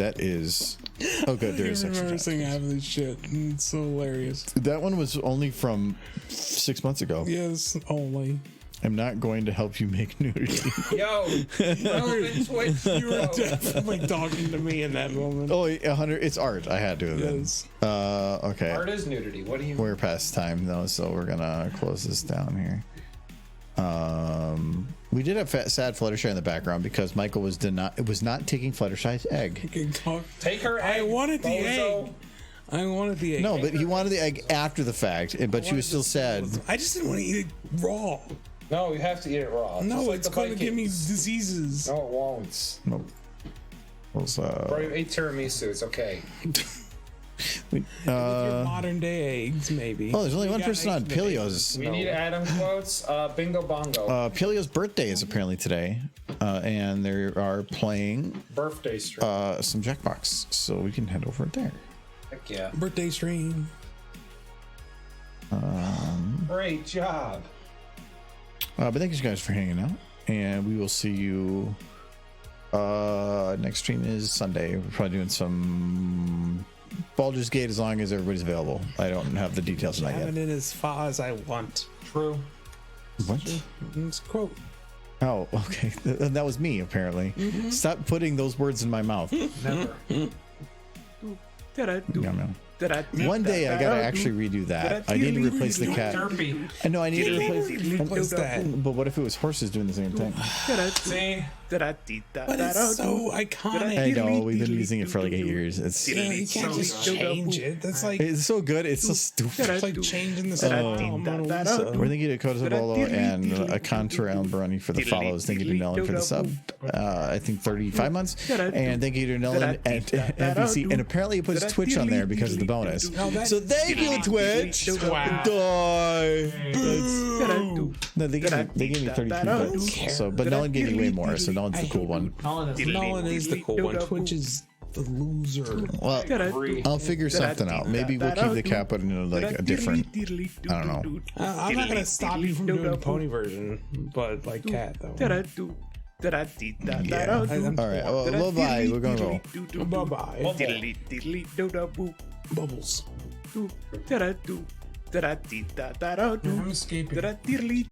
good. There is I extra remember time. seeing half of this shit. It's so hilarious. That one was only from 6 months ago. Yes, only. I'm not going to help you make nudity. Yo, Twitch. You were definitely talking to me in that moment. Oh, 100. It's art. I had to. Then. Yes. Okay. Art is nudity. What do you? We're past time though, so we're gonna close this down here. We did have sad Fluttershy in the background because Michael was not taking Fluttershy's egg. Take her egg. I wanted the bozo. egg. I wanted the egg. No, but he wanted the egg after the fact, but she was still sad. I just didn't want to eat it raw. No, you have to eat it raw. No, Just like it's the going to give me Vikings. diseases. No, it won't. Nope. Was, Bro, you ate tiramisu. It's okay. Your modern day eggs, maybe. Oh, there's only We one got person on eggs in the bag. Peleo's. We need Adam quotes. Bingo bongo. Peleo's birthday is apparently today, and they are playing Birthday stream. some Jackbox, so we can head over there. Heck yeah. Birthday stream. Great job. But thank you guys for hanging out, and we will see you. Next stream is Sunday. We're probably doing some Baldur's Gate as long as everybody's available. I don't have the details tonight Having yet. it as far as I want. True. What? It's a quote. Oh, okay. That was me apparently. Stop putting those words in my mouth. Never. Yum, yum. One day I gotta actually redo that. I need to replace the cat. Derpy. I know I need to replace. Replace that. But what if it was horses doing the same thing? See? But it's so iconic. I know we've been using it for like 8 years. It's Yeah, you can't just change it. That's like so good. It's so stupid. it's like changing the style of Mona Lisa. We're thank you to Coda Zabolo and a Contour Alan Baroni for the follows. Thank you to Nolan for the sub. I think 35 months. And thank you to Nolan and NBC. And apparently he puts Twitch on there because of the bonus. So thank you, Twitch. Die. No, they gave me 33 bits. So, but Nolan gave me way more. So Nolan's the cool one. Nolan is the cool one. Twitch is the loser. Well, I'll figure something out. Maybe we'll keep the cat, but in like a different. I don't know. I'm not gonna stop you from doing the pony version, but like cat though. Yeah. All right. Well, bye. We're gonna go. Bye bye. Bubbles. I'm escaping.